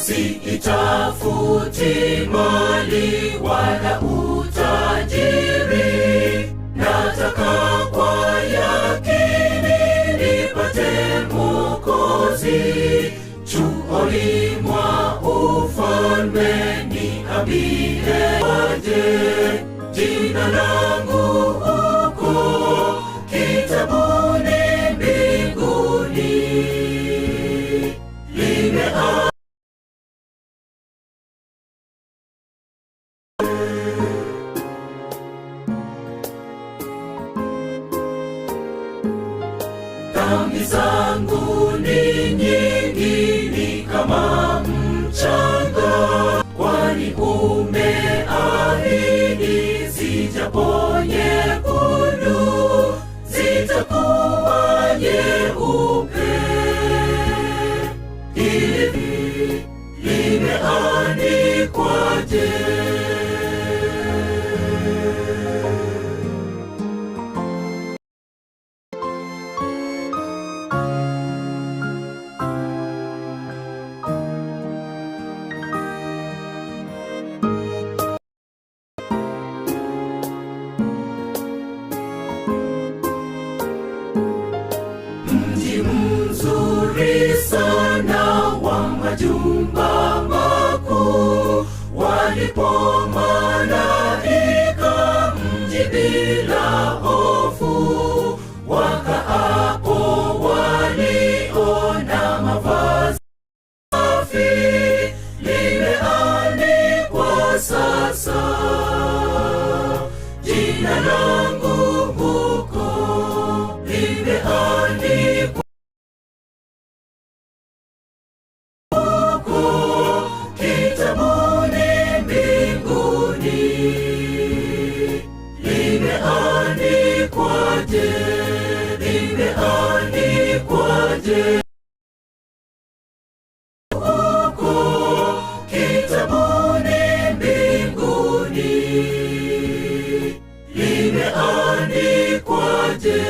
Sitafuti mali wala utajiri, nataka kwa yakini nipate Mwokozi. Chuoni mwa ufalme niambie aje, jina langu huko kitabuni mbinguni limeandikwa. Dhambi zangu ni nyingi, ni kama mchanga, kwani umeahidi zijapo nyekundu zitakuwa nyeupe. Hivi limeandikwaje? Mji mzuri sana wa majumba makuu, walipo malaika, mji bila hofu. Wakaapo waliona mavazi safi, limeandikwa sasa jina langu huko, limeandikwa huko kitabuni mbinguni. Limeandikwaje? Limeandikwaje? Huko kitabuni mbinguni limeandikwaje?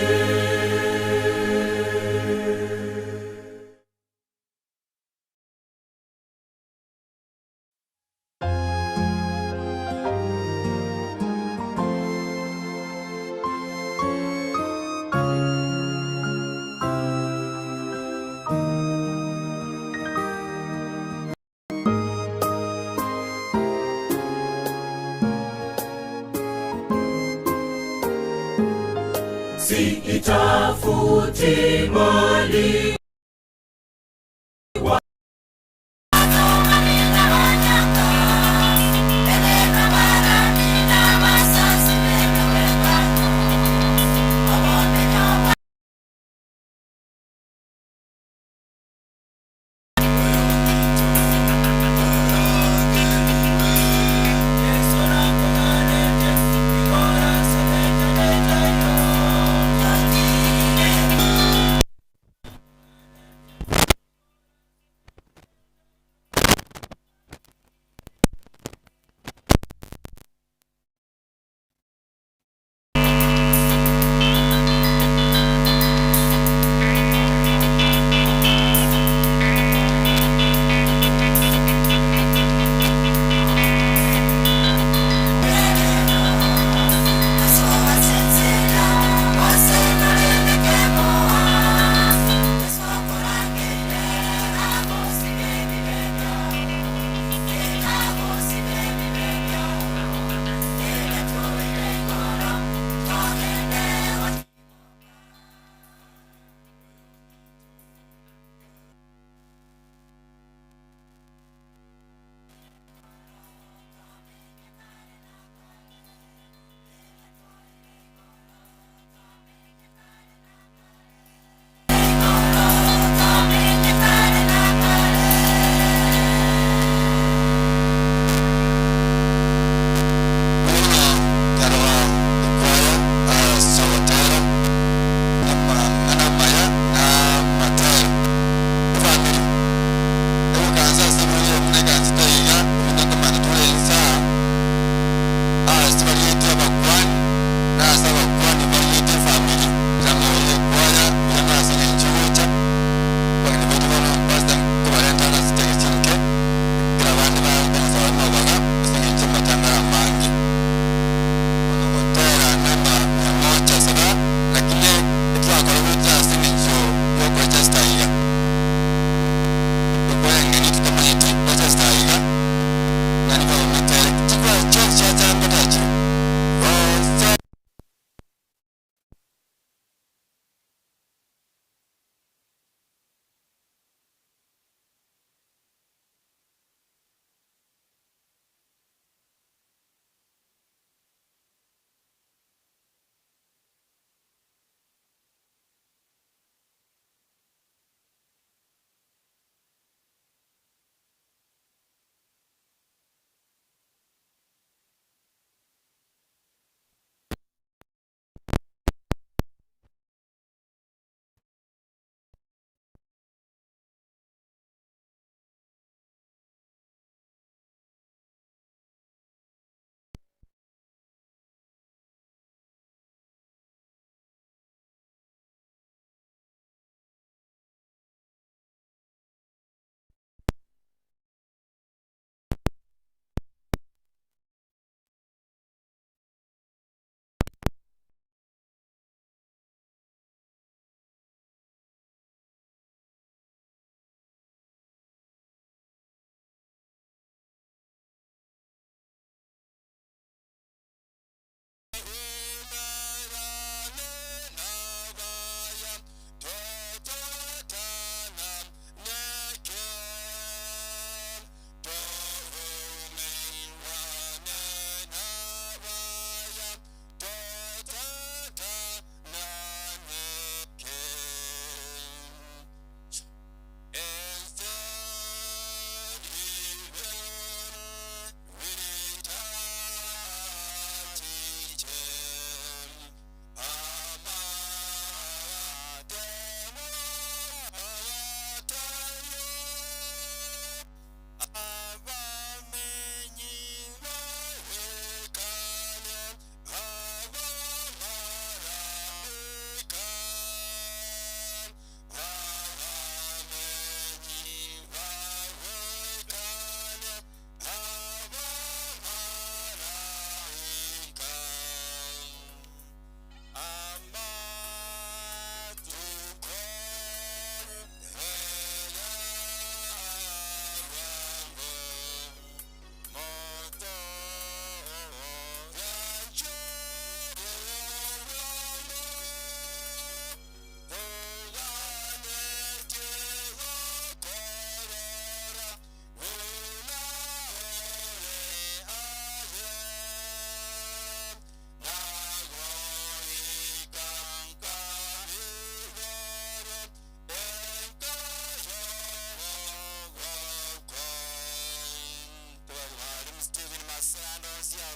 Sitafuti mali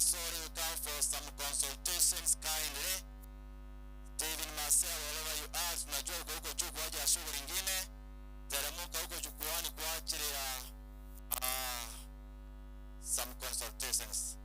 sorry, we come for some consultations kindly. Steven Marcel, wherever you are, tunajua uko huko juu kwa ajili ya shughuli nyingine. Teremka huko jukwani kwa ajili ya some consultations.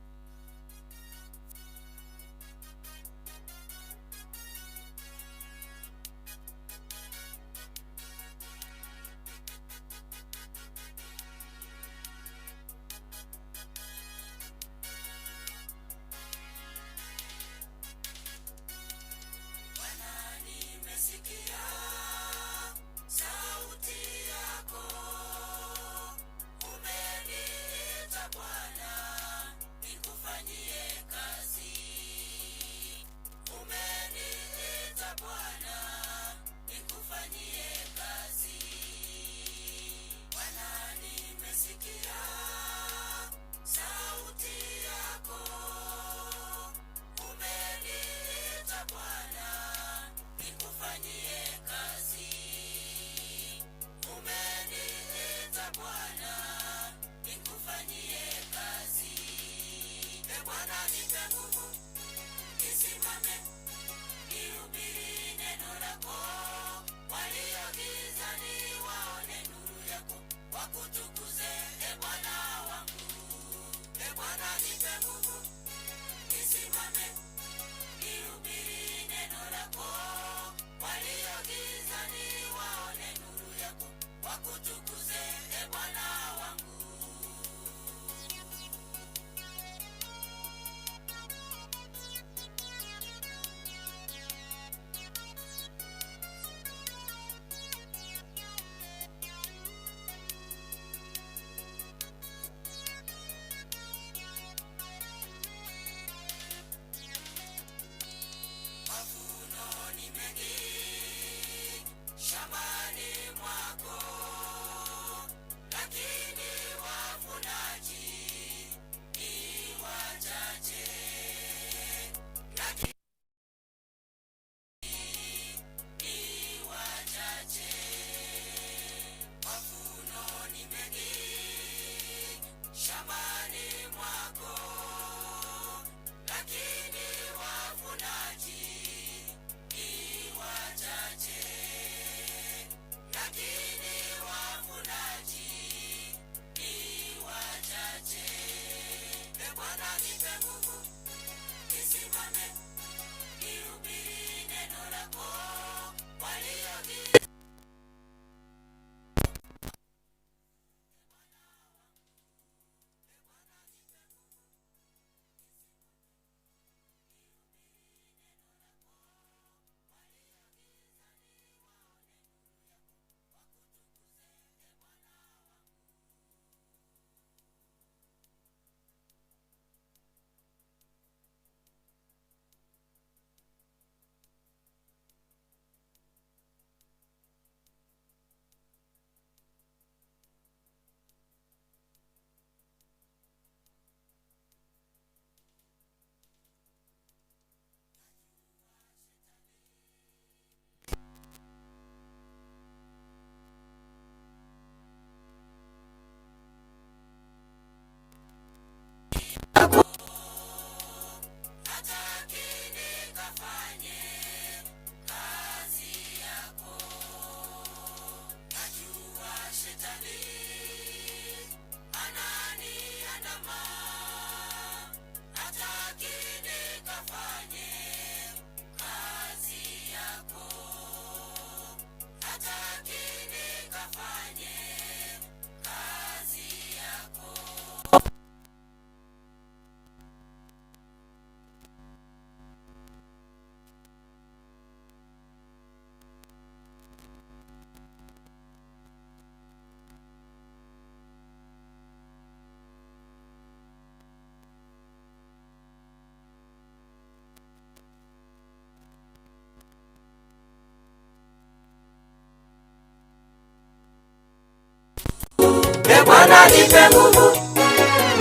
Bwana nipe nguvu,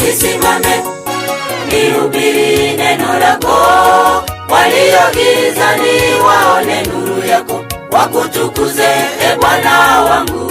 nisimame nihubiri neno lako. Walio gizani waone nuru yako, wakutukuze e Bwana wangu.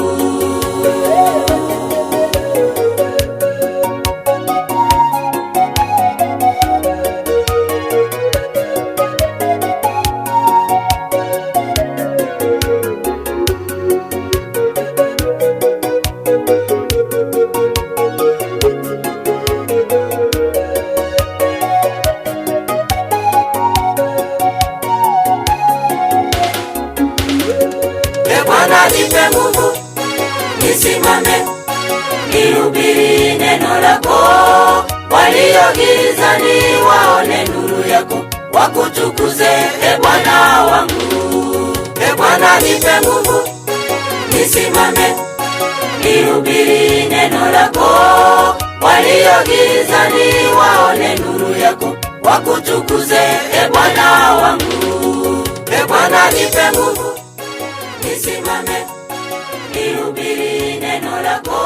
gizani waone nuru yako, wakutukuze e Bwana wangu. E Bwana nipe nguvu, nisimame nihubiri neno lako, walio gizani waone nuru yako, wakutukuze e Bwana wangu. E Bwana nipe nguvu, nisimame nihubiri neno lako,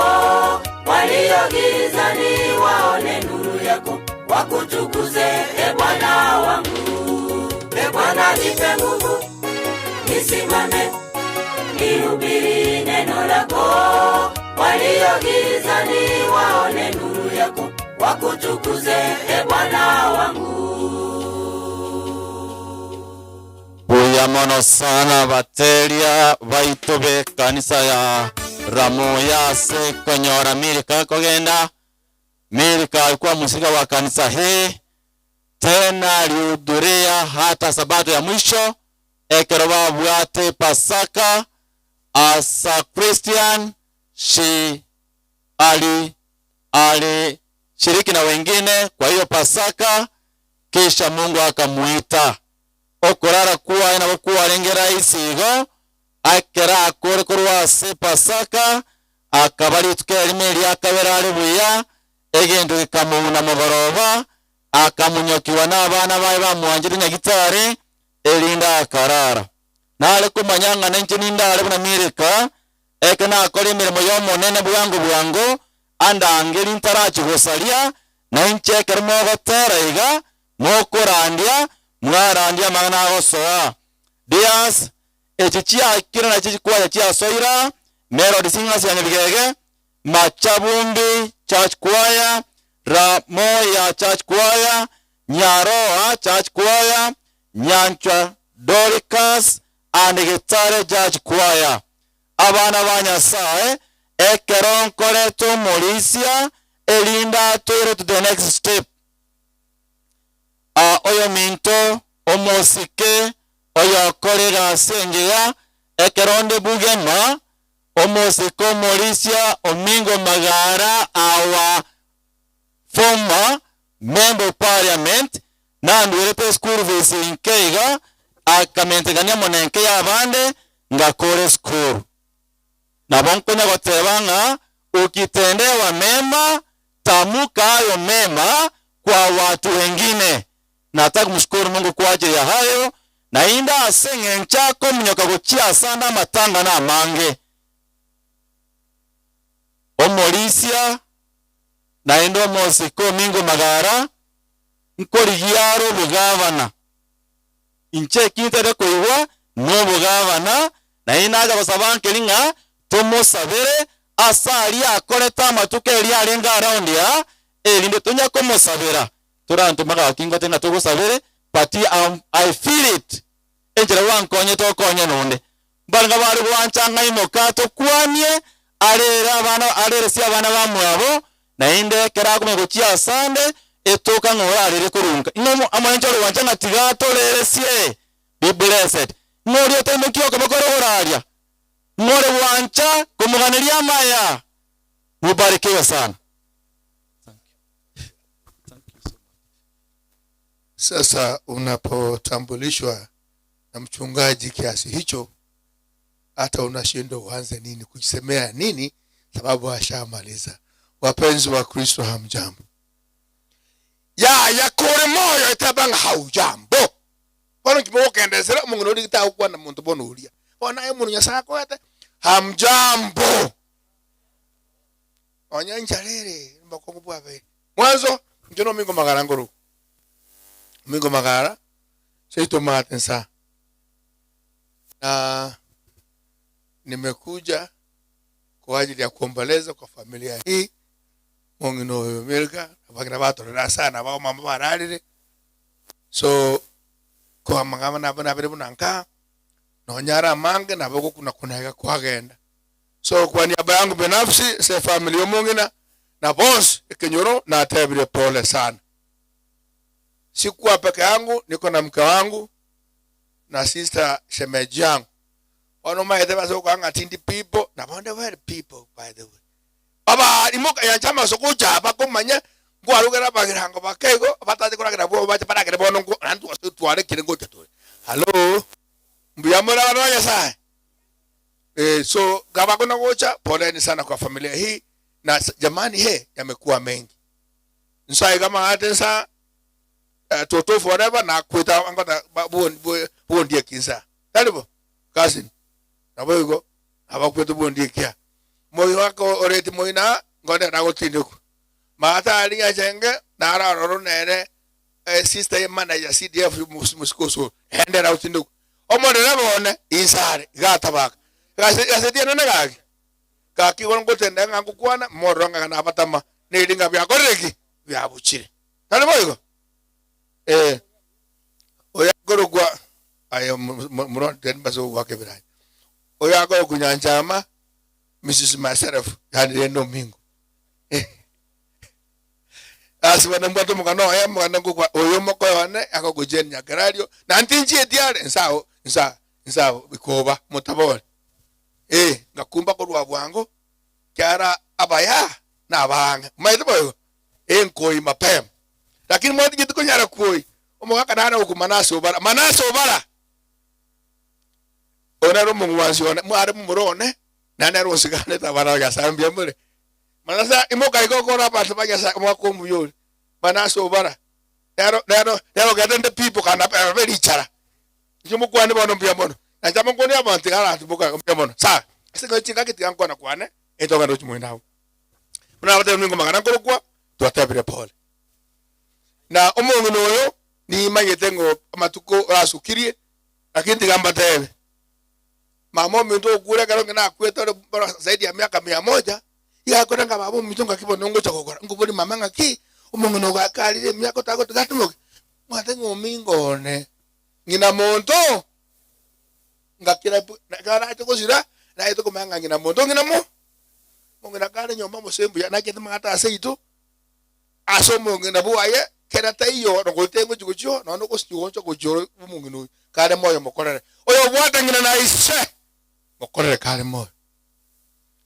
walio gizani waone nuru yako, wakutukuze e Bwana wangu. E Bwana nipe nguvu, nisimame nihubiri neno lako, walio gizani waone nuru yako, wakutukuze e Bwana wangu. Buya mono sana bateria baitobe kanisa ya Ramoya se konyora Milika kogenda. Milika alikuwa musika wa kanisa hii, tena alihudhuria hata sabato ya mwisho ekeroba bwate Pasaka. As a Christian, she shiriki na wengine kwa hiyo Pasaka, kisha Mungu akamuita okorara kuwa inabokuwa arengera isigo akera akore kurwa se Pasaka akabali tukerimeri akabera ari buya egendo ikamuna muboroba akamunyokiwa n'abana baye bamuhanjira nyagitare elinda akarara nale kumanyanga nenche nindale buna Milika eke nakora emirimo y'omonene bwangu andangeri ntarachi gosalia na inche kerimo gotera iga mokorandia mwarandia magana gosoa dias echichia kira na chichikwa chia soira Melody Singers ya Nyabigege, Machabumbi Church Choir, Ramoya Church Choir, Nyaroa Church Choir, Nyanchwa Doricas and Gitare Church Choir. Abana banyasae ekeron koreto Mauricia elinda to the next step. Oyo minto omosike oyo korega sengeya ekeronde bugema omosiko Mauricia Omingo Magara, our former member of parliament, nanduerete school visi nkeiga akamentegania monenke ya bande ngakore school. Na bonkonya gotebanga ukitendewa mema tamuka hayo mema kwa watu wengine. Nataka kumshukuru Mungu kwa ajili ya hayo na inda asenge nchako mnyoka kuchia sana matanga na mange. Mauricia na endo mosiko Omingo Magara nkorigiaro bugavana inche kintere koiwa no bugavana na inaga basabanke linga tumusabere asali akoreta matuke eri arenga around ya elinde tunya komosabera turantu maga kingo tena tugusabere pati I feel it enjera wankonye to konye nonde banga bari bwanchanga imoka to kwanye arere si abana bamwabo na inde kera kumegochia sande etoka ngora arere kurunga inomo amanjo wanchanga tigato rere sie be blessed ngori otemukio komokoro horaria ngore wancha kumuganiria maya mubarikiwe sana. Thank you so much. Sasa unapotambulishwa na mchungaji kiasi hicho hata unashindwa uanze nini kujisemea nini sababu ashamaliza. Wapenzi wa Kristo hamjambo. Ya kore moyo itabanga haujambo. Bwana kimoka endesera Mungu nodi kitakuwa na muntu bono ulia. Ona emu nyasako ate hamjambo. Onyanja lele mbakongo bwabe. Mwanzo njono Omingo Magara ngoro. Omingo Magara seito matensa. Na nimekuja kwa ajili ya kuomboleza kwa familia hii. Mungu no Milika abagina batorera sana bao mama bararire. So kwa mangama na bere bunanka no nyara mange na boko kuna kunaiga kwagenda. So kwa niaba yangu binafsi se familia Mungina na boss Kenyoro na atebire pole sana. Sikuwa peke yangu, niko na mke wangu na sister shemeji yangu. Ono maete so kwa ngatindi people na bonde were people by the way. Baba imoka ya chama sokuja hapa kumanya kwa rugera bagirango bakego bataje kuragira bo baje paragira bono ngo antu tware kirengo cyato. Hello. Mbiyamora wananya sai. So gaba kuna gocha, poleni sana kwa familia hii na jamani yamekuwa mengi. Nsai kama atensa toto forever na kweta angota buondie kinsa. Talibo cousin. Na boygo abakweta buondie kia. Moyo wako oreti moina ngode na gotinduku. Mata aliya jenge na araro nere sister manager CDF musikoso hende out tinduku. Omode na bone insare gatabaka. Gase nene gaki. Kaki gongote nga ngukwana moronga kana abatama nelinga bya koreki bya buchire. Tali boygo. Oya gorogwa ayo muron den baso wake birai. Oya go kunyanchama Mrs. myself yani no mingo. Asibana mbato mukano mukano kwa oyo moko wane akogujeni nyagarario na ntinji etiare nsao bikoba mutabole. Ngakumba ko rwabwango kyara abaya na abanga maite boyo enkoi mapem lakini mwati gitu nyara koi omwaka nana ukumanaso bara manaso bara onero mungwansi ona mware mumurone nana rosigane tabara ya sambia mure manasa imoka ikokora patu bagasa mwako muyori manaso bara nero gatende people kana very chara njumu kwani bono mbia bono na chama ngoni abantu gara tubuka mbia bono sa singa chinga kitika nkona kwane etoka ndo chimwenda muna abate ningo magana korokwa twatebire pole na omongo noyo ni mayetengo amatuko asukirie lakini tigamba tebe mama mendo kure karo ngina kweta zaidi ya miaka 100 yakora nga babo mitonga kibono ngo chakokora ngubuli mama ngaki omongo no gakalire miaka tako tigatumoke mwatengo mingone ngina monto ngakira gara tukosira na ito kumanga ngina monto ngina mo ngina kare nyomba mosembu ya nakete mangata aseito asomo ngina buaye kera tayo ngotengo chukucho no ko sigoncho kujoro mungino kare moyo mokorere oyo bwata ngina na ise mokorere kare moyo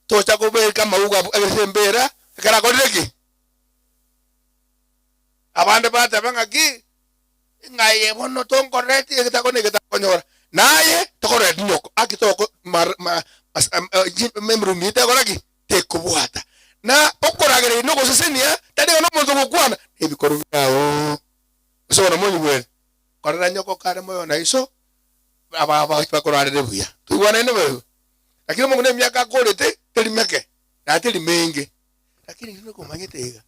to cha gobe kama uga ebesembera kara kodeki abande bata bangaki ngaye bono tonkoreti ekitako konyora naye tokoreti nyoko akitoko memru mite koraki tekubwata na okoragere no gosesenia tade no monzo gukwana ebikoru yawo so no monyi bwe korera nyoko kare moyo na iso aba bakorare buya tuwana ne bwe lakini mungu ne myaka korete telimeke na telimenge lakini nino komanyetega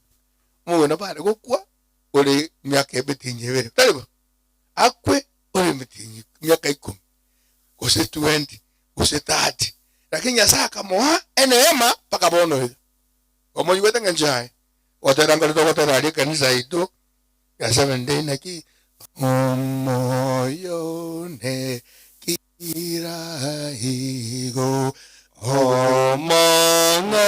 mungu na bare gukwa ole myaka ebetinye talibo akwe ole mitinyi myaka 10 kose 20 kose 30 lakini yasaka moha enema paka bono omo yuwete nganjai wateranga to waterali kanisa ito ya 7 day naki moyo ne kira higo omana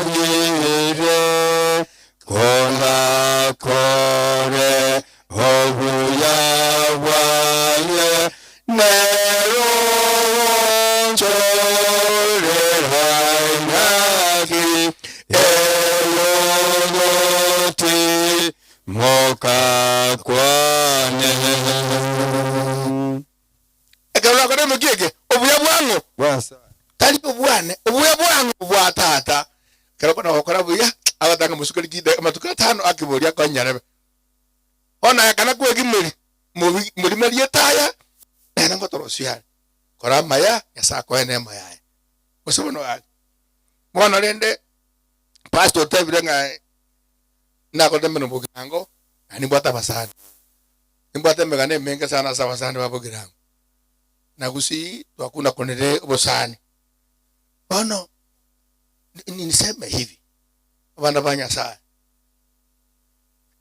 omarire kona kore hoya waye nero chore hainaki elogoti moka kwane ekala kore mugege obuya bwango bwasa talipo bwane obuya bwango bwa tata kero kona okora buya abatanga musukali gide amatuka 5 akiboria konyarebe ona yakana kwegimeri muri mari taya na ngotoro siya kora maya yasako ene maya musubono ali mwana lende pastor tebirenga na ko tembe no bugango ani bota basani imbata megane menga sana sawa sana babugirango na gusi twakuna konere bosani bano niseme hivi abana banya saa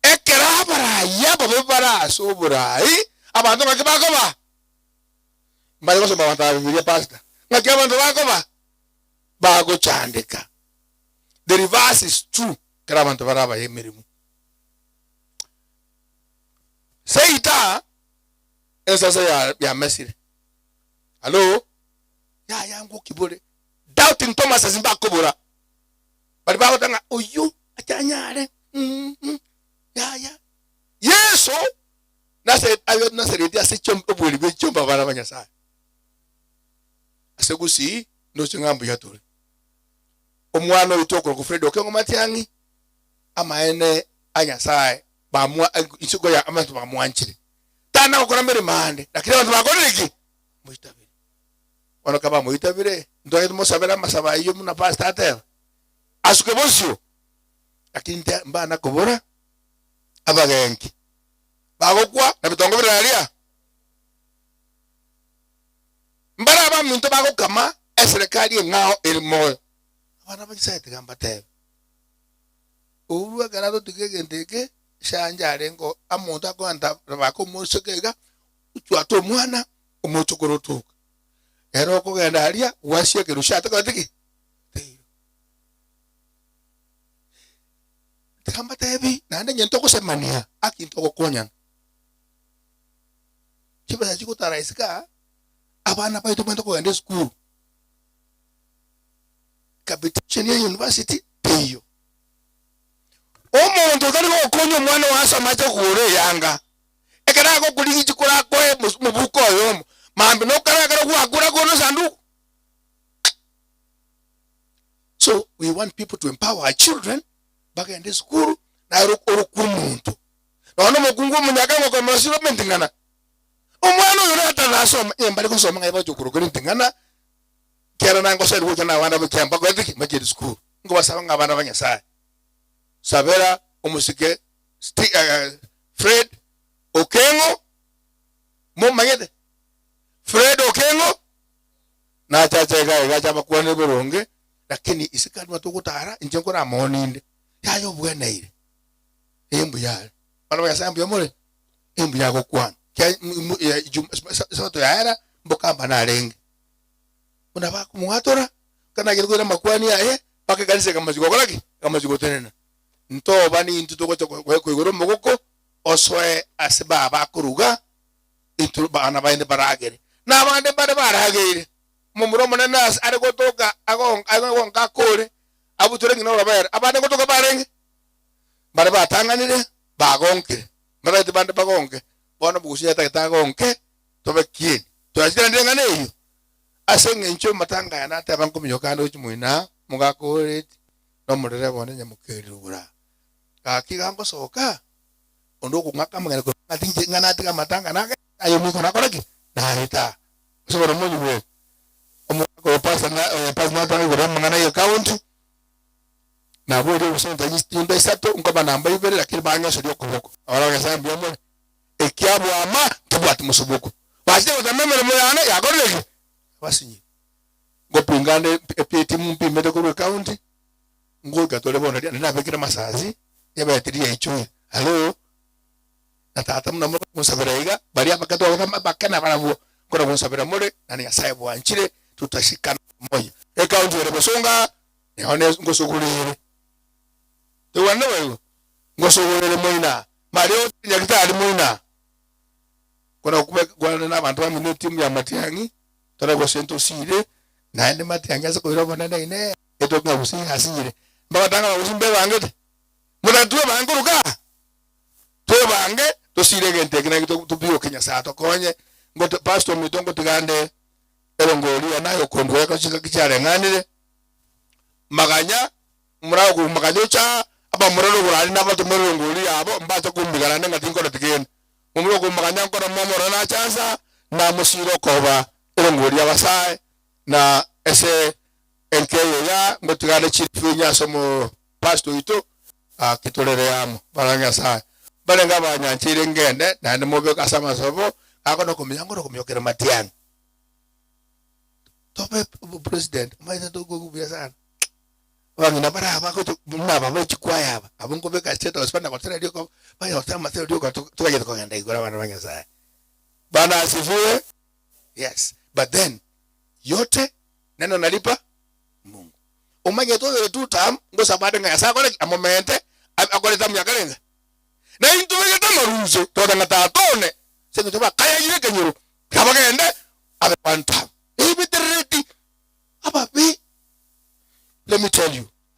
ekera bara yabo bara soburai abantu bakibakoba mbali koso bawata bibilia pastor ngaki abantu bakoba bago chandika the reverse is true kera abantu baraba yemirimu seita esa ya mesire hello ya yangu kibore doubting Thomas azimba kobora bali ba tanga oyu achanyare ya Yesu na se redia se chombo boli be chomba bana banyasa ase gusi no chingambu ya tole omwana uitoko ku Fredo kengo matiangi amaene anyasa ba mu isugo ya amantu ba muanchire tana okora mbere mande lakini abantu bakoreki muitabire wano kaba muitabire ndo edo mosabera masaba iyo muna pasta atel asuke bosio lakini mbana kobora abagenki bagokwa na bitongo biralia mbara ba muntu bagokama eserikali ngao elmo abana bagisayete gamba tebe uruwa ganado tigegenteke shanjare ngo amuntu akwanda bako musokega utwato mwana umutukorotuka ero ko genda alia washye kerushata katiki gamba tebe nande nyento ko semania akinto ko konya chiba chiko taraisika abana baito bando ko ende school capitation ya university teyo omuntu tali ko konyo mwana wasa macho kure yanga ekara ko kuligi chikura ko mubuko yo mambe no kara ko akura ko no sandu. So we want people to empower our children back in the school na ro kumuntu no mukungu munyaka ko masiro mentingana omwana yo rata nasoma embali ko soma ngai ba chukuru ko ntingana kera nango sel wo kana wana bakemba ko ndiki majedi school ngo basaba ngabana banyasa sabera omusike Fred Okengo mo magede Fred Okengo na chacha ga bakwane boronge lakini isikali matokotara injengo na moninde yayo bwena ile embu ya bana banyasa embu yamole embu yako kwana kya sabato yaera mbokamba na lenge unaba kumuatora kana girigora makwani ya pakagalise kama zigogolaki kama zigotenena nto bani ntuto ko igoro mogoko oswe asiba bakuruga itu bana bainde baragere na bande baragere mumuro monena ari gotoka agon kakore abutore ngino rabayar abande gotoka barenge bare batanganire bagonke bare bande bagonke bona bugusia tagonke tobe kien to asira ndengane iyo asenge ncho matanga ya nata banko myokando chimuina mugakore no murere bone nyamukerura akigango soka ondoko ngaka mangana ko atinje ngana tika matanga nake ayo miko nakoraki na hita sobora monyu we omako pasa na tango ko mangana yo account na bode usenta yindo isato ngoba namba ibere lakini banga sodi okoboko awara ga sambi omone ekiabu ama tubati musubuko wasite utamemere muyana yakoreki basinyi ngo pingane epeti mumpi mede ko account ngo gatole bona na bekira masazi yaba yatiri echo hello natata mna musabiraiga bari abakato bakana barabu kora musabira mure nani asaibu anchire tutashikana moja account yere basonga nione ngosugulire to wanne wewe ngosugulire moina mario nyakitali moina kora kubekwana nabantu bamwe timu ya matiangi tora go sento sire naende matiangi asokoira bona ine eto ngabusi asire mbatanga usimbe bangete muratwe banguruka to bange to sire gente kina to biyo Kenya sato konye ngoto pastor mitongo tigande elongoli anayo kondwe ka chika kichare nganire maganya murago ku maganyo cha aba muralo kurali na bato mulongoli abo mbato kumbigana nenga tinko tigene mumuro ku maganya ko momoro na chansa na musiro koba elongoli abasai na ese enkeyo ya ngotigale chifinya somo pastor ito kitolere yamo baranga sa balenga banyanchire ngende na ndimobe kasama sobo akono kumyango kumyokera matiang tope president maita to go biasa wangina bara abako to na baba chikwaya aba abungo beka state hospital ko tele dio ko baya otama tele dio ko to kaje ko ngenda igora bana banya sa bana asifiwe. Yes, but then yote neno nalipa Mungu umanye to tu tam ngo sabade ngasa ko a momente akole tam yakalenga na into wega tamaruzo to danga tatone se to ba kaya yire kenyuru kabagende abe panta ibitereti ababi. Let me tell you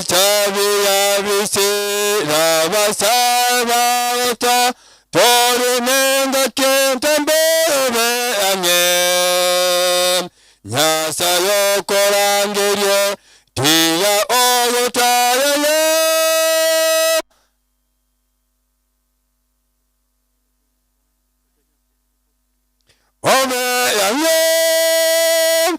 bichabi ya bisira basabata tori nenda kentembere anyen nyasa yokorangerie tia oyotayele ome anyen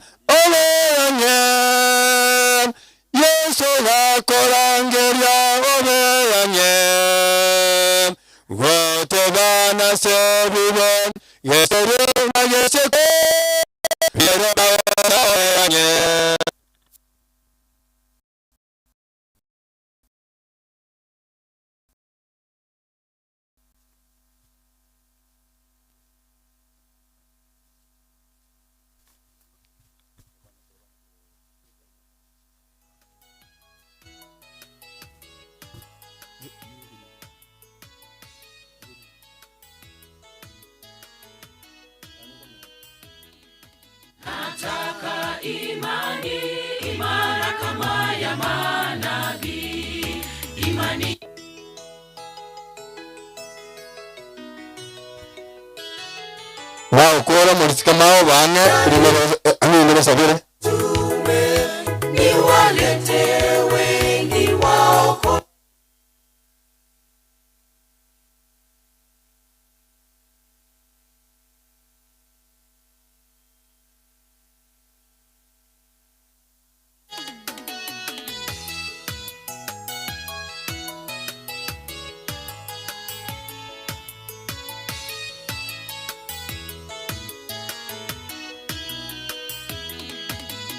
yeso yakorangeria ome anyen wote bana sebiben yeseruna yeseko yerona anyen Nataka imani imara kama ya manabii, imani wao kora mulisika mao bana rimero sabire ni walete wengi wao.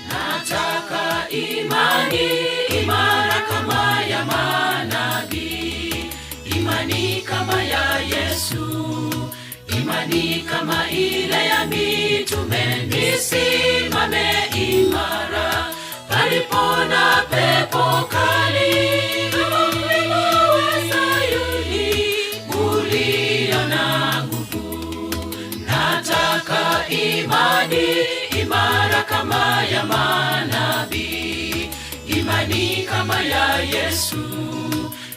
Nataka imani imara kama ya manabii, imani kama ya Yesu, imani kama ile ya mitume. Nisimame imara palipo na pepo kali, kama mlima wa Sayuni ulio na nguvu. Nataka imani imara kama ya manabii, imani kama ya Yesu,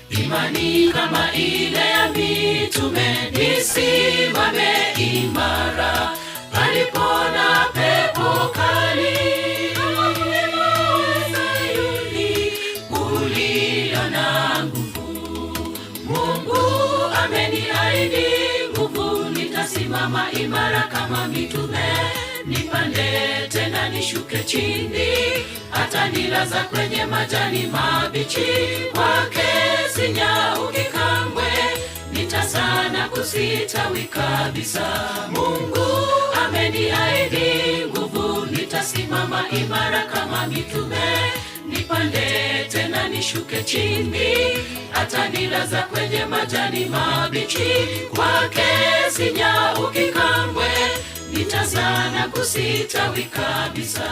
imani kama ile ya mitume. Nisimame imara palipo na pepo kali, kama mlima wa Sayuni ulio na nguvu. Mungu ameniahidi nguvu, nitasimama imara kama mitume. Nipande tena nishuke chini, hata nilaza kwenye majani mabichi. Kwake sinyauki kamwe, nitasana kusitawi kabisa. Mungu ameniahidi nguvu, nitasimama imara kama mitume. Nipande tena nishuke chini, hata nilaza kwenye majani mabichi. Kwake sinyauki kamwe, nitasana kusitawi kabisa.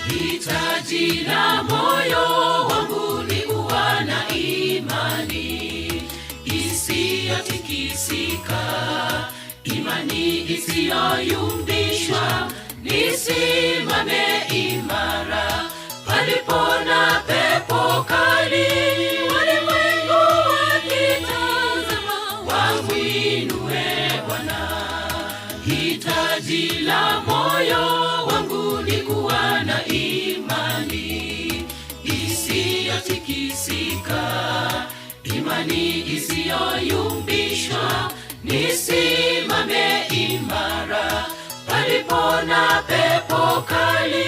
Hitaji la moyo wangu ni kuwa na imani isiyotikisika, imani isiyoyumbishwa. Nisimame imara palipo na pepo kali, walimwengu wakitazama wamwinue Bwana. Hitaji la moyo wangu ni kuwa na imani isiyotikisika, imani isiyoyumbishwa. Nisimame imara palipo na pepo kali,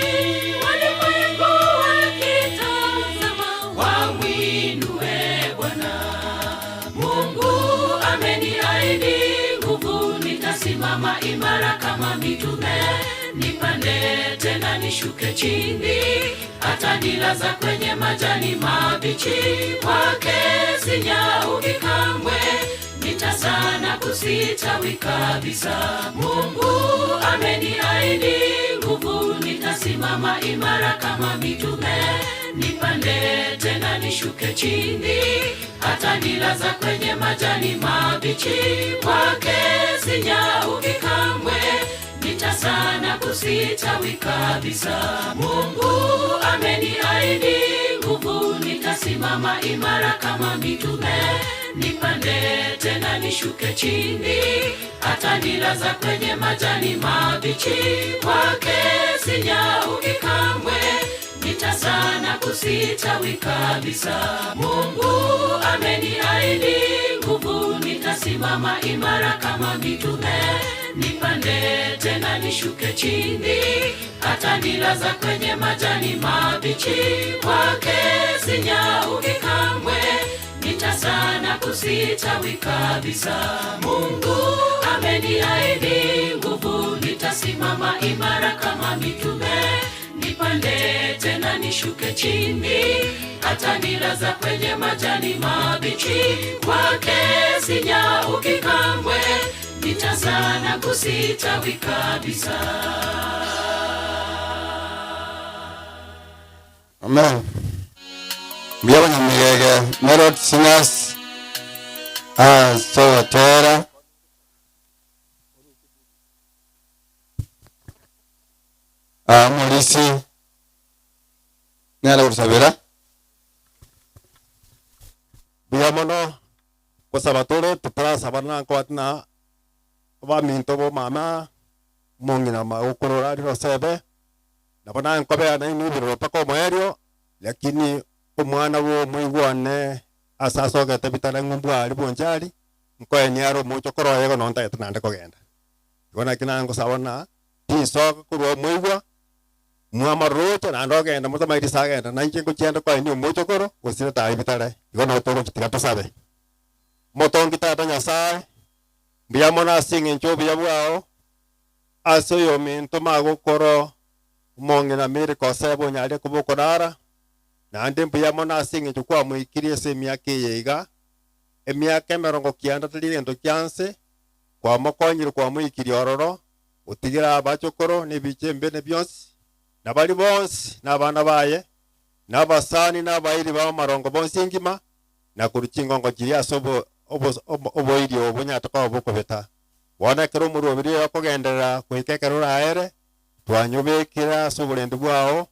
walimwengu wakitazama wamwinue Bwana. Mungu ameniahidi nguvu, nitasimama imara kama mitume. Nipande tena nishuke chini, hata nilaza kwenye majani mabichi. Kwake sinyauki kamwe, nitazana kusitawi kabisa. Mungu ameniahidi nguvu, nitasimama imara kama mitume. Nipande tena nishuke chini, hata nilaza kwenye majani mabichi. Kwake sinyauki kamwe, nitazana kusitawi kabisa. Mungu ameniahidi nguvu, nitasimama imara kama mitume. Nipande tena nishuke chini, hata nilaza kwenye majani mabichi. Kwake sinyauki kamwe, nitazana kusitawi kabisa. Mungu ameniahidi nguvu, nitasimama imara kama mitume. Nipande tena nishuke chini, hata nilaza kwenye majani mabichi. Kwake sinyauki kamwe, nitazana kusitawi kabisa. Mungu ameniahidi nguvu, nitasimama imara kama mitume. Nipande tena nishuke chini, hata nilaza kwenye majani mabichi. Kwake sinyauki kamwe, nitazana kusitawi kabisa. Amen. Biya banyamigege Melody Singers so tera Mulisi nala ursabira biya mono kosabatore tutara sabana kwatna ba minto bo mama mongina ma ukorora ro sebe na bana nkobe na inu biro pako moerio lakini umwana wo muigwane asaso ga tabitana ngumbwa ali bonjali nkoe nyaro mucho koro yego nonta etnande kogenda gona kinango sabana tiso kurwa muigwa mwama rocha na ndogenda mutama itisagenda na inkingo chenda kwa ni mucho koro usire ta ibitare gona otoro kitikato sabe motongi tata nyasaye mbiyamona singe nchobi yabwao aso yo minto mago koro monge na mire kosebo nyale kubokorara na ande mbiyamona singe chukwa muikirie se miake yega emiake merongo kianda tali ndo kyanse kwa mokonyiro kwa muikiri ororo utigira abachokoro ne bichembe ne byonsi na bali bonsi na bana baye na basani na bayiri ba marongo bonsi ngima na kurukingo ngo kiri asobo obo idio obunyata kwa boko beta wana kero muri obiri yakogendera kwikekero raere twanyobekira sobulendu bwao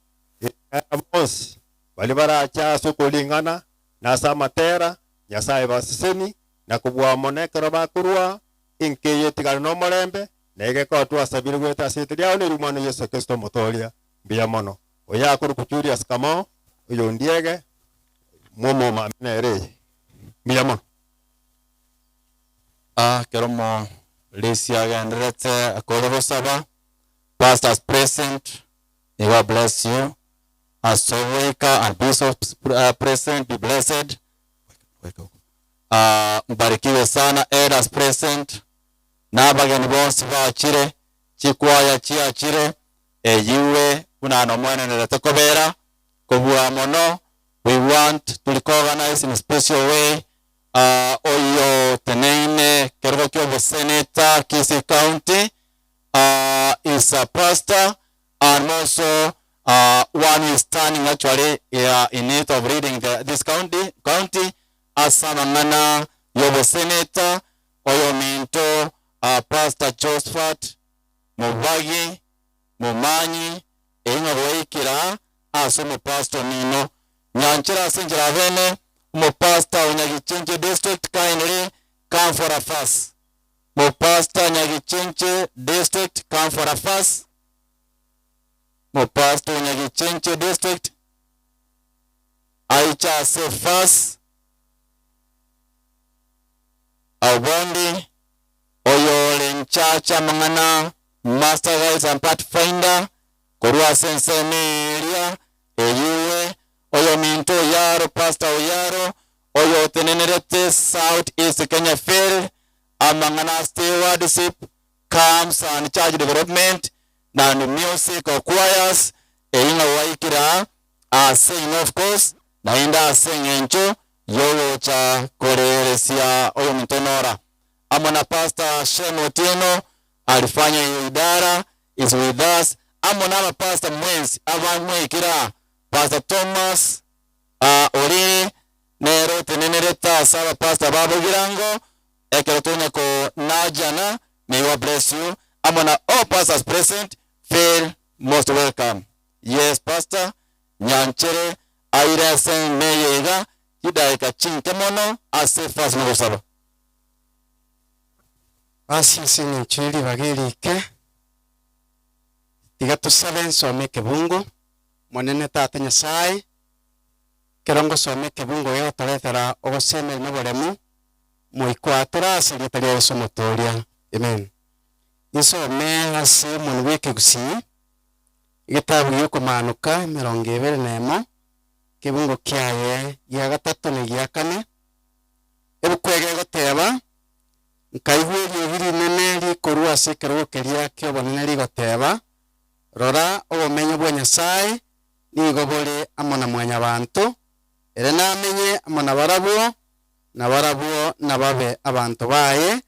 bonsi bali baracha sokolingana na samatera nyasaye basiseni na kubwa monekero bakurwa inkeye tigari no morembe nege ko twasabire gweta sitiria oni rumano Yesu Kristo motoria biya mono oya kuru kuchuria skamo uyo ndiege momo mamere biya mono keromo Lisia Gandrete akororo saba pastors present, may God bless you. As Soweka and bishops present, be blessed. Mbarikiwe sana elders present. Nabageni bonsi bachire chikwaya chiachire eyiwe unano mwana neretekobera kobua mono. We want to organize in a special way oyo teneine kerokyo the senator Kisii County is a pastor and also one is standing actually in need of reading this county as Samangana yobo senator oyo minto Pastor Josephat Mubagi Mumanyi inga waikira asumu pastor nino nyanchira sinjira vene mo pastor Nyagichinche district kindly come for a fuss. Mo pastor Nyagichinche district come for a fuss. Mo pastor Nyagichinche district aicha se fuss Awandi oyo lenchacha mangana master guides and pathfinder korua sensene area eyiwe oyo minto yaro pastor oyaro oyo tenenerete South East Kenya Field amangana stewardship comes and church development na music or choirs eyinga waikira sing of course na inda sing encho yoyo cha koreresia oyo mintonora amona Pastor Shem Otieno alifanya hiyo idara, is with us. Amona Pastor Mwensi abamwekira Pastor Thomas Oriri nero tenenereta saba Pastor Babugirango ekerotone ko najana. May God bless you. Amona all pastors present feel most welcome. Yes, Pastor Nyanchere aira sen meyega hidaika chinke mono ase fast mo saba. Basi sini chiri bagirike tiga tusabe nsome kebungo monene tata Nyasaye kerongo some kebungo yo torethera ogoseme no boremu moikwatura asirita lya Yesu motoria. Amen. Nsome ase munu weke gusi gitabu yuko manuka 21 kebungo kyaye ya gatatu ne ya kane ebukwege goteba nkaigwe biri nene rikorwa sekero keria kyo bonene rigoteba rora obumenyo bwa Nyasaye nigobore amona mwanya bantu ere namenye amona barabwo nababe abantu baye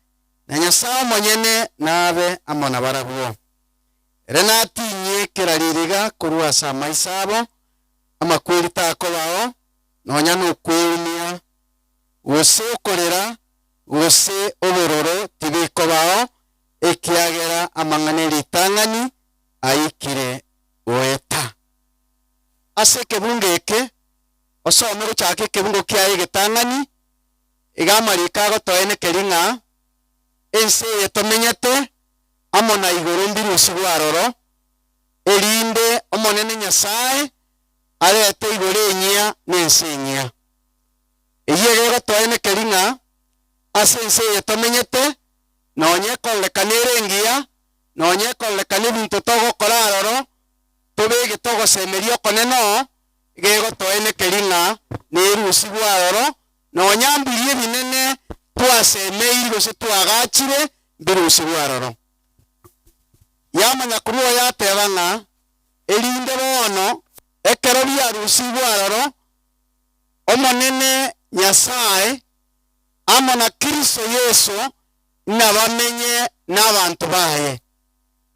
na Nyasaye monyene nabe amona barabwo ere natinye keraririga kurwa sa maisabo amakwiri takobao nonya nokwirumia wose ukorera wose obororo tibiko bao ekiagera amangane litangani aikire oeta ase kebungeke osome guchake kebungo kiaye getangani igamarika gotoene keringa ense yetomenyete amona igoro mbiru sigwaroro erinde omonene Nyasaye arete igoro enyia nensenyia eyege gotoene keringa asense yetomenyete nonye kolekanere ngia nonye kolekane bintu togo koraroro tobege togo semerio koneno gego toene keringa nerusi gwaroro nonyambirie binene twasemei gose twagachire birusi gwaroro yamanya kuruo yatebanga erinde bono ekero bya rusi gwaroro omonene Nyasaye amona Kristo Yesu nabamenye n'abantu baye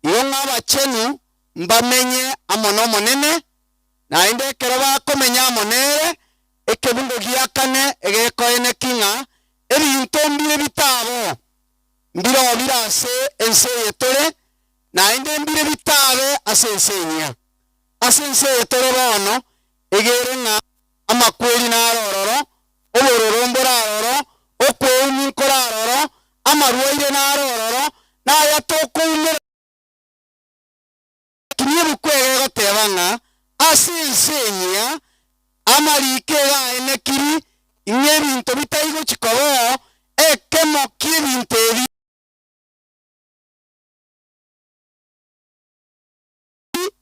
iyo nk'abakenu mbamenye amono monene nainde kero bakomenya monere ekebungo giyakane egekoene kinga ebintu mbire bitabo mbiro birase ense yetore nainde mbire bitabe asensenya asense yetore bono egerenga amakweri narororo obororo mboraroro okweuni koraroro amaruire narororo naya tokuumira kinyebukwege gotebanga asensenya amarike gaene kiri inye bintu bitaigo chikobo ekemo kibintu ebi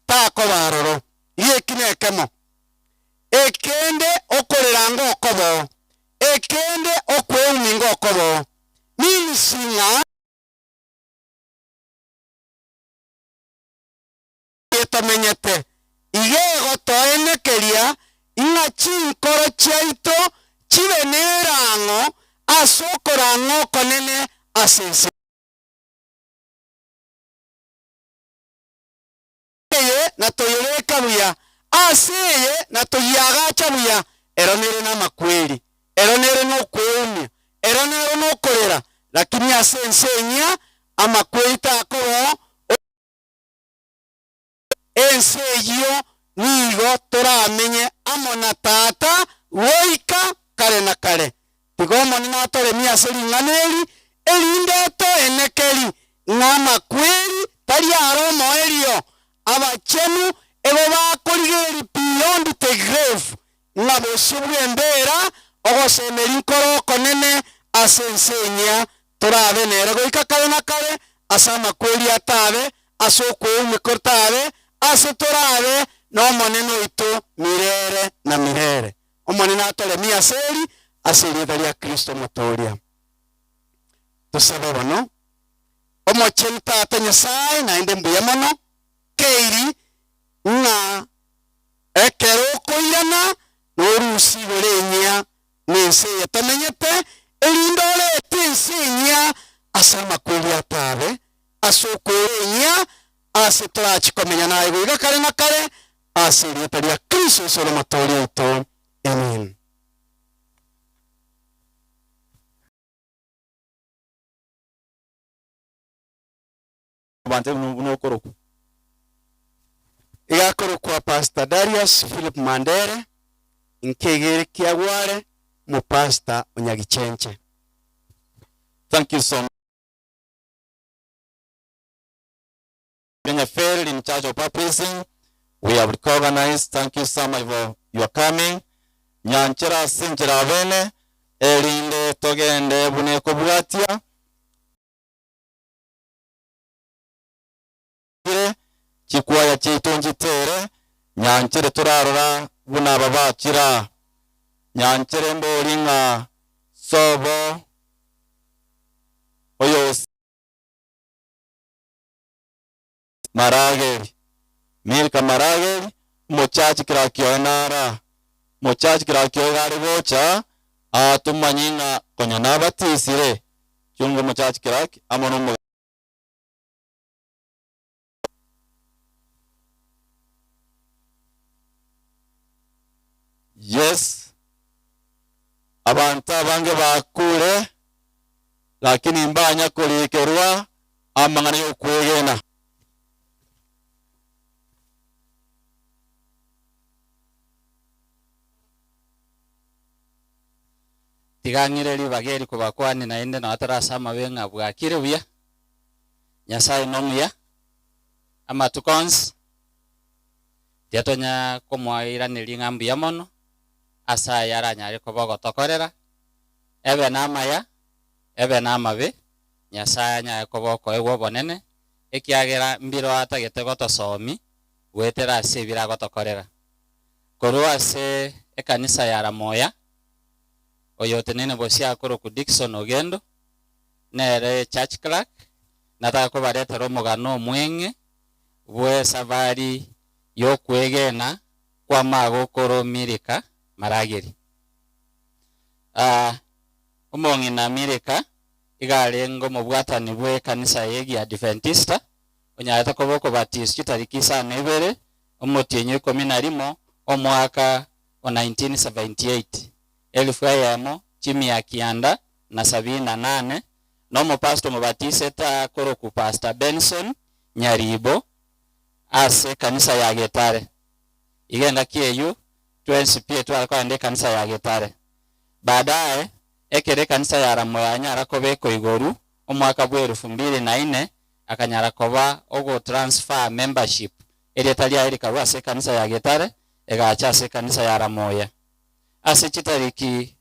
tako baroro yekine ekemo ekende okoreranga okobo ekende okweuminga okobo ninsinga yetomenyete igego toenekeria inga chinkoro chaito chibenerango asokorango konene asense na toyereka buya aseye na toyagacha buya eronere na makweli eronere no kweumia eronere no korera lakini asensenya amakweli takobo enseyo nigo toramenye amona tata woika kare na kare tigomo ni natore mia selinganeli elinde to enekeli ngama kweli tari aromo elio abachenu ebo bakorigeri beyond the grave ngabo subwembera ogosemeri koro konene asensenya torabe nero goika kare na kare asama kweli atabe asokwe umikortabe asotorabe no moneno ito mirere na mirere omonena atole mia seri aseri dalia Kristo motoria tusabe bono omochen tata Nyasaye na inde mbuyemono keiri na ekero koirana norusi gorenya nense yatomenyete elindole tinsenya asukunya ase turachikomenya naye goiga kare na kare ase rieta ria Kristo solo matori aitu. Amen. Bante no koroku. Igakorokwa Pastor Darius Philip Mandere nkegere kiagware mu Pastor Onyagichenche. Thank you so much. Kenya Fair in charge of purposing. We have recognized. Thank you so much for your coming. Nyanchera sinchera bene elinde togende bune kubwatia. Chikwaya chitonjitere nyanchere turarora buna babakira nyanchere mbolinga sobo oyo marageri milka marageri mochachi kirakyo nara mochachi kirakyo gari gocha atumanyinga konyana batisire chungo mochachi kiraki amono. Yes, abantu abange bakure lakini mbanya kulikerwa amangana yokwegena. Tigangire libageri kubakwani na ende na atarasa mabenga bwakire buya Nyasaye nomuya ama tukons tiatonya komwaira nilingambu ya mono asa yaranyare kobogo tokorera ebe namaya ebe namabe Nyasaye nya koboko ewo bonene ekiagera mbiro atagete gotosomi gwetera ase bira gotokorera korwa ase ekanisa ya Ramoya oyote nene bosi akoro ku Dickson Ogendo nere church clerk nataka ko bareta romogano mwenge bwe savari yo kwegena kwa mago koro mirika marageri umongi na mirika igalengo mubwatani bwe kanisa yegi Adventista onyata ko boko baptist tariki 2 omotienye 11 omwaka wa 1978 elfu yamo chimi ya kianda na 78 nomo pastor mubatise ta koro ku Pastor Benson Nyaribo ase kanisa ya Getare igenda kieyu twensi pia twakande kanisa ya Getare baadaye ekere kanisa ya Ramoya nyara kobeko igoru omwaka bwa 2004 akanyara koba ogo transfer membership eretalia erika ase kanisa ya Getare egacha ase kanisa ya Ramoya ase chitariki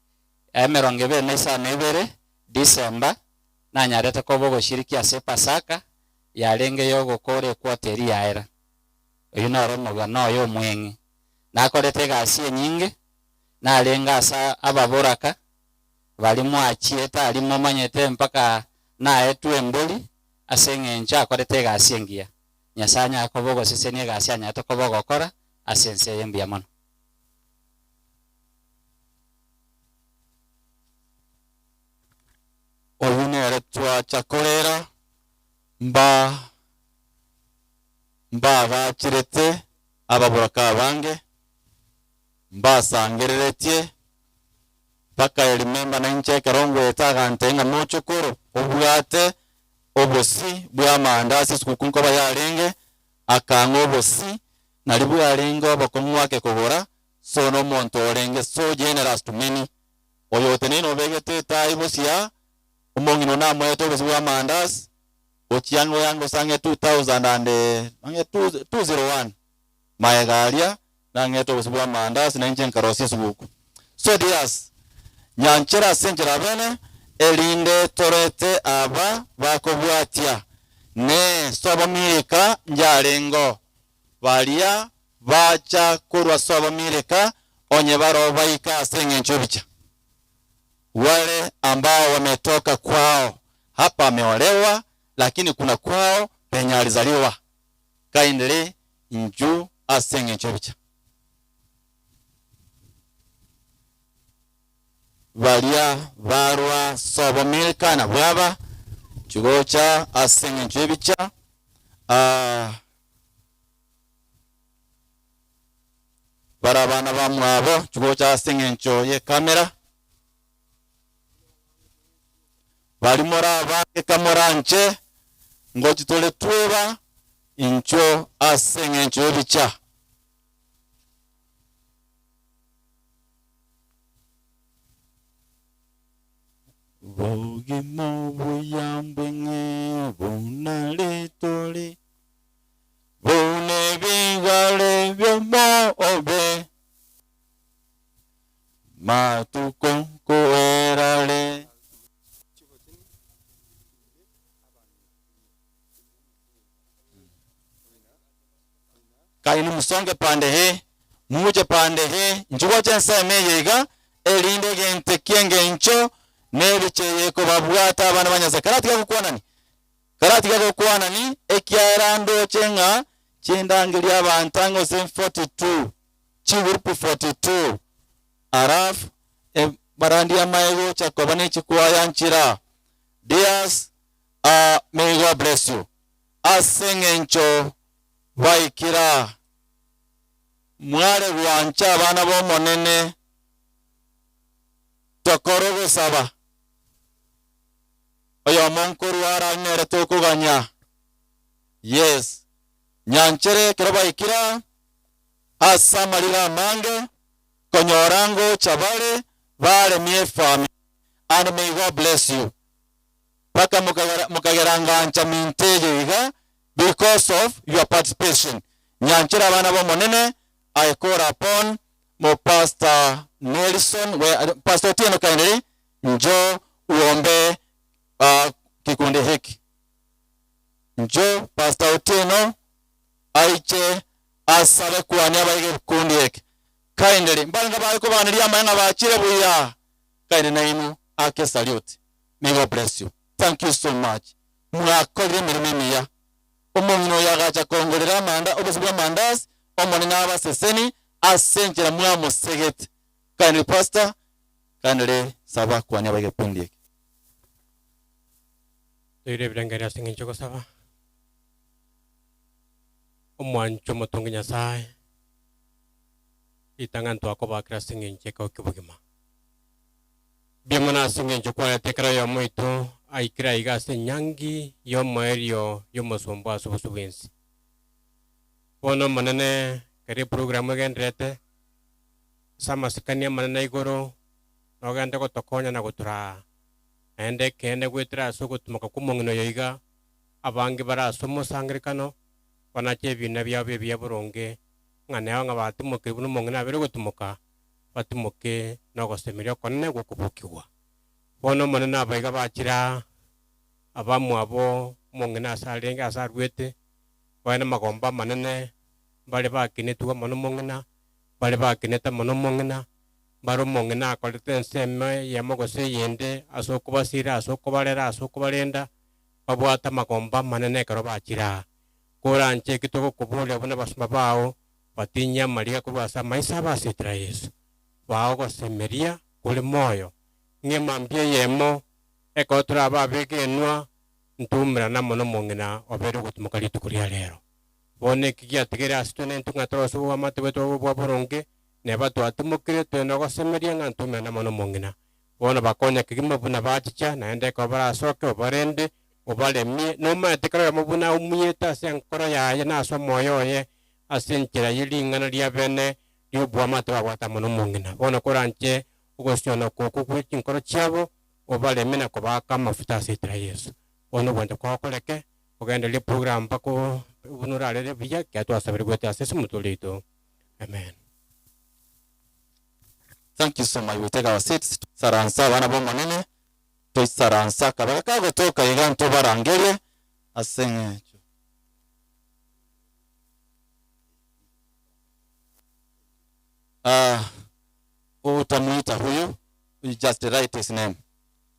emerongebe nesa nebere December na nyareta kobo goshiriki ase Pasaka yarenge yogo kore kwateri yaera uyu naro mugano yo mwenge nakorete gasi nyinge nalenga asa ababoraka bali mwachieta ali momanyete mpaka na etu emboli asengencha akorete gasi ngia Nyasanya kobogo sesenie gasi anya to kobogo kora asense yembia mono. Oyune twa chakorera mba bachirete ababuraka bange mba sangereretie paka remember na nche karongo etaga ntenga mochokoro obwate obosi bwa mandasi sikukunko bayarenge akango obosi nalibu yarengo abakomwake kogora sono monto orenge so generous to many oyote nino begete taibosia umongino na mweto obosi bwa mandasi ochiango yango sange 2000 and 201 maegalia na ngeto obosi bwa mandasi na nche nkarosi subuku so dias nyanchera senjera bene elinde torete aba bakobwatia ne sobo mirika njarengo balia bacha kurwa sobo mirika onye baro baika sengencho bicha wale ambao wametoka kwao hapa ameolewa lakini kuna kwao penye alizaliwa kaindele nju asengencho bicha balia barwa sobo milka na bwaba chugocha asenge nchebicha barabana bamwabo chugocha asenge ncho ye kamera bali moraba ekamoranche ngochi tole tuba incho asenge nchebicha Bogimo buyambenge bunaletole bune bigale byomo obe matukonko erale kaini musonge pande he muje pande he njugo chensa meyega elinde gente kienge ncho nebicheye ko babwata abana banyaza karati kako kwanani ekyarando chenga chindangilia abantango 42 chigurupu 42 araf barandi ya maego chakobane chikuaya nchira dears may God bless you asengencho waikira mware wancha abana bo monene tokorogo saba oyo monkuru aranyere tokuganya yes nyanchere kiroba ikira asa marira mange konyorango chabale vale mie fami and may God bless you paka mukageranga ncha minteje iga because of your participation nyanchere abana bo monene I call upon mo Pastor Nelson Pastor Tieno kindly njo uombe kikundi hiki njo Pastor Otieno aiche asabe kuania baige kikundi hiki kindly mbanga baiko banilia manga bachire buya kindly nainu ake salute may God bless you thank you so much mwakolire mirime ya omongino yagacha kongolera manda obusubwa mandas omoni naba seseni asenjera mwamo segete kindly pastor kindly saba kuania baige kikundi hiki Toire bilangari asenge nchoko saba omwancho motongi nyasaye itangantu ako bakira asenge ncheka okibugima biamana asenge nchoko ya tekara ya moito aikira iga ase nyangi yo moerio yo mosombo asubusubensi ono manene kari programu gendrete sama sikania manene igoro nogende gotokonya na gutura ende kende gwetira soko tumuka kumongino yoiga abangi bara somo sangrikano banache bina byabe byaburonge ngane anga batumuke buno mongina bere gutumuka batumuke no gosemeria konne gukubukiwa bono manena abaiga bachira abamu abo mongina salenga asarwete bana magomba manene bale bakine tuwa mono mongina bale bakine ta mono mongina baro mongina akolete nseme yamogose yende asokubasira asokubalera asokubalenda babwata magomba manene karo bachira kora nche kitoko kubole abona basuma bao batinya maria kubasa maisa basetra Yesu bao gosemeria kule moyo ngemambie yemo ekotra babeke enwa ntumira na mono mongina obero gutumukali tukuria lero bone kigia tigera asitone ntunga troso wa matebeto bwa boronge neba twatumukire tweno gosemeria ngantume na mono mongina bona bakonya kigima buna bachicha naende ko bara soke obarende obalemie no matekara ya mubuna umuyeta senkoro ya na so moyo ye asenchera yilingana lya bene lyo bwa matwa gwata mono mongina bona koranche ugosiona koko kwinkoro cyabo obaleme na ko baka mafuta setra Yesu ono bwende ko koleke ogende le program bako bunurale biya kyatwa sabiri gwete asese mutolito amen. Thank you so much. We take our seats. Saransa wana bo manene. To saransa kabaka gotoka iganto barangere asenge. Utamuita huyu. You just write his name.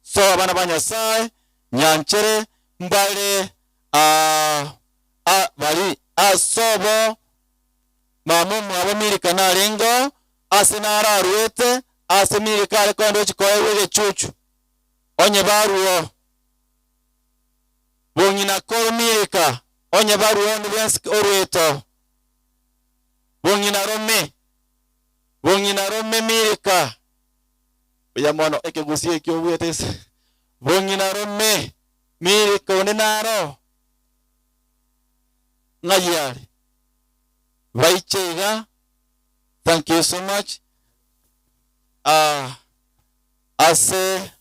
So abana banyasai nyanchere mbale bali asobo mamumu abamirika narengo asenara arwete asemire kale kondo chikoye wege chuchu onye baruo bongina kormirika onye baruoni bwensi orweto bongina rome mirika ya mono ekegusie kyobwetes bongina rome mirika onenaro ngayari Vaichega, thank you so much. Ase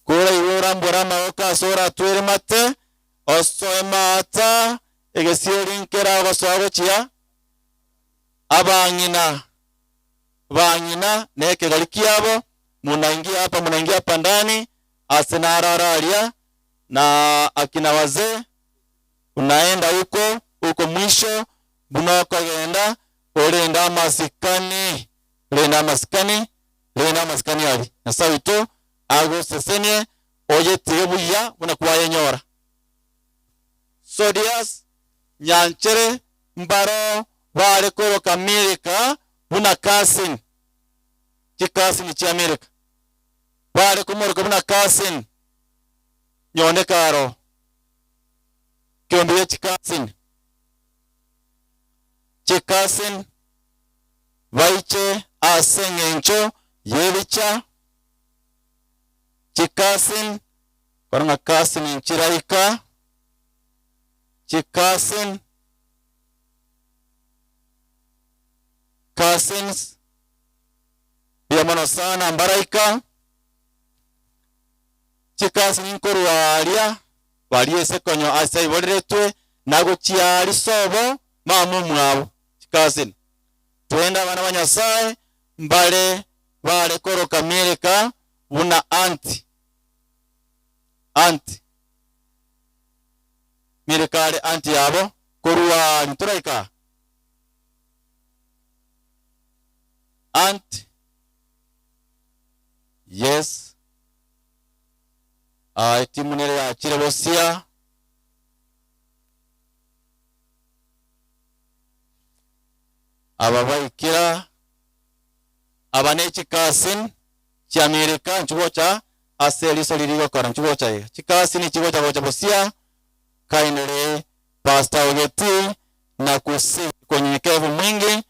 kura iwora mbora maoka sora tuere mate oso emata egesiri nkera agosoago chia abangina neke galikiabo munaingia hapa ndani ase narararia na akina wazee unaenda huko mwisho bunoko genda olenda masikani ali na sauto ago sesenie oye tebuya buna kwaye nyora sodias nyanchere mbaro wale koro kamirika buna cousin chikasin chi America wale kumoro buna cousin nyone karo kyombe chikasin vaiche asengencho yevicha chikasin koranga kasin chiraika chikasin cousins biamono sana mbaraika chikasin koruaria waliese konyo asai boleretwe nago chiari sobo mamu mwabo chikasin twenda bana banyasaye mbale bale koroka Amerika una anti mirikale anti yabo koruwa nturaika anti yes timunere ya chirebosia ababaikira abanechi kasin cha Amerika nchugo cha aseli solirigo kora nchugo cha chikasin chigo cha bosia kainere pastor Ogeti na kusi kunyenyekevu mwingi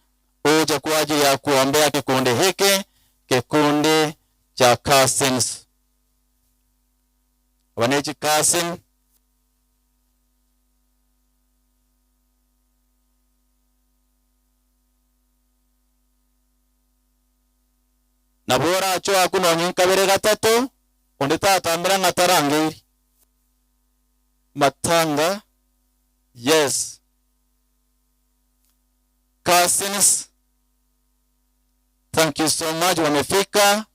uje kwa ajili ya kuombea kikundi hiki kikundi cha cousins abanechi kasin nabora acho akuno nyinkabere gatatu onde tatambira ngatarangiri matanga yes cousins thank you so much wamefika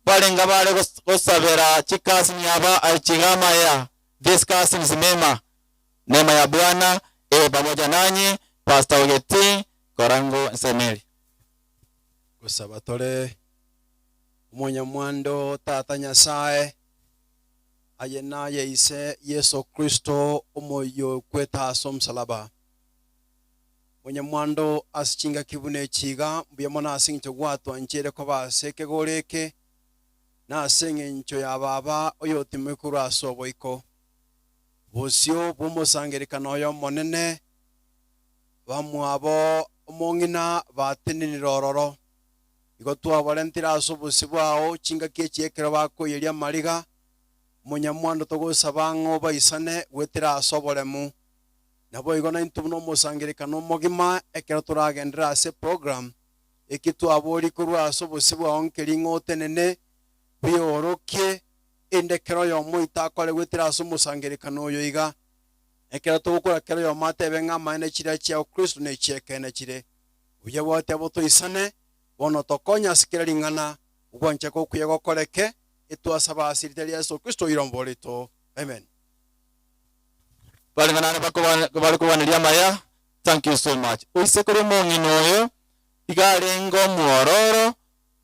pale ngabale gosabera chikasini aba aichigama ya this cousins neema ya Bwana pamoja nanyi pastor Ogeti Korango Nsemeli gusaba tore umunyamwando tata Nyasaye aye naye ise Yesu Kristo omoyo kweta somsalaba munyamwando asichinga kibune chiga mbiyamona asincho gwatwa nchere ko baseke goreke na asengencho ya baba oyo timekuru asoboiko bosio bumusangerikana oyo monene bamwabo omongina batenini rororo igotwa valentira asobosi bwao chinga kiechekera bakoyeria mariga munyamwando togosaba ngo baisane gwetira asoboremu nabo igona intubuno musangirikano mogima ekero turagendera ase program ekitwa abori kurwa asobosi bwao nkeringo tenene biorokie endekero yo muita kole gwetira asomusangirikano yo iga ekero togokora kero yo matebe ngama ene chira chia Kristo ne chiekene chire uye wote boto isane bono tokonya sikira lingana ubonche ko kuyego koleke etwasaba asiriteria Yesu Kristo irombolito amen bali ngana bali kubaniria maya thank you so much uisekore monginoyo igarengo muororo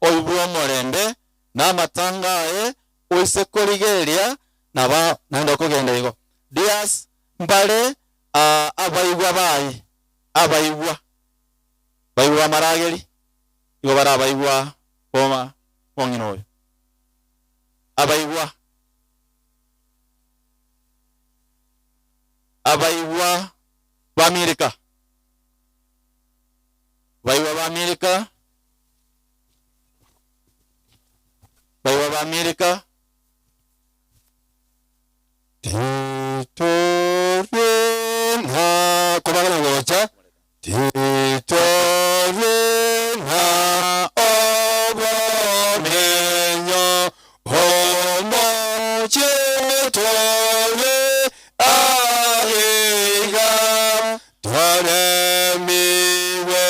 oibwo morende na matangae uisekorigeria naba nando kugenda igo dias mbale abaigwa baigwa marageri igo bara baigwa boma monginoyo abaigwa abaiwa ba Amerika, baiwa ba Amerika, baiwa ba Amerika. Titorena kubagana ngocha titorena obomenyo homoche tole aiga tole miwe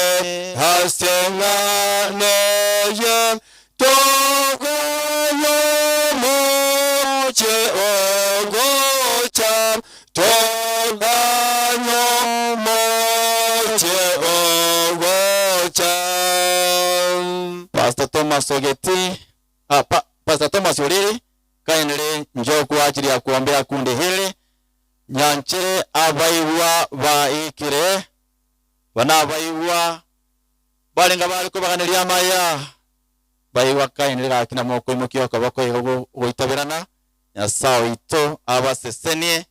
hasenganeye togoyo moche ogocha toganyo moche ogocha. Pastor Thomas Ogeti, Pastor Thomas Oriri, kainere njoo kwa ajili ya kuombea kundi hili. Nyanchere abaiwa baikire, bana abaiwa balenga bali kubaganiria maya. Baiwa kainere akina moko imukio kabako igo goitabirana. Nyasao ito abasesenie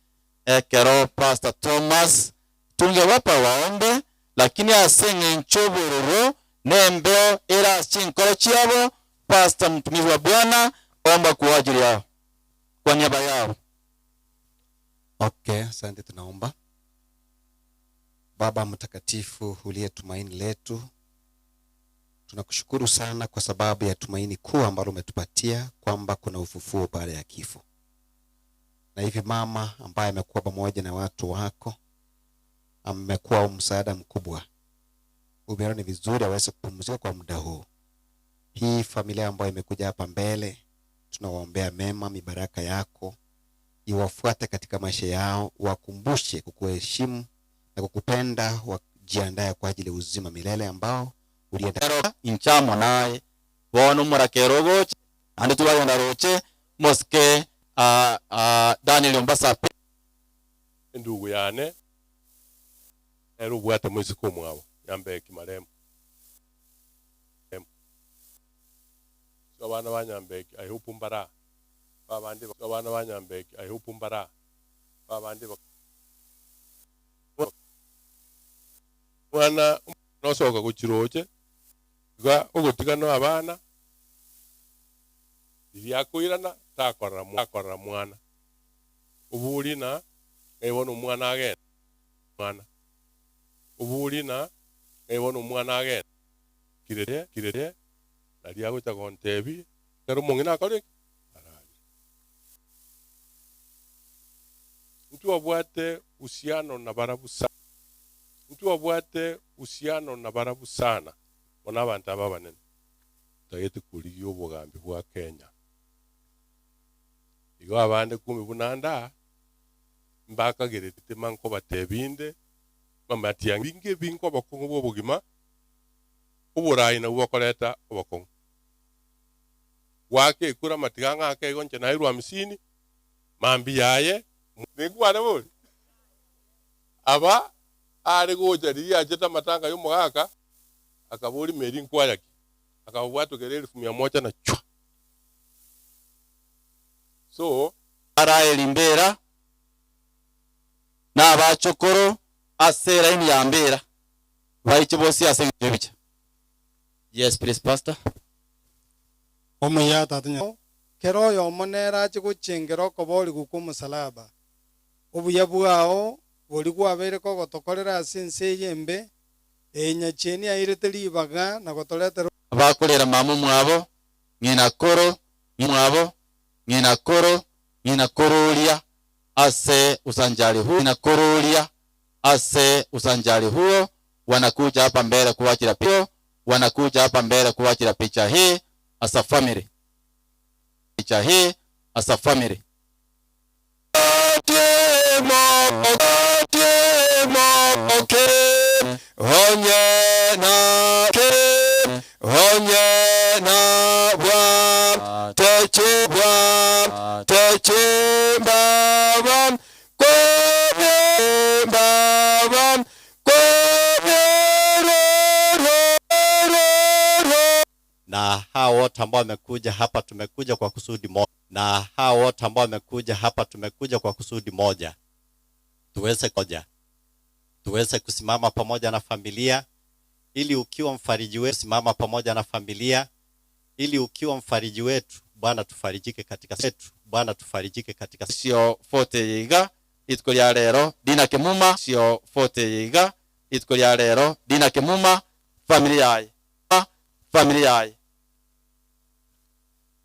ekero Pastor Thomas tungewapa waombe, lakini asenge nchobororo nembeo era chinkoro chiabo. Pastor mtumishi wa Bwana, omba kwa ajili yao, kwa niaba yao. Okay, asante, tunaomba. Baba mtakatifu uliye tumaini letu, tunakushukuru sana kwa sababu ya tumaini kuu ambalo umetupatia kwamba kuna ufufuo baada ya kifo. Na hivi mama ambaye amekuwa pamoja na watu wako, amekuwa msaada mkubwa. Umeona ni vizuri aweze kupumzika kwa muda huu. Hii familia ambayo imekuja hapa mbele, tunawaombea mema, mibaraka yako iwafuate katika maisha yao, wakumbushe kukuheshimu na kukupenda, wajiandae kwa ajili ya uzima milele ambao uliandaa inchamo naye bono murakero goche andi tubagenda roche moske Daniel Mbasa ndugu yane ero bwata mwezi kumwabo yambe kimaremo abana banyambeki ayihupumbara babandi abana banyambeki ayihupumbara babandi mwana nosoka kuchiroche ga ogotigano abana byakuirana takora mwana ubuli na ebona umwana agenda mwana ubuli na ebona umwana agenda kirere nali aguta kontebi kero mungina akore mtu abwate usiano na barabu sana, mtu abwate usiano na barabu sana bona abantu ababanene tayete kuri yobogambi bwa Kenya igo abande kumi bunanda mbaka gerete manko batebinde mamati binge binko bakongo bobugima uburayi na uwakoleta obakongo wake kura matiganga ake gonche na 50 mambi yaye nigware boli aba ari gojari yajeta matanga y'umugaka akaburi meri nkwayaki akabwatu gerere 100 na chwa. So araye limbera na abachokoro asera ini yambera baiche bosi asenge bicha. Yes please pastor. Omuyata tunya kero yo monera chikuchingero koboli gukumusalaba obuya bwao boli gwabere ko gotokorera sense yembe enya cheni airete libaga na gotoletera abakolera mamu mwabo ngina koro mwabo ngina korolia ase usanjali huo ngina korolia ase usanjali huo wanakuja hapa mbele kuachira picha, wanakuja hapa mbele kuachira picha hii as a family, picha hii as a family. Na hao wote ambao wamekuja hapa tumekuja kwa kusudi moja. Na hao wote ambao wamekuja hapa tumekuja kwa kusudi moja. tuweze kusimama pamoja na familia, ili ukiwa mfariji wetu, simama pamoja na familia, ili ukiwa mfariji wetu Bwana tufarijike katika sio fote yiga itko lya lero dina kimuma sio fote yiga itko lya lero dina kimuma familia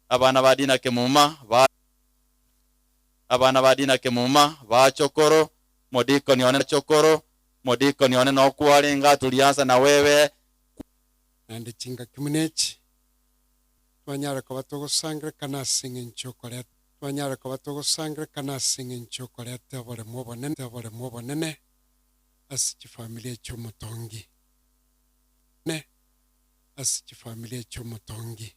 abana ba dina kimuma ba chokoro modiko nione no kualinga tulianza na wewe nande chinga kimunechi twanyara kwa tugusangira kana singing chocolate twanyara kwa tugusangira kana singing chocolate abore mobonene asichi familia chomotongi ne asichi familia chomotongi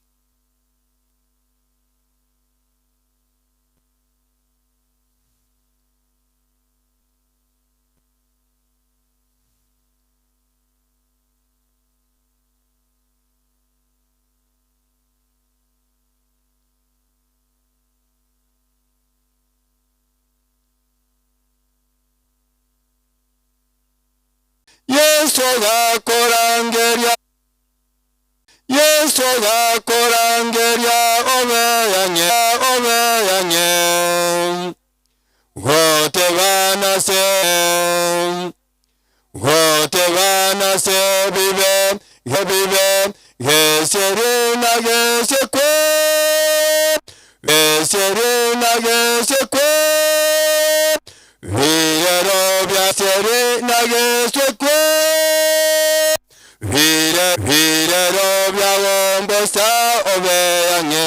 Yesu gakorangeria obeyanye wote bana se bibe geserina gesekwe virerobya serina gesekwe virerobya wombosa obeyanye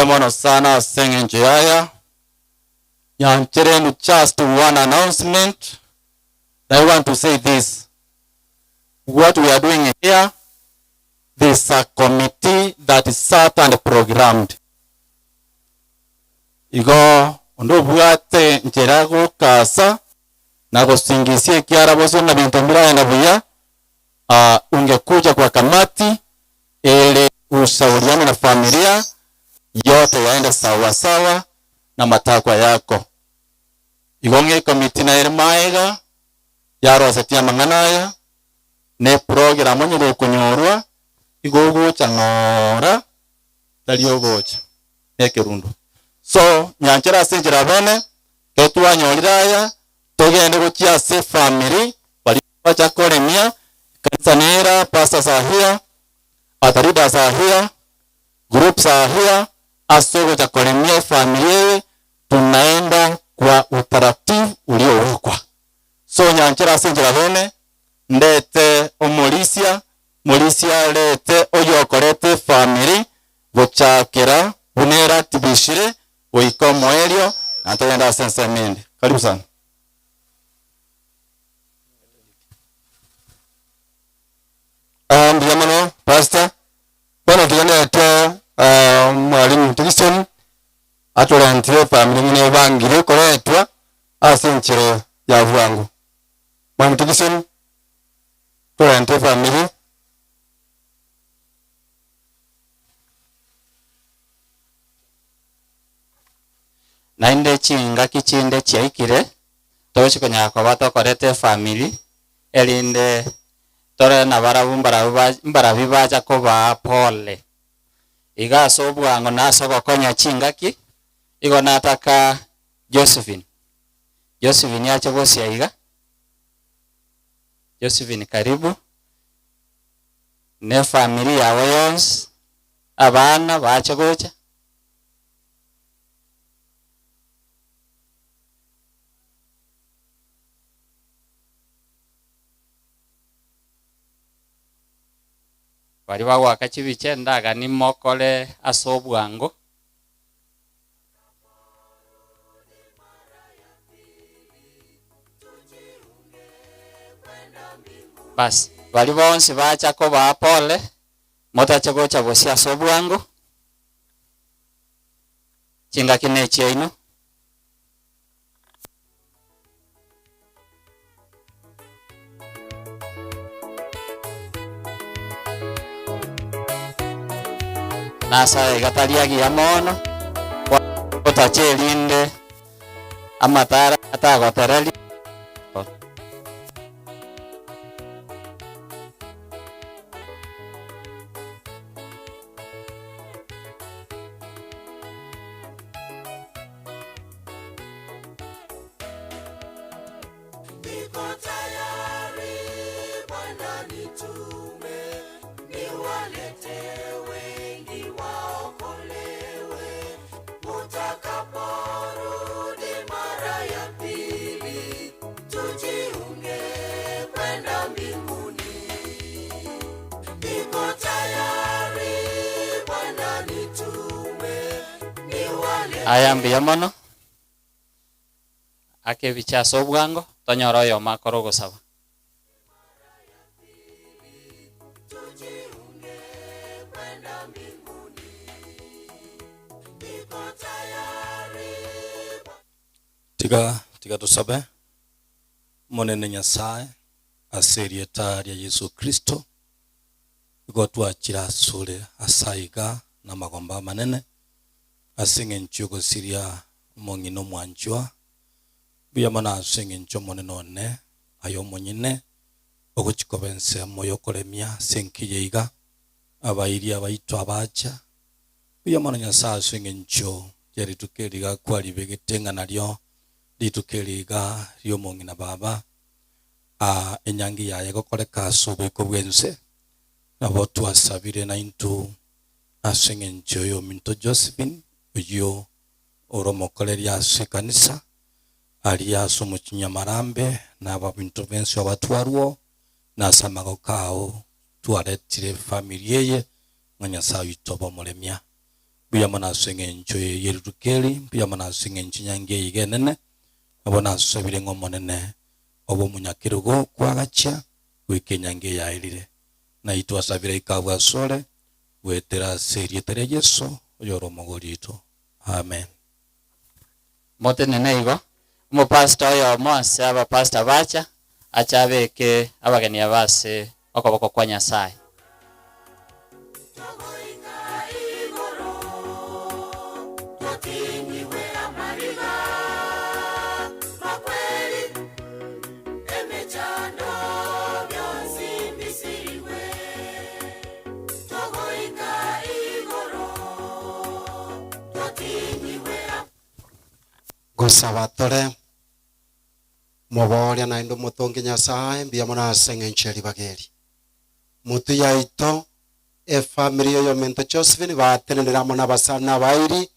Mono sana singing Jaya. Just one announcement. I want to say this. What we are doing here, this is a committee that is set and programmed. Igo ndobwate njerago kasa na kusingisie kiara boso na bintu mbira na buya ungekuja kwa kamati ili ushauriane na familia yote yaende sawa sawa na matakwa yako. Igonge komiti na irmaega yaro setia manganaya ne program nyere kunyorwa igogo changora taliogocha ekerundo. So nyanchera senjera bene ketwa nyoriraya togende gochia se family bali bacha koremia kanisa nera pastors are here, leaders are here, groups are here, asogo cha koremia family tunaenda kwa utaratibu uliowekwa. So nyanchera senjera bene ndete omolisia lete oyokorete family gochakera bunera tibishire oikomo elio natenda sense mende. Karibu sana. Ndiamano pastor bana tuyanete mwalimu Tilison atolantire family mine bangire koretwa asenchero ya vuangu. Mwalimu Tilison tolantire family nainde chinga kichinde chiaikire tochi konyako batokorete family elinde tore na mbarabu baja koba pole igaso bwango naso gokonya chinga ki igo nataka Josephine yache bosi aiga. Josephine karibu ne family yawe yonse abana bache gocha bari bagwaka chibiche ndaga ni mokole asobwango bas bari bonse bacha ko ba pole motache gocha bosi asobwango chinga kineche ino nasa gataliagi ya mono otache linde amatara atagotereli ayambia mono ake bichaso bwango tonyoro yo makoro gosaba tiga tusabe monene Nyasaye aserie taria Yesu Kristo igotwa chira sure asaiga na magomba manene asinge nchugo siria mongino mwanjwa buya mana asinge ncho moneno ne ayo monyine oguchikobense moyo koremia senkiyeiga abairi abaito abacha buya mana Nyasaye asinge ncho yari tukeriga kwali begetenga naryo litukeriga ryo mongina baba enyangi yaye gokoreka sobe ko bwense nabo twasabire na into asinge ncho yo minto Josephine uyo oromokoleria ase kanisa alia somo chinyamarambe na babinto bensi abatwarwo na samago kao tuaretire family yeye nganya sawi tobo molemia buya mana senge ncho yerukeli buya mana senge nyange igenene abona sabire ngomonene obo munyakirugo kwagacha wikenyange yairire na itwa sabire ikabwa sole wetera serie tere Yesu oyoro mogorito amen. mote neneigo mo pastor yo monse aba pastor bacha achabeke abageni abase okoboko kwa Nyasaye Togoinga igoro, totinyiwe amari. gusaba tore moboria na ndo mutongi Nyasaye mbia mona seng'encheri bageri mutu yaito family yo mento Josephine batenera mona basana bairi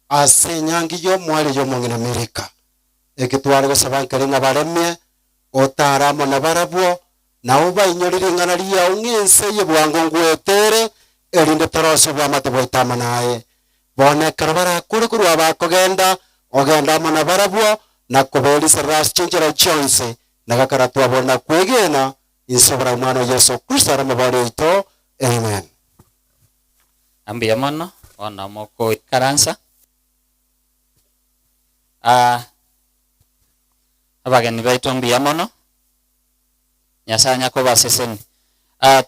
asenyangi yo mwali yo mongina Amerika ekitware gusaba nkaringa baremye otaramo na barabwo na uba inyoriri ngana liya ungense ye bwango ngwetere erinde tarose bwa matebo itama naye bone karabara kuri kuri abakogenda ogenda mona barabwo na kobeli seras chinjera chonse na gakaratu abona kwegena insobra mwana Yesu Kristo aramabale ito amen. Ambia mono ona moko karansa abageni baitu ambia mono Nyasanya ko baseseni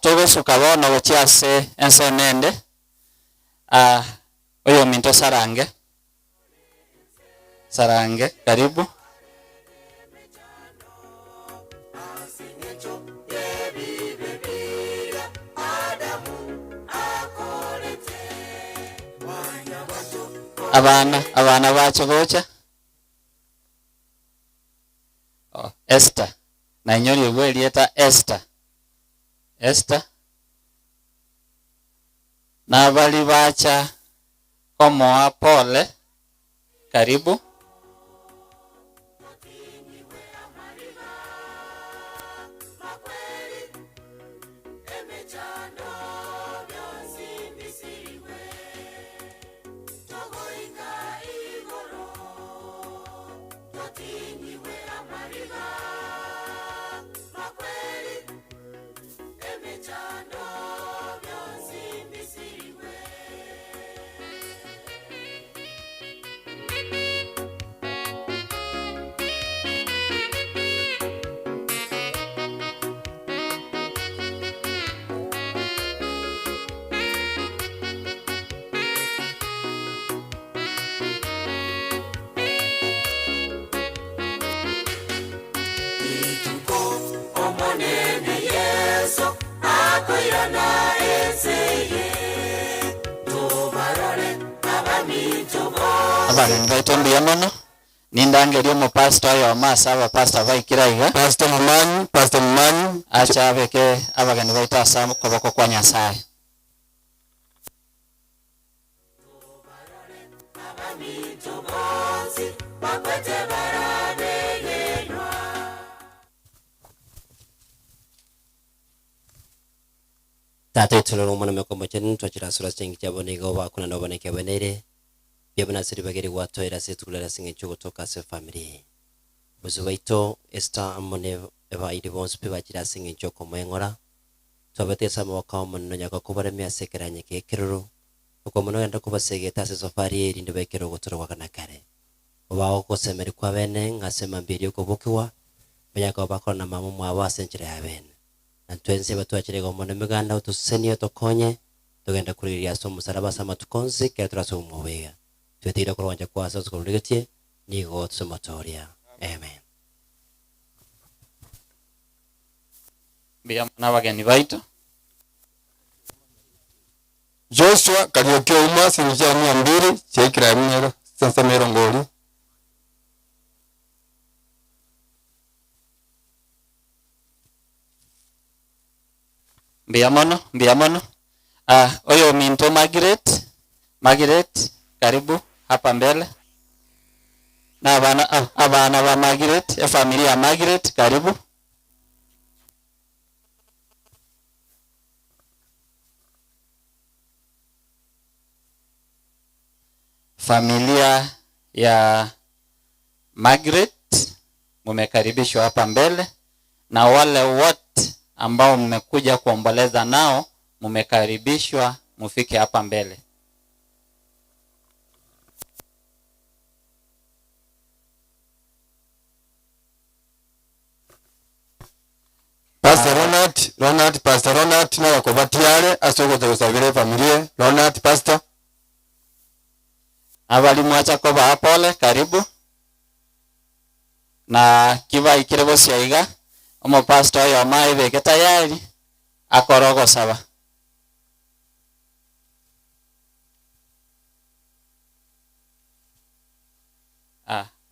tobe sukabona gochiase ensenende oyo minto sarange karibu. Abana bacho gocha Esther na nyori welieta Esther na bali bacha komoa pole karibu. Abageni baitu mbia mono nindangerio mu pastor yo masaba pastor vaikiraiga pastor mumanyi acha beke abageni baitu asa koboko kwa Nyasaye. Tate tuno mwana mekombo chenu twachira sura chengi chabone go ba kuna ndo bane kebenere bibana siri bageri wato era setulera singe chugo toka se family buzubaito esta amone eba idi bons pe bachira singe choko mengora twabete sama wakao manno nyaka kubare mya sekeranye ke kiruru uko mono yanda kubasege tase safari eri ndo bekero gotoro wakana kare obaho ko semeri kwa bene ngasema mbiri uko bokiwa banyaka bakora na mamu mwa basenjire ya bene Antwense batwachire go mono miganda utuseniyo tokonye tugenda kuriria so musaraba sama tukonse ke turaso mubega twetira kurwanja kwa aso kurigetie nigo tusomatoria amen. Bia nabageni baitu Joshua Kariokio uma sinja 200 chekira mero sasa mero ngoli mbia mono oyo minto Margaret karibu hapa mbele na abana wa Margaret ya familia ya Margaret karibu. Familia ya Margaret mumekaribishwa hapa mbele na wale wote ambao mmekuja kuomboleza nao mumekaribishwa mufike hapa mbele. Pastor Ronald na wakobatiale asogote kusabire familia Ronald pastor abali mwacha ko ba pole karibu na kiba ikirebo siaiga omo pastor yo mai beke tayari akorogo saba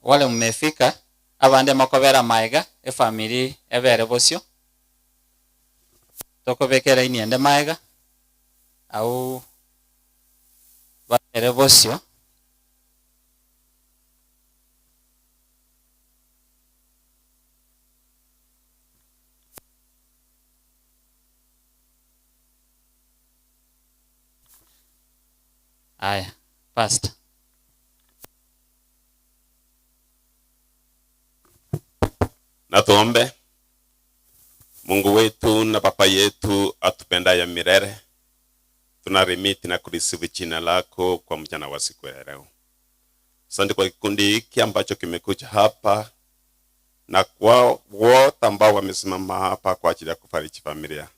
wale mmefika abande makobera maiga efamily ebere bosio tokobekera iniende maiga au babere bosio aya pastor. Na tuombe. Mungu wetu na Baba yetu atupendaye milele, tunarimiti na kureceive jina lako kwa mchana wa siku ya leo. Asante kwa kikundi hiki ambacho kimekuja hapa na kwa wote ambao wamesimama hapa kwa ajili ya kufariji familia.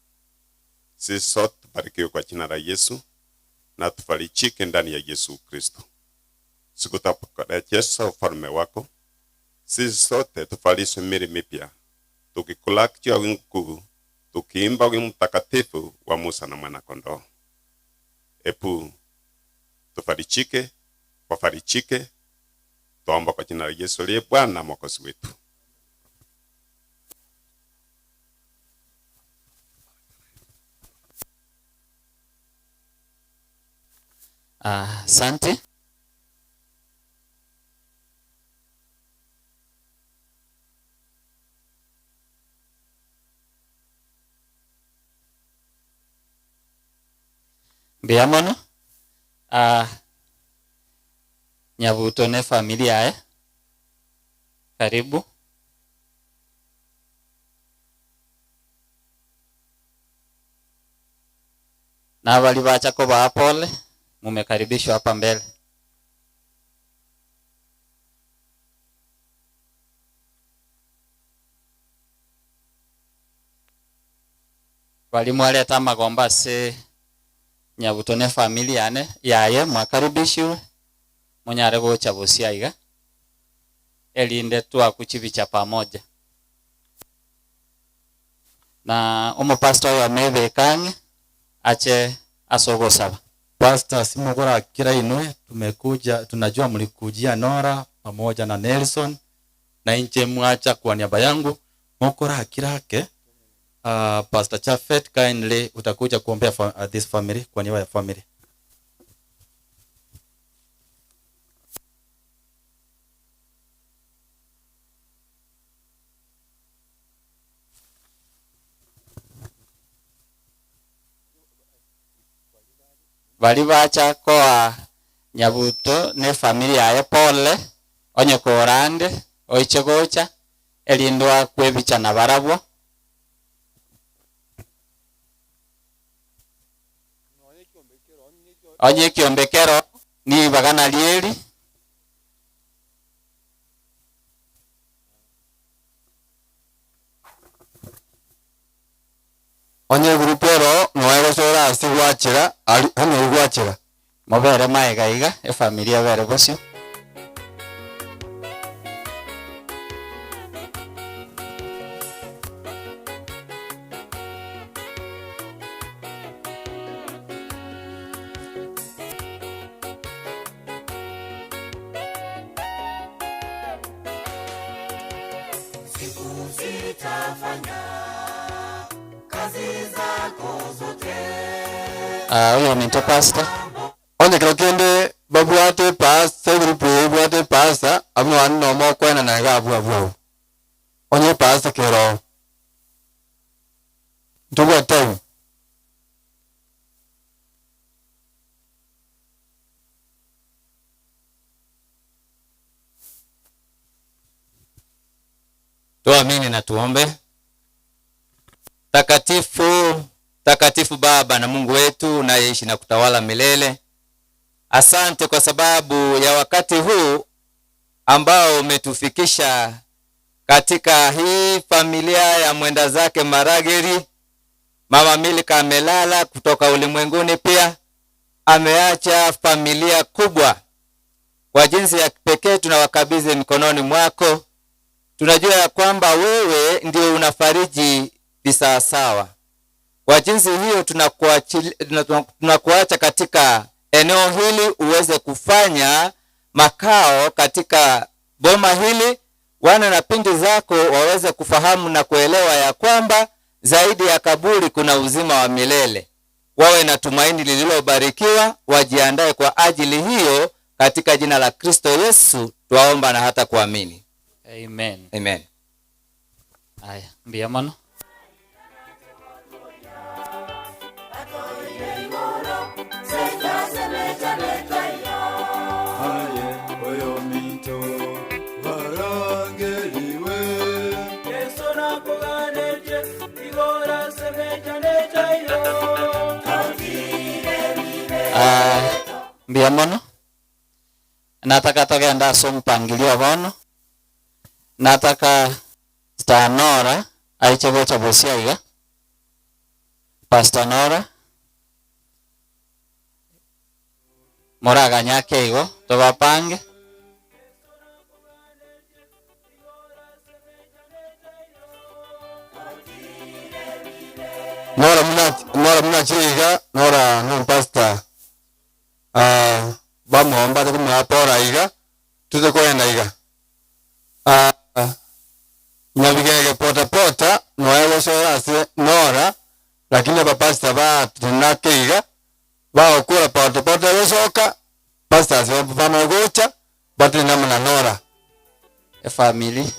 Sisi sote tubarikiwe kwa jina la Yesu na tufarijike ndani ya Yesu Kristo. Siku tutaporejesha ufalme wako, sisi sote tuvalishwe miili mipya, tukikulakia wingu, tukiimba wimbo mtakatifu wa Musa na Mwana-Kondoo. Epu tufarijike, wafarijike, tuomba kwa jina la Yesu aliye Bwana na Mwokozi wetu. Asante. Biamono Nyabuto ne familia karibu. Na wali bacha ko ba pole mumekaribishwa hapa mbele. Walimu aleta magomba se Nyabuto ne familia ne yaye mwakaribishwe munyare gocha bosiaiga elinde twa kuchibicha pamoja na pastor wa mebekang ache asogo saba. Pastor Simogora kila inwe tumekuja, tunajua mlikujia Nora pamoja na Nelson na inche mwacha kwa niaba yangu mokora kirake. Pastor Chafet kindly utakuja kuombea this family kwa niaba ya family. Bali bacha kwa Nyabuto ne familia ya pole onye korande oichegocha elindwa kwebicha na barabwo onye kiombekero ni bagana lieli onye grupero noego sora asigwachira ali hano igwachira mabere maega iga e familia bere bosio huyo ni pastor. Onye krokende babuate pas segrupu babuate pasa amno anno mo kwena na ga abu. Onye pasa kero. Ndugu tawu. Tuamini na tuombe. Takatifu Baba na Mungu wetu unayeishi na kutawala milele. Asante kwa sababu ya wakati huu ambao umetufikisha katika hii familia ya mwenda zake Marageri. Mama Milika amelala kutoka ulimwenguni, pia ameacha familia kubwa. Kwa jinsi ya pekee tunawakabidhi mikononi mwako. Tunajua ya kwamba wewe ndio unafariji visawasawa. Kwa jinsi hiyo tunakuacha katika eneo hili uweze kufanya makao katika boma hili, wana na binti zako waweze kufahamu na kuelewa ya kwamba zaidi ya kaburi kuna uzima wa milele. Wawe na tumaini lililobarikiwa, wajiandae kwa ajili hiyo katika jina la Kristo Yesu tuwaomba na hata kuamini. Amen. Amen. Aya, mbia mono. Mbia mono. Nataka tugenda mpangilio bono. Nataka Pastor Nora aichebocha bosiaiga. Pastor Nora Moraga nyake igo tubapange. Nora muna chiga, Nora no pastor. Bamuomba tukumapora iga, tuze kwenda iga. Nyabigege pota noego soyase Nora, lakini bapasta ba tunake iga, ba okura pota yosoka, pasta se bana gocha, batu namna Nora. Family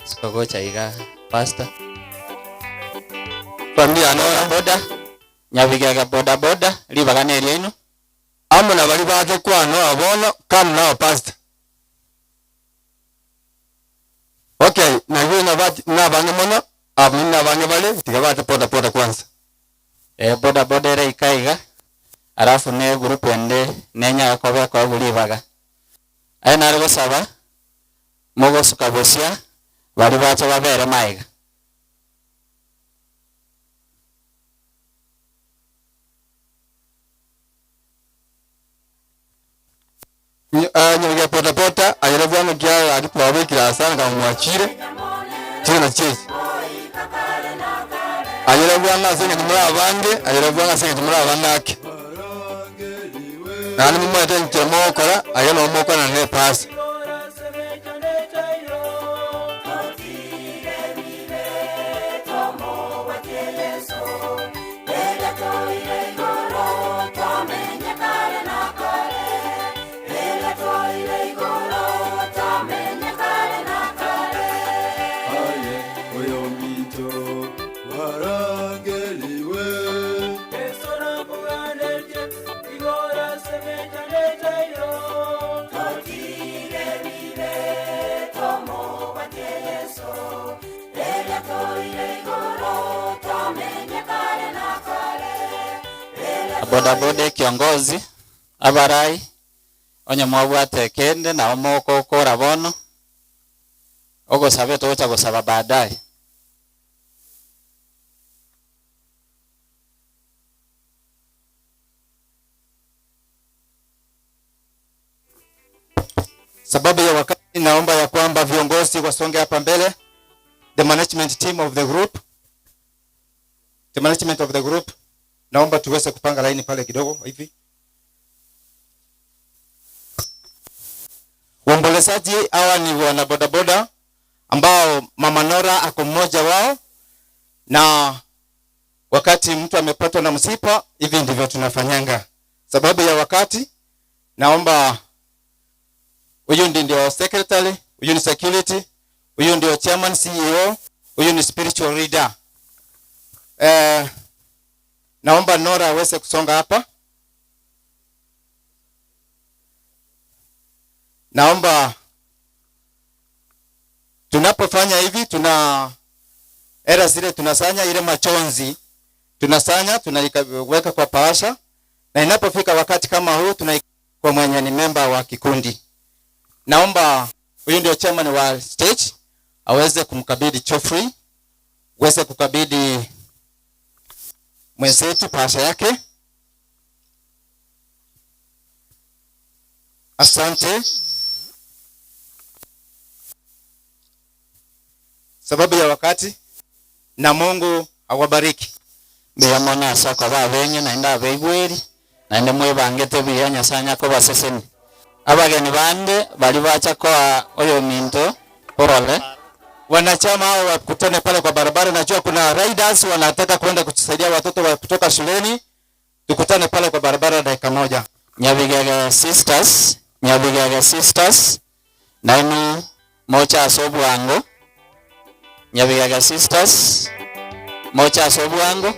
sikogocha iga pastor. Familia Nora boda nyabigega boda libagane eno amuna bali bate kwano abono kam nao pastor. Okay, na hiyo na bana mono abuna bana bale tikabate boda kwanza. Boda ere ikaiga alafu ne group ende nenya akobe kwa bulibaga. Aya nari gusaba mogo sukabosia bali bacha babere maiga. Nyabigege pota ayera bwana kya adipawe kila sana kama mwachire tena chezi ayera bwana senga tumura abange ayera bwana senga tumura abanake nani mumata ntemo kora ayera moko na ne pass boda kiongozi abarai onye mwabwate kende na omoko okora bono ogosabe tocha gosaba baadaye. Sababu ya wakati naomba ya kwamba viongozi wasonge hapa mbele. The management team of the group. The management of the group. Naomba tuweze kupanga laini pale kidogo hivi. Waombolezaji hawa ni wana bodaboda ambao Mama Nora ako mmoja wao, na wakati mtu amepatwa na msiba hivi ndivyo tunafanyanga. Sababu ya wakati naomba huyu ndio secretary, huyu ni security, huyu ndio chairman CEO, huyu ni spiritual leader. Naomba Nora aweze kusonga hapa. Naomba tunapofanya hivi era zile tunasanya ile machonzi. Tunasanya, tunaiweka kwa paasha, na inapofika wakati kama huu kwa mwenye ni member wa kikundi. Naomba huyu ndio chairman wa stage aweze kumkabidhi Chofrey, aweze kukabidhi mwenzetu paasha yake. Asante. Sababu ya wakati na Mungu awabariki. Mbia mona soko ba benye na nda beigweri na nde mwebangete biyanya sanya ko baseseni. abageni bande bali bacha kwa oyo minto porole. Wanachama hao wakutane pale kwa barabara. Najua kuna riders wanataka kwenda kusaidia watoto wa kutoka shuleni. Tukutane pale kwa barabara dakika moja. Nyabigege sisters nainu mocha asobu wangu. Nyabigege sisters mocha asobu wangu.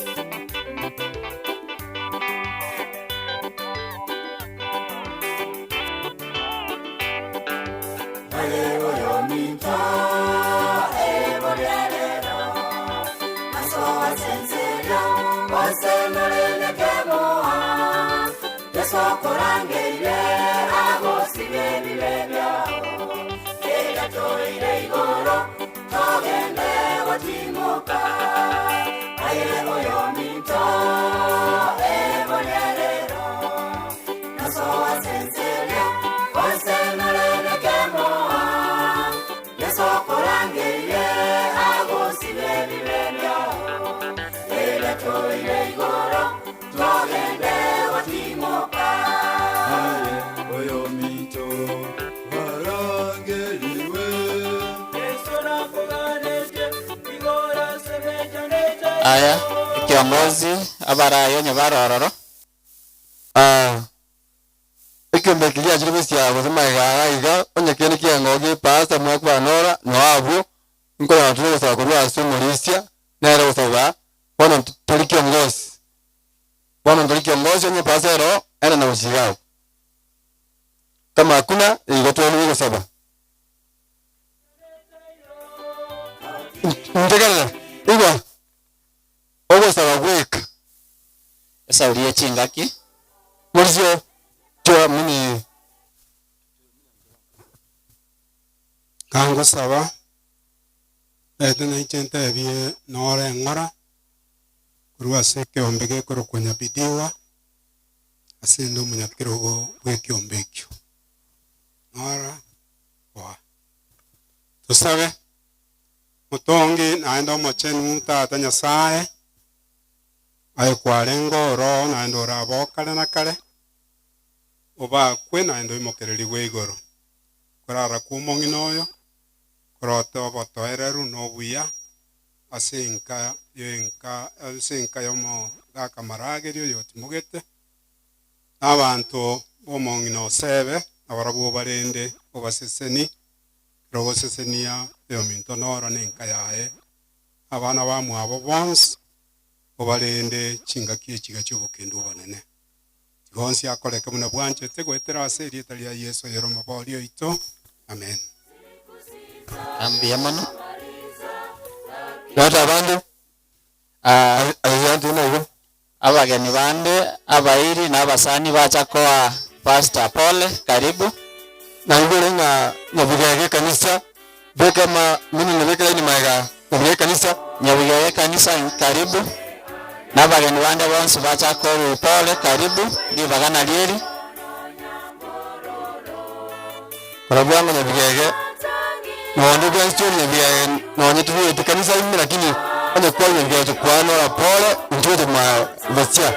Aya, kiongozi abarayo nyabarororo. Ikiombe kilia chiribisi ya kusema iga onye kene kiangogi pasta mwakwa nora noabu nko na tuwe sawa kurwa sumulisia nero sawa wana toliki ongozi onye pasero ana na usigao kama hakuna igotoa ni saba ntegala igwa ogo sawa kweka esa uliye chingaki mulizio twa mini kango saba etena ichente bie nore ngora kurwa seke ombege koro konya bidiwa asendo munyakirogo weke ombekyo nora wa tusabe mutongi naenda mochenu tata nyasaye ayo kwarengo ro naendo rabo kale na kale oba kwe naendo imokereri weigoro kurara kumongi noyo kuroto botoereru no buya asinka yomo gakamaragerio yotimugete abantu bomongi no sebe abarabu barende obaseseni rogo sesenia yo minto noro nenka yae abana bamu abo bonse obarende chingakie chiga cy'ubukendo banene gonsi akoreka muna bwanje tegwetera aseri etalia Yesu yero mabolio ito amen ambia mano nata bande ayante nayo abageni bande abairi na abasani bacha kwa Pastor Paul karibu na ngore nga nabigege kanisa bekama mimi nileka ni maiga nabigege kanisa nyabigege kanisa karibu na bageni bande bonse bacha kwa Paul karibu ndi bagana lieri karabu anga nabigege no ndo kwa story nabigege no nyetu kanisa mimi lakini ane kwa nabigege kwa na Paul ndio ma vasia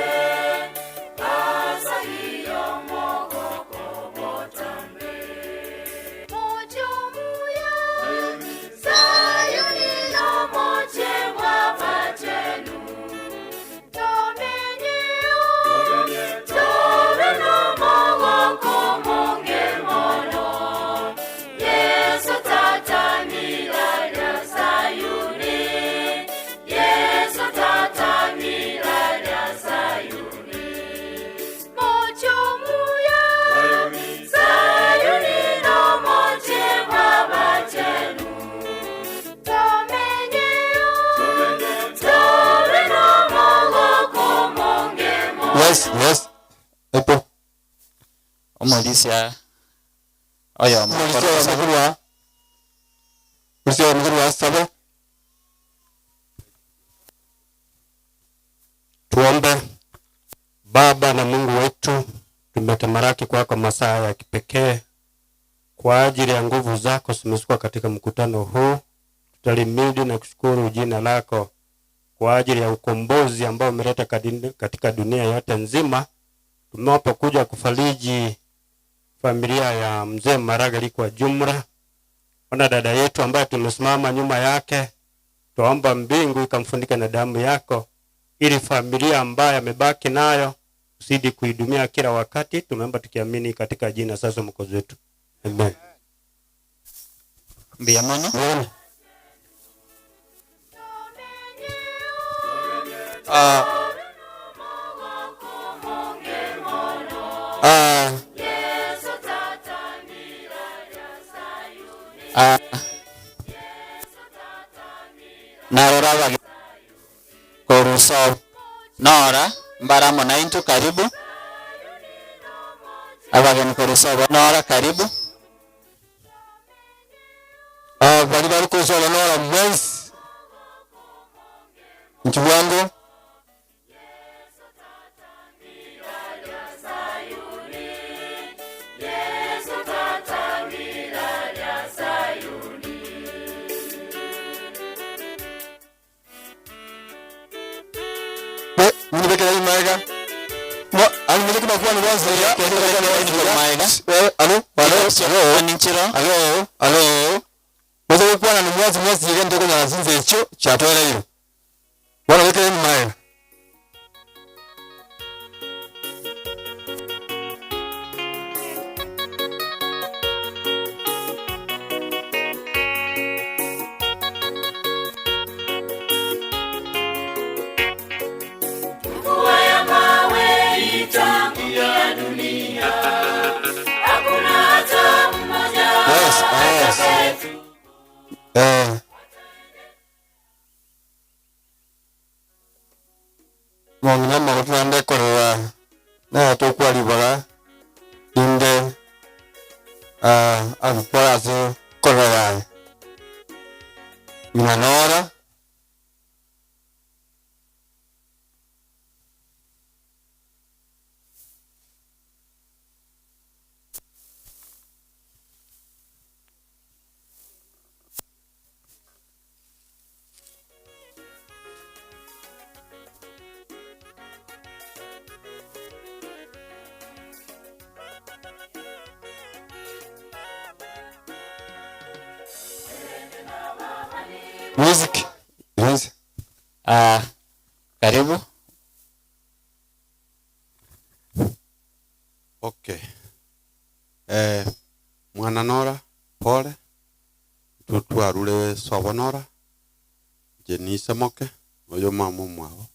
Yes. Epo. Omolisia. Oyo, Omolisia mkurwa saba. Tuombe. Baba na Mungu wetu, tumetamaraki kwako masaa ya kipekee kwa ajili ya nguvu zako zimesukwa katika mkutano huu. Tutalimidi na kushukuru jina lako kwa ajili ya ukombozi ambao umeleta katika dunia yote nzima. Tumewapo kuja kufariji familia ya mzee Maragali kwa jumla, ona dada yetu ambaye tumesimama nyuma yake, tuomba mbingu ikamfunika na damu yako, ili familia ambayo amebaki nayo usidi kuidumia kila wakati. Tumeomba tukiamini katika jina sasa Mwokozi wetu. Amen. Mbiamano. Narora wagi koruso Nora Mbaramo na into karibu. Abageni koruso Nora karibu. Bali kusola Nora mwezi nchiwangu Nibekela imaga. Mo, ani muziki kwa ni wazo ya. Alo, ninchira. Alo. Muziki kwa ni wazo yega ndoko na zinze echo chatwala hilo. Bwana bekela imaga. Mongina mawutande korora na tokwali bala inde alparazo korora Minanora music. Yes. Karibu. Okay. Mwana Nora, pole. Tutu arule Sobonora. Jenisa moke. Oyo mamu mwao.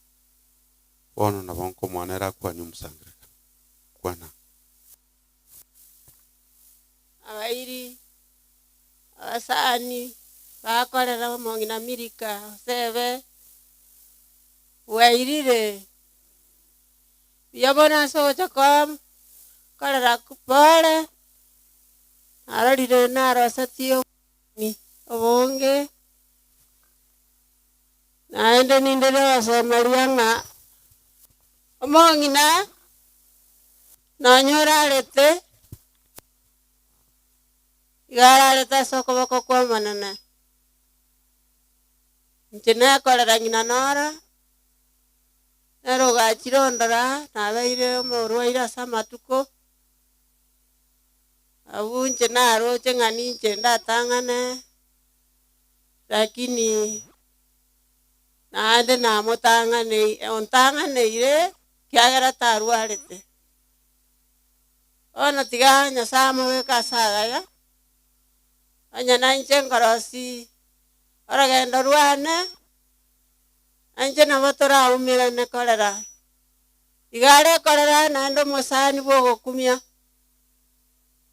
Wono na bonko mwanera kwa nyumusangirika. Kwana. Abairi. Abasani. Bakorera Mongina Mirika sebe wairire yabona soja kom korera kupole ararire naro satio ni obonge naende nindere wasomerianga Mongina nanyorarete igararete sokoboko kwa manana Njena korera nyina Nora Neroga chirondora nabeire morwaira samatuko Abu njena roche ngani njenda tangane lakini naande namotangane ontangane ire kiagera tarwarete Ona tiga nyasamo weka sagaya Anya nanche ngorosi Oragenda ruane anje na batora umira ne korera igare korera nando musani bogo kumia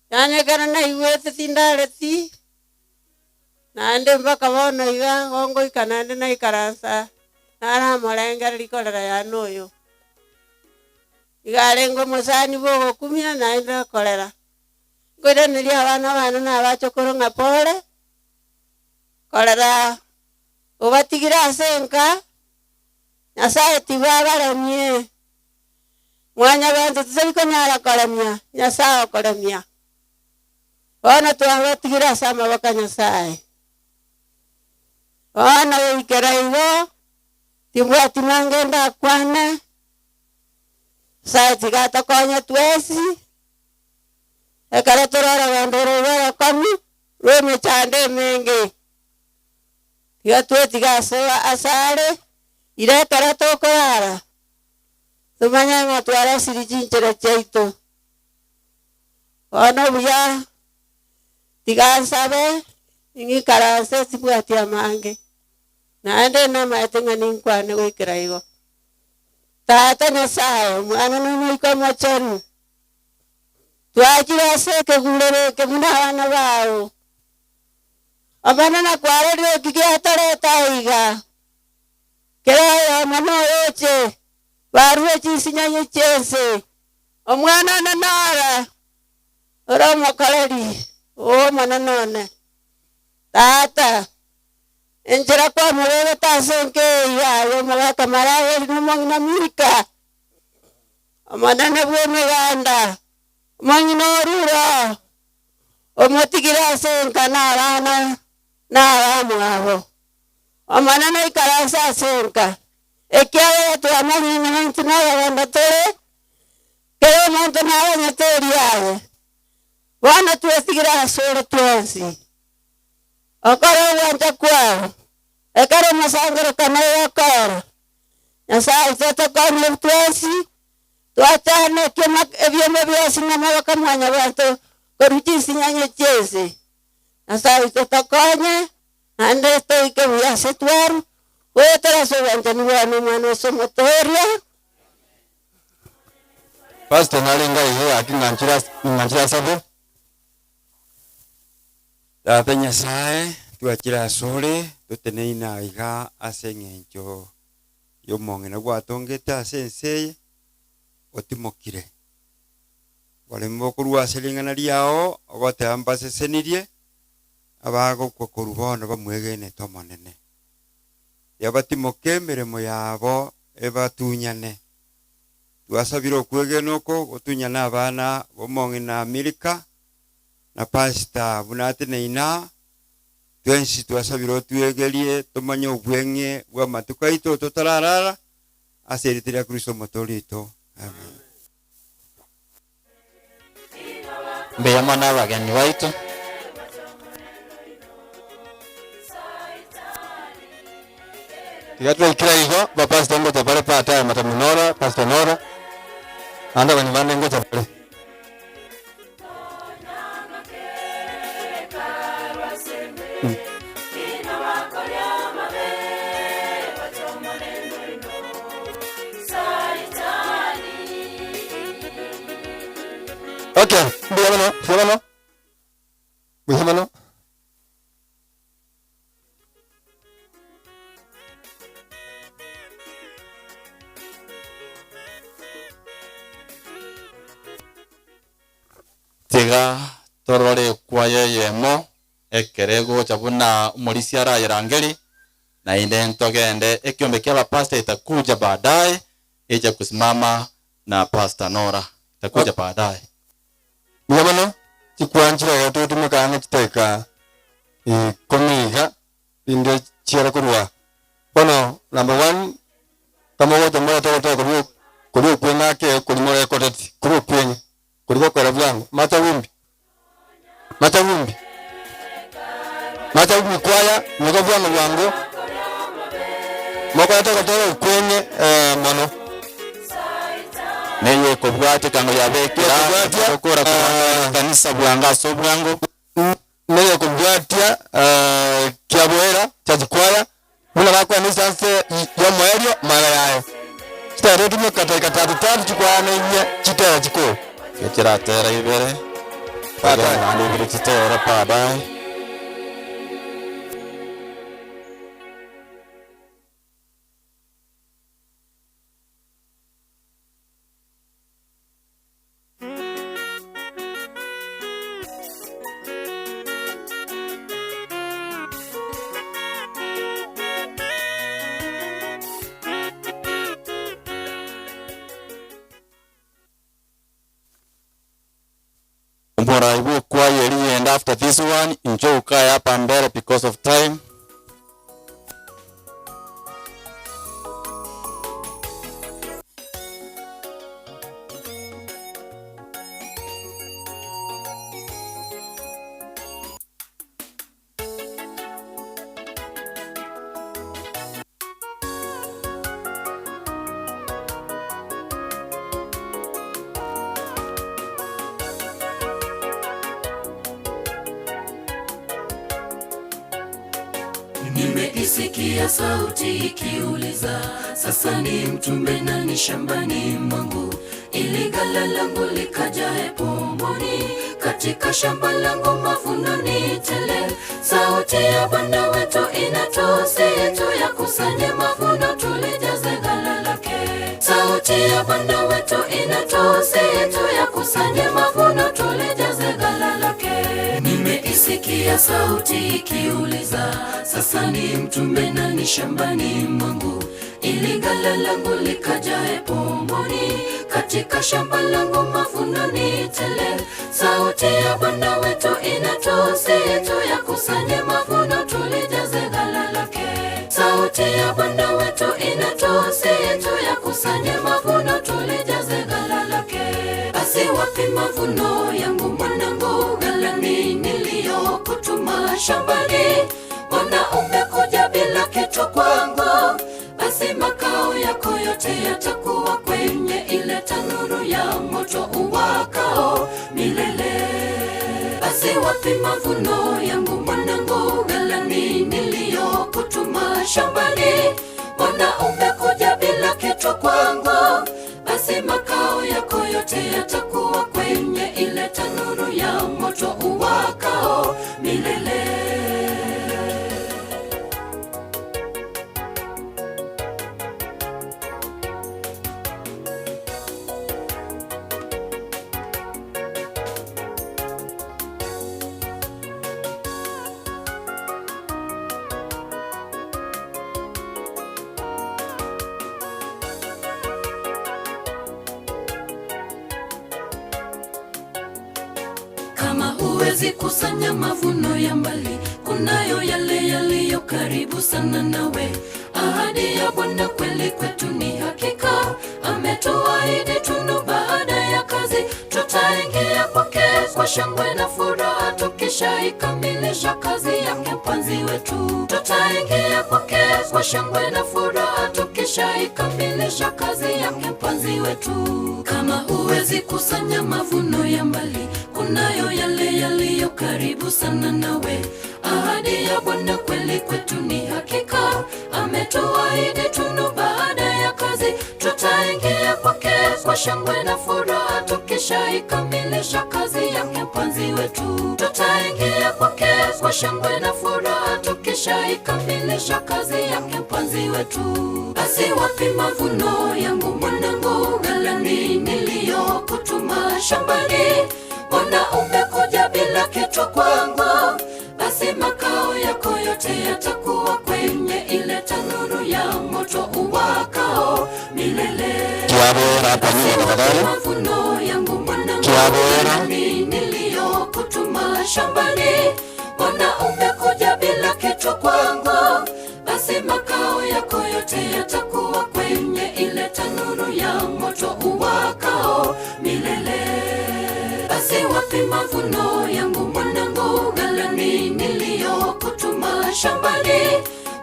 yanye kana na iwete tindaleti nande mpaka bono iga gongo ikanande na ikaransa nara molenga likorera ya noyo igare ngo musani bogo kumia nando korera ngore nili abana bana na bachokoro ngapole korera ubatigira asenka Nyasaye tibabaremye mwanya bantu tusabiko nyara kolemya Nyasaye kolemya Ona twabatigira sama baka Nyasaye Ona wikeraiwo tibwati mangenda kwane Saye tigata konya twesi ekara torara gandoro bara kamu rweme chande menge tiga twetiga sewa asare ire kara tokorara tumanya matwara sirijinchera chaito ono buya tiga sabe ingi kara se sibwatia mange naende na maetenga ninkwane gwikira igo tata Nyasaye mwana n'umwiko mochenu twakira se kegurere kemuna bana bawo abana na kwarere kigatare taiga kera mano yoche barwe chisinyanye chese omwana na nara ora mokaleri o mananone tata enjera kwa murebe tasenke ya yo mara marawe n'umwana Amerika amanana bwe meganda mangino rura omotigira senka na mwabo amanana ikarasa senka ekiawe tu amani na ntuna wanda tore kero monto na nyateria wana tu estigira sore tuansi akara wanda kwa ekara masangara kana yakara nasa itata kwa tuansi tuachane kema ebyeme byasinga mabaka mwanya bantu koruchi sinyanye chese nasa itata kanye ande stoike byase twaru wetara so wanda ni wana mwana so motoria Pastor nalenga iyo akinganchira sabo Tata Nyasaye twachira sore tuteneina iga asengencho yomongena gwatongete asenseye otimokire walimo kurwa selingana liao ogotamba sesenirie abago kokurubono bamwegene tomonene yabatimoke mirimo yabo ebatunyane twasabira okwegena oko gotunyana abana bomongena Amerika na Pastor bunateneina twensi twasabira otwegerie tomanye obwenge bwa matuka ito totararara aseritira Kristo motorito amen. Mbeya mwana abageni baitu tigatwa ikiraigo ba Pastor ngo tabare pata matamunora Pastor Nora anda bani bande ngo tabare Okay, bujamano. Tiga torore kwaye yemo ekerego chabuna umulisi arayirangeli na inde ntogende ekiombe kia pastor itakuja baadaye ije kusimama na Pastor Nora itakuja baadaye. Bujamano chikwanchira gato tumekana chiteka komiga inde chira kurwa. Bono number 1 kama wote mbona toka kurio kwena ke kulimo recorded kurio kwenye kuliko kwa vyangu mata wimbi kwaya niko vyangu vyangu moko toka kwenye mono neye kubwate kango yabekira okora kanisa bwanga so bwango neye kubwatia kiabwera chazikwaya muna bakwa nisanse yo mweryo mara yayo stare tumekata tatu chikwana inye chitera chiko kiratera ibere pada andi biri chitera pada Mbora ibu kwa yeri, and after this one enjoy ukaya hapa mbele because of time. Nimeisikia sauti ikiuliza, sasa ni mtume nani shambani mwangu, ili ghala langu likajae pomoni, katika shamba langu mavuno ni tele. Sauti ya Bwana wetu inatusihi tuyakusanye mavuno tulijaze ghala lake. Sauti ya Bwana wetu inatusihi tuyakusanye mavuno tulijaze ghala lake. Nimeisikia sauti ikiuliza, sasa ni mtume nani shambani mwangu, ili ghala langu likajae pomoni, katika shamba langu mavuno ni tele. Sauti ya Bwana wetu inatusihi tuyakusanye mavuno tulijaze ghala lake. Sauti ya Bwana wetu inatusihi tuyakusanye mavuno tulijaze ghala lake. Basi wapi mavuno yangu mwanangu, ghalani niliyokutuma shambani? Mbona umekuja bila kitu kwangu? Basi makao yako yote yatakuwa kwenye ile tanuru ya moto uwakao milele. Basi wapi mavuno yangu mwanangu, ghalani niliyokutuma shambani? Mbona umekuja bila kitu kwangu? Basi makao yako yote yatakuwa kwenye ile tanuru ya moto uwakao milele. Kama huwezi kusanya mavuno ya mbali, kunayo yale yaliyo karibu sana nawe. Ahadi ya Bwana kweli kwetu ni hakika, ametuahidi tunu baada ya kazi. Tutaingia kwake kwa shangwe na furaha, tukishaikamilisha kazi yake mpanzi wetu. Tutaingia kwake kwa shangwe na furaha, tukishaikamilisha kazi yake mpanzi wetu. Kama huwezi kusanya mavuno ya mbali, kunayo yale yaliyo karibu sana nawe. Ahadi ya Bwana kweli kwetu ni hakika, ametuahidi tunu baada ya kazi. Tutaingia kwake kwa shangwe na furaha, tukishaikamilisha kazi yake mpanzi wetu. Tutaingia kwake kwa shangwe na furaha, tukishaikamilisha kazi yake mpanzi wetu. Basi wapi mavuno yangu mwanangu, ghalani niliyokutuma shambani? Mbona umekuja bila kitu kwangu? Basi makao yako yote yatakuwa kwenye ile tanuru ya moto uwakao milele. Basi mavuno yangu mwanangu, ghalani niliyokutuma shambani? Mbona umekuja bila kitu kwangu? Basi makao yako yote yatakuwa kwenye ile tanuru ya moto uwakao milele. Basi wapi mavuno yangu mwanangu, ghalani niliyokutuma shambani?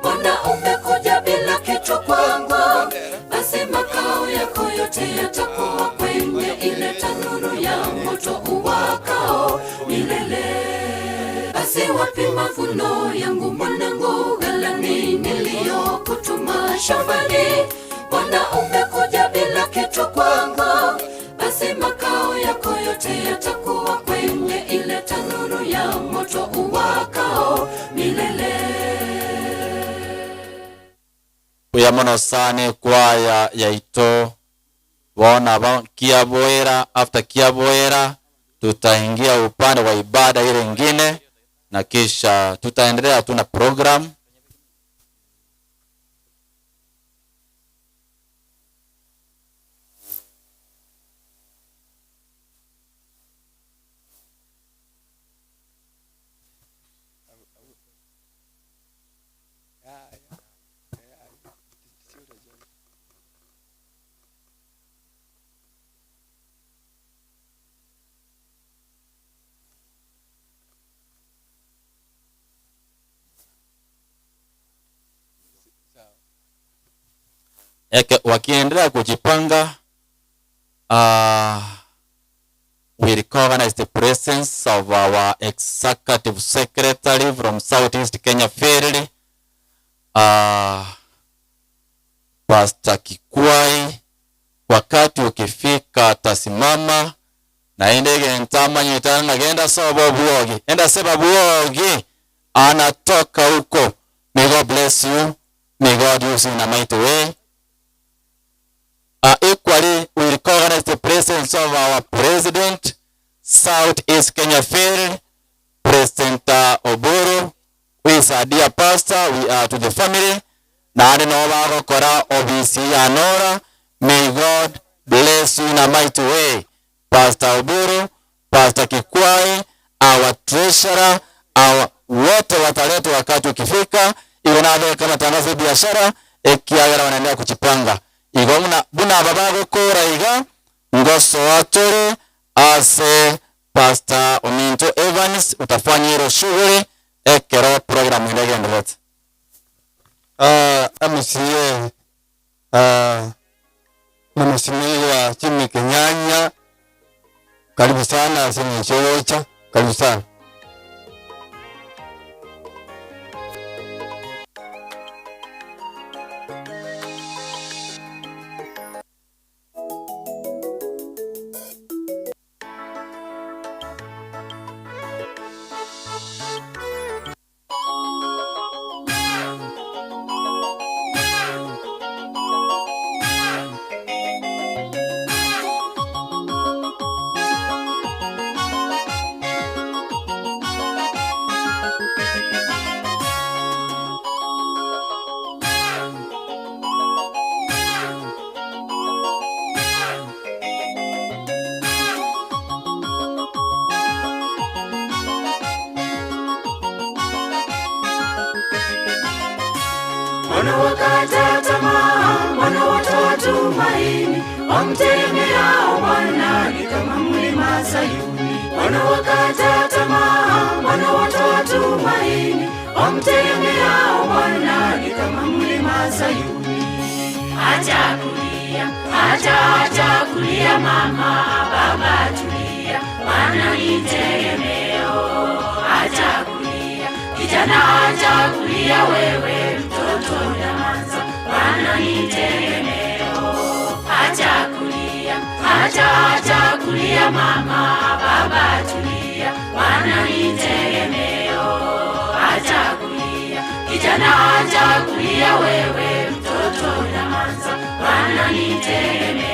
Mbona umekuja bila kitu kwangu? Basi makao yako yote yatakuwa kwenye ile tanuru ya moto uwakao milele. Basi wapi mavuno yangu mwanangu, ghalani niliyokutuma shambani? Mbona umekuja bila kitu kwangu? Basi makao yako yote yatakuwa kwenye ile tanuru ya moto uwakao milele. Kuyamono sane kwaya yaito wana Kiaboera. After Kiaboera tutaingia upande wa ibada ile nyingine, na kisha tutaendelea tuna program. Wakiendelea kujipanga, we recognize the presence of our executive secretary from Southeast Kenya Field, Pastor Kikwai, wakati ukifika atasimama na endege ntama nyetana genda sobo buogi. Enda seba buogi anatoka huko. May God bless you. May God use you in a mighty way. Equally, we recognize the presence of our President, Southeast Kenya Field, President Oburu, who is a dear pastor. We are to the family. May God bless you in a mighty way. Pastor Oburu, Pastor Kikwai, our treasurer, our wote wataletwa wakati ukifika. Igonave kama tangazo biashara, ekiagara wanaendelea kuchipanga. Igomuna buna babago kora iga, ngoso watore, ase Pastor Ominto Evans, utafanya hilo shughuli, ekero programu ndege endelete. MCA Mheshimiwa Jimmy Kenyanya, karibu sana. Sinchocha, karibu sana. Wanawakata tamaa, wanawatoa tumaini, wamtegemeao Bwana ni kama mlima Sayuni. Wanawakata tamaa, wanawatoa tumaini, wamtegemeao Bwana ni kama mlima Sayuni. Acha kulia mama, baba tulia, Bwana ni tegemeo. Acha kulia kijana, acha kulia wewe mtoto nyamaza, Bwana ni tegemeo. Acha kulia mama, baba tulia, Bwana ni tegemeo. Acha kulia kijana, acha kulia wewe mtoto nyamaza, Bwana ni tegemeo.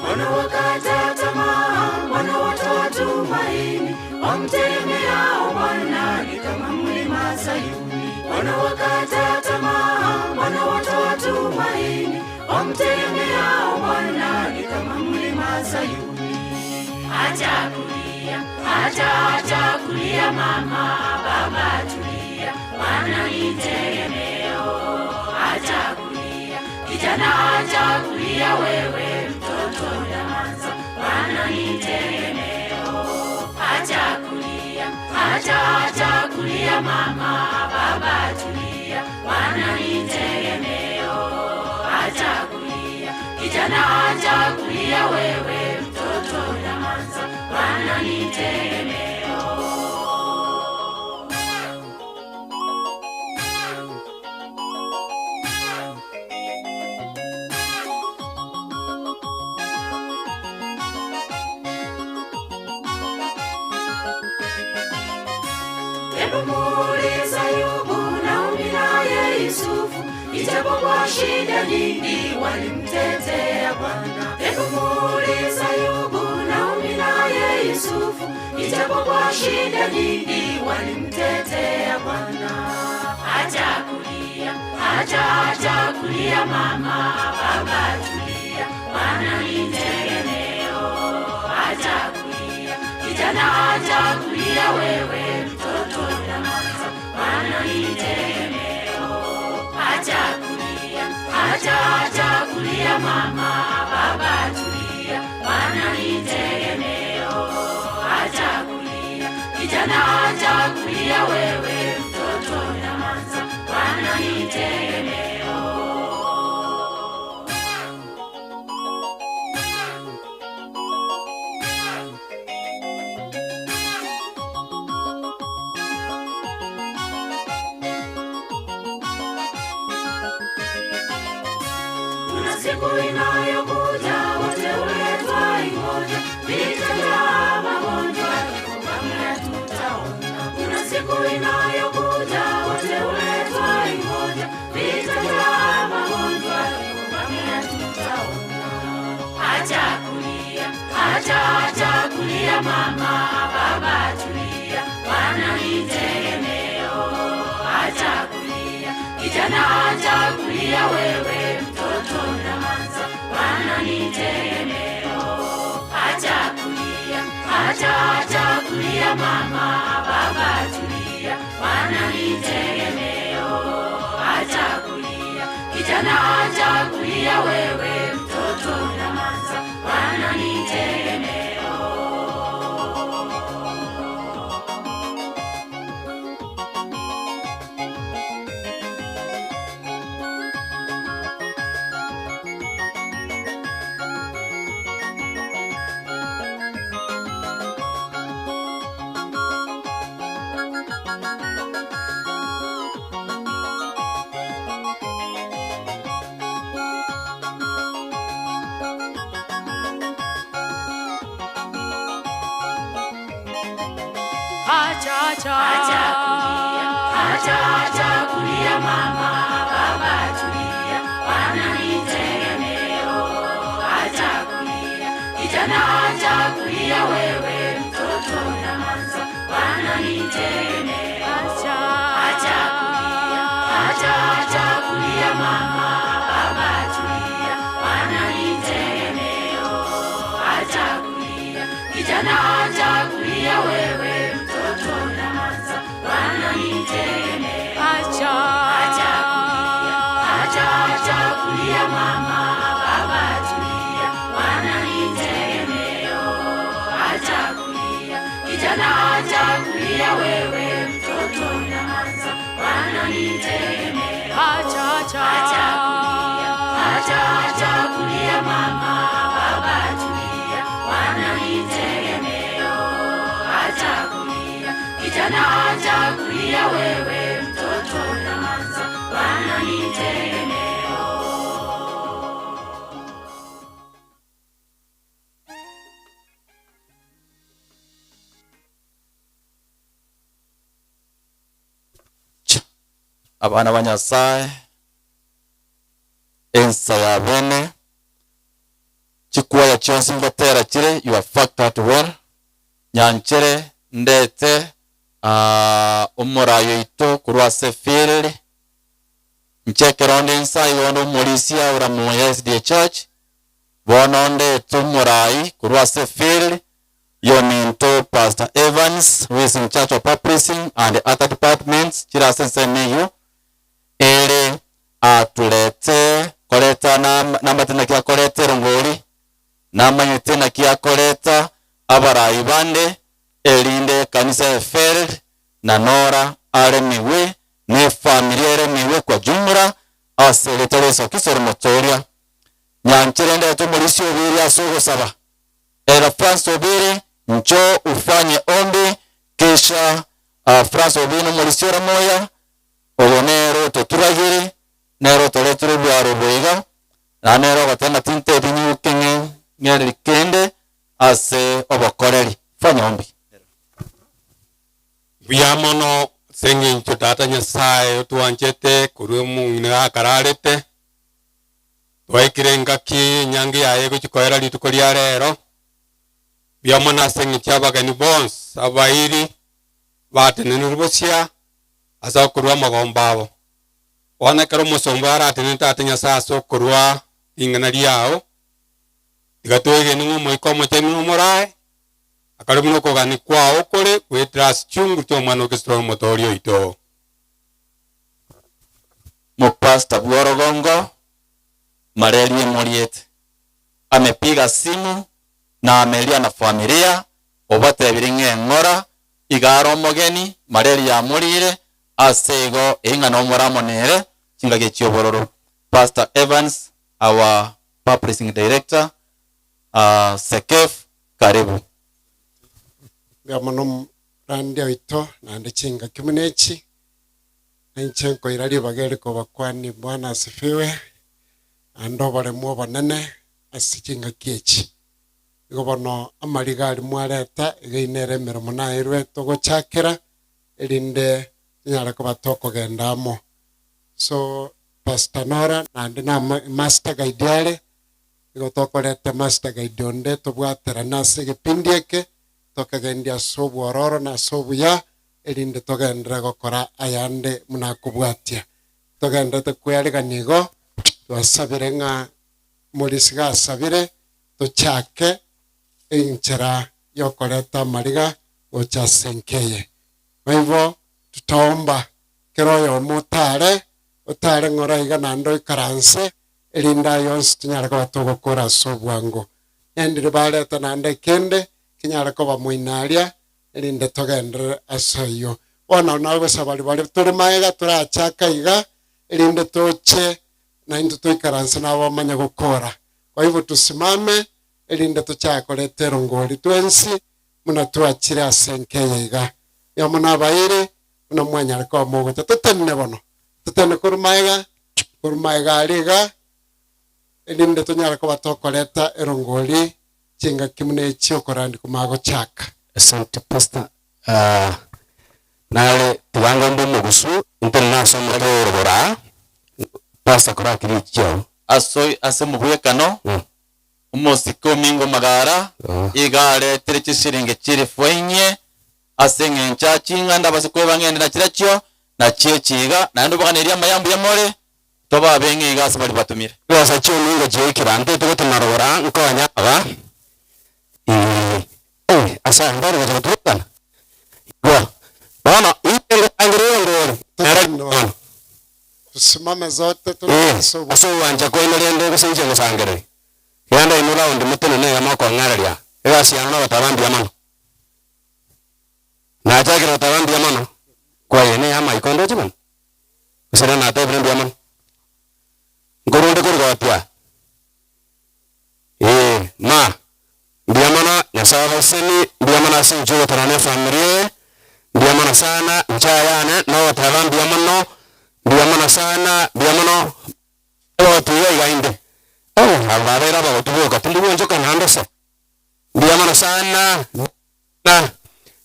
Wanawakata tamaa, wanawatoa tumaini, wamtegemeao Bwana ni kama mlima Sayuni. Wanawakata tamaa, wanawatoa tumaini, wamtegemeao Bwana ni kama mlima Sayuni. Acha kulia mama, baba tulia, Bwana ni tegemeo. Acha kulia kijana, acha kulia wewe mtoto nyamaza, Bwana ni tegemeo. Acha kulia mama, baba tulia, Bwana ni tegemeo. Acha kulia kijana, acha kulia wewe mtoto nyamaza, Bwana ni tegemeo. Muuliza Ayubu na naye Yusufu, ijapokuwa shida nyingi walimtetea Bwana. Muuliza Ayubu na naye Yusufu, ijapokuwa shida nyingi walimtetea Bwana. Acha kulia mama, baba tulia, Bwana ni tegemeo. acha kulia, kijana acha kulia wewe, mtoto nyamaza, maana ni tegemeo. Acha kulia, acha kulia mama, baba tulia, maana ni tegemeo. Acha kulia, kijana acha kulia wewe, mtoto nyamaza, maana ni tegemeo. Siku inayokuja wote wetu ingoja, vita vya magonjwa kama tutaona. Kuna siku inayokuja wote wetu ingoja, vita vya magonjwa kama tutaona. Acha kulia, acha kulia mama, baba tulia, maana ni tegemeo. Acha kulia, kijana acha kulia wewe, mtoto nyamaza, maana ni tegemeo. Acha kulia, acha kulia mama, baba tulia, maana ni tegemeo. Acha kulia, kijana acha kulia wewe, mtoto nyamaza, maana ni tegemeo. Acha kulia mama, baba tulia, maana ni tegemeo. Acha kulia, kijana acha kulia wewe, mtoto nyamaza, maana ni tegemeo. Acha kulia, acha kulia mama, baba tulia, maana ni tegemeo. Acha kulia, kijana acha kulia wewe, mtoto nyamaza, maana ni tegemeo. Acha kulia mama, baba tulia, maana ni tegemeo. Acha kulia, kijana acha kulia wewe, mtoto nyamaza, maana ni tegemeo. Acha kulia mama, baba tulia, maana ni tegemeo. Acha kulia, kijana acha kulia wewe, mtoto nyamaza, maana ni tegemeo. Abana ba Nyasaye ensa ya bene chikuaya chionsi ngatera chire you have factored well nyanchere ndete umurayo ito kurwa sefiri nchekeronde ensa yondo mulisia ura mu SD Church bononde tumurai kurwa sefiri yoninto Pastor Evans who is in charge of publishing and other departments chira senseneyo ele atulete koleta namba tena kia kolete rongori namba tena kia koleta abarayi bande elinde kanisa ya Field na Nora aremiwe ne familia aremiwe kwa jumla aseleteleso kisoro motoria nyanchirende tumulisi obiri asogo saba era France obiri ncho ufanye ombi kisha France obiri mulisi moya obonero toturagiri nero toleturu byaro boiga na nero gatena tinte binyukenge ngeri kende ase obokoreri fanya ombi biamono sengi tata Nyasaye tuanchete kurwe mungine akararete twaikire ngaki nyangi yaye guchikoera litukoria rero biamona sengi cyabagani bons abairi batenene rubosia asa kurwa magombabo ona karo musomba aratenene tata Nyasaye so kurwa ingana liao igatoege ningo moiko moteni umurai akari muno kogani kwao kore gwetira chungu to mwana okesitoro motorio ito Mupasta Bworogongo Mareli Moriete amepiga simu na amelia na familia obate biringe ngora igaro mogeni Mareli ya Morire asego ingano moramonere chingage chiobororo. Pastor Evans, our publishing director, Sekef, karibu. Gamanum randia ito na ndichinga kimunechi nchenko irali bagere ko bakwani Bwana asifiwe andobare mu banene asichinga kiechi igobono amarigali mwareta igeinere mirimo nairwe togochakira elinde nyara ko batoko gendamo. So Pastor Nora nandi na master guide yale igotokorete master guide onde tobwatera nase gipindieke tokagendia sobu ororo na sobu ya elinde togendera gokora ayande munakubwatia togendete kweriganigo twasabire nga mulisiga asabire tochake inchera yokoreta mariga gocha senkeye. Kwa hivyo tutaomba keroyo mutare utare ngora iga nando ikaranse elinda yonsi tunyara kwa togokora sobu wango endire baleta nande kende kinyara ko bamuinaria elinde togendere asoyo ona nawe sabali bali turi maega turachaka iga elinde toche na into toikaranse na bamanya gukora. Kwa hivyo tusimame elinde tuchakoletera ngoli twensi muna tuachire asenkeye iga ya muna baire muna mwanya ko mogo tutenne bono tutenne kurmaega aliga elinde tunyara ko batokoleta erongoli chinga kimune chio korandi kumago chaka. Asante Pastor. Nale tuwanga mbumu gusu international motoro bora Pastor kora kiri chio asoi asemubuye kano umusiko mingo magara igare terechi siringe chiri fwenye asenge nchachinga ndabase bangende na kirachyo na chechiga na ndo baganeria mayambu ya more toba benge igasa bali batumire basa chyo ningo je kirante to tunarora nkonya aba asa ndaro ga tutana go bana ile angire ngoro tusimame zote tunasobu aso wanja ko ino lende ko senje ngosangere yanda ino round mutene ne amako ngararia egasi yana batabandi amano na jagira batabandi amano kwa yene ama ikondo chiman usera na tabrandi amano ngoronde kurgatwa ma ndiamana nyasala seni ndiamana sinjo tanane family ndiamana sana nchayane no taban ndiamano ndiamana sana ndiamano watu yainde ababera bagotuboka tunduwe njoka nandose ndiamana sana na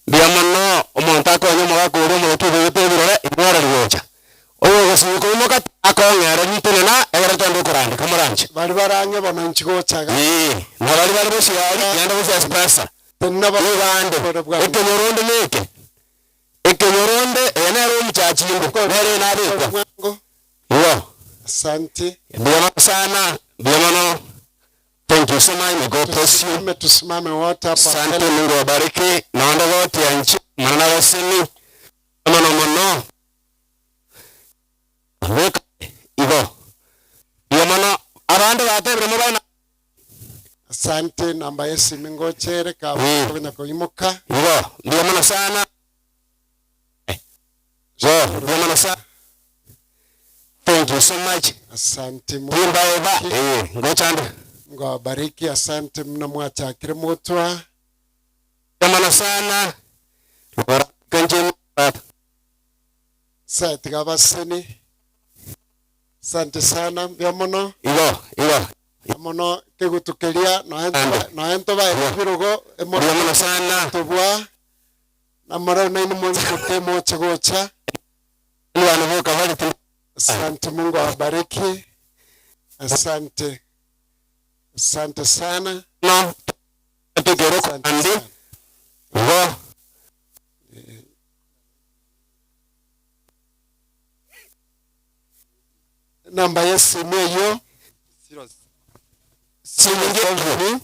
ndiamano omonta ko nyomo gakuru mo tuwe tebirore ibora rwocha oyo gasuko moka akongera nitene na egera tondo kurande kamuranche bali barange bana nchigochaga na bali bosi yali yanda bosi espressa tenna bali bande ekenyoronde meke ekenyoronde enero mchachimbo nere na biko yo asante ndiamana sana ndiamana. Thank you so much. May God bless you. Tusimame wote hapa. Asante, Mungu awabariki. Naomba wote ya nchi maana wasini kama nomono weka hivyo ndio maana abandi batebre mu bana. Asante namba yesi mingochere ka kunya kuimuka hivyo ndio maana sana ndio maana sana. Thank you so much. Asante Mungu ngochanda Mungu awabariki. Asante mna mwachakire mutwa maana sana kanje site gabaseni. Asante sana byamono iyo mono kegutukeria no ento ba birugo emono sana tubwa na mara na ino mutemo chagocha lwana boka bali. Asante, Mungu awabariki. Asante. Asante sana. No. Tukero andi. Ngo. Namba ya simu hiyo 19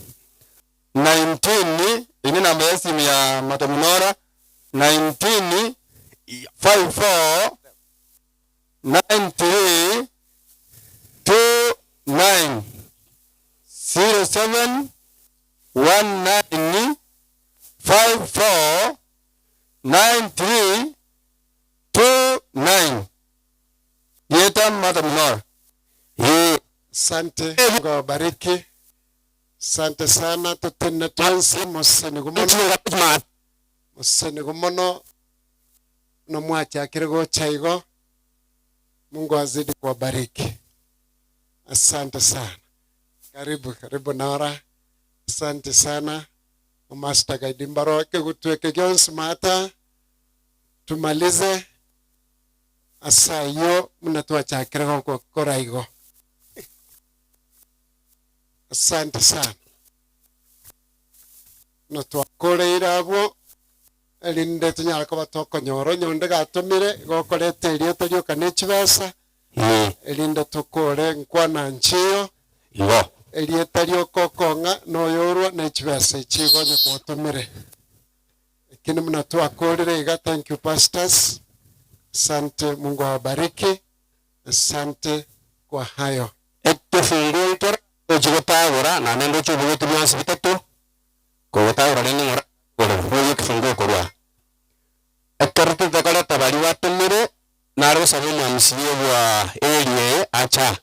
Indi namba ya simu ya Mataminora 19 54 93 29 07 19 54 93 29. Yeta Mataminora. Sante, Mungu awabariki. Sante sana, tutende tuanze museni gumono. Museni gumono no mwacha kirego chaigo. Mungu azidi kuwabariki. Asante sana. Karibu Nora. Asante sana. Master Gaidimbaro kegutweke gyonsi mata. Tumalize. Asayo mnatuacha kirego kwa koraigo. Asante sana. Notwakore irabo elinde tunyara ko batoko nyoro nyonde gatumire gokorete iriyo toryoka n'ekibesa elinde tukore nkwana nchiyo eliye taryoko konga noyorwa n'ekibesa ekigonye kutumire ekini mnatwakorire iga. Thank you pastors. Asante, Mungu awabariki. Asante kwa hayo. Ekifunguo itora ochigotagora na nendo chubugotu byansi bitatu kogotagora nene ngora oyo kifunguo korwa ekarete takala tabari watumire naro sabe mwamisiye bwa elie acha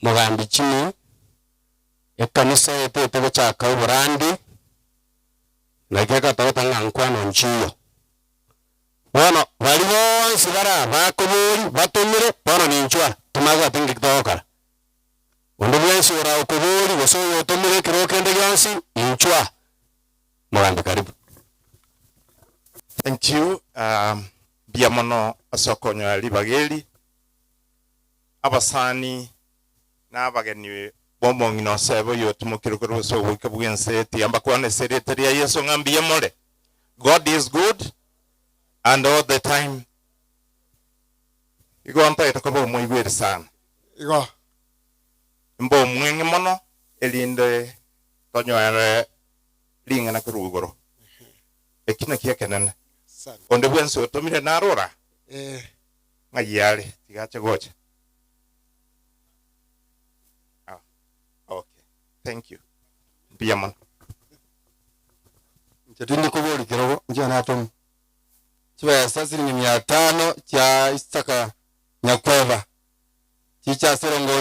mugambi chini ekanisa yetu gochaka uburandi nakeka tawatanga nkwano nchiyo bono bali bonsi bara bakobori batumire bono ninchwa tumaga tingi kitokara ondo bwensi ora okobori gosoyo tumire kirokende gyonsi ninchwa mugambi karibu. Thank you. Biamono asokonyo ali bageli abasani n'abageni bomongino sebo yotumukirukuru so wikabwense tiamba kwane seretari ya Yesu ngambiye mole. God is good and all the time. Igo anta itakobo moigwere sana. Igo mbo mwenye mono elinde tonyoere lingana kurugoro. Ekina kiakenana. Onde bwense otomire narora. Ngayale tigache gocha. Okay. Thank you. Biamon. Chatindi kubori kirogo njana atom. Chiba sasa ni 500 cha Isaka Nyakweva. Chicha serongo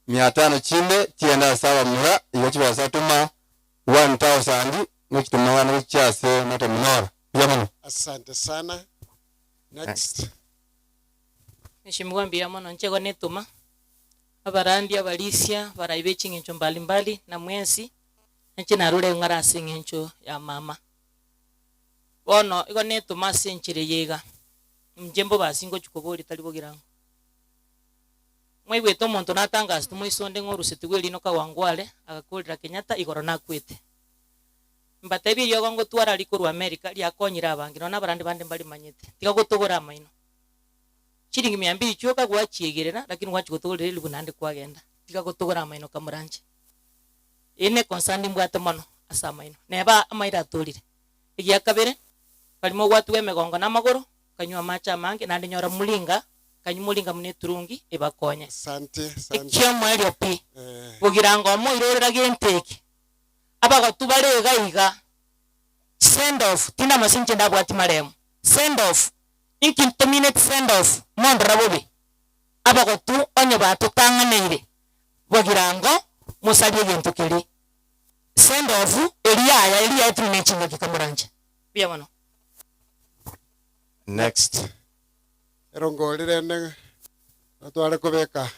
500 chinde tienda sawa mura iyo chiba satuma 1000 nikituma wana chiase Mataminora. Biamon. Asante sana. Next. Nishimugwa Biamon nchego netuma. Abarandi abalisia baraibe chingencho mbalimbali na mwensi nchi narule ngara singencho ya mama bono igo netuma senchire yega mjembo basingo chukobori talibogirango mwewe to monto natanga stumo isonde ngoruse tigweli no kawangwale akakolera Kenyatta igoro nakwete mbatebi yogo ngo twara likuru America lyakonyira abangi no nabarandi bande mbali manyete tikagotogora amaino chiringi 200 choka gwachiegerera lakini gwachigotogorera libunande kwagenda tikagotogora amaino kamuranje ine konsandi mbwate mono asamaino neba amaira atolire igia kabere kalimo gwatu wemegongo namagoro kanywa macha mange nandi nyora mulinga kanyumulinga muneturungi ebakonya. Sante. Ekyo mwelyo pi bugirango mo irorera genteki abago tubarega iga send off tina masinche ndabwati maremo send off inki 2 minutes send off mondra bobi abago tu onyo batutanganire bugirango musabye gento kiri send off elia tumencinga kikamuranje bia mano. Next. Erongolire ne atwale kubeka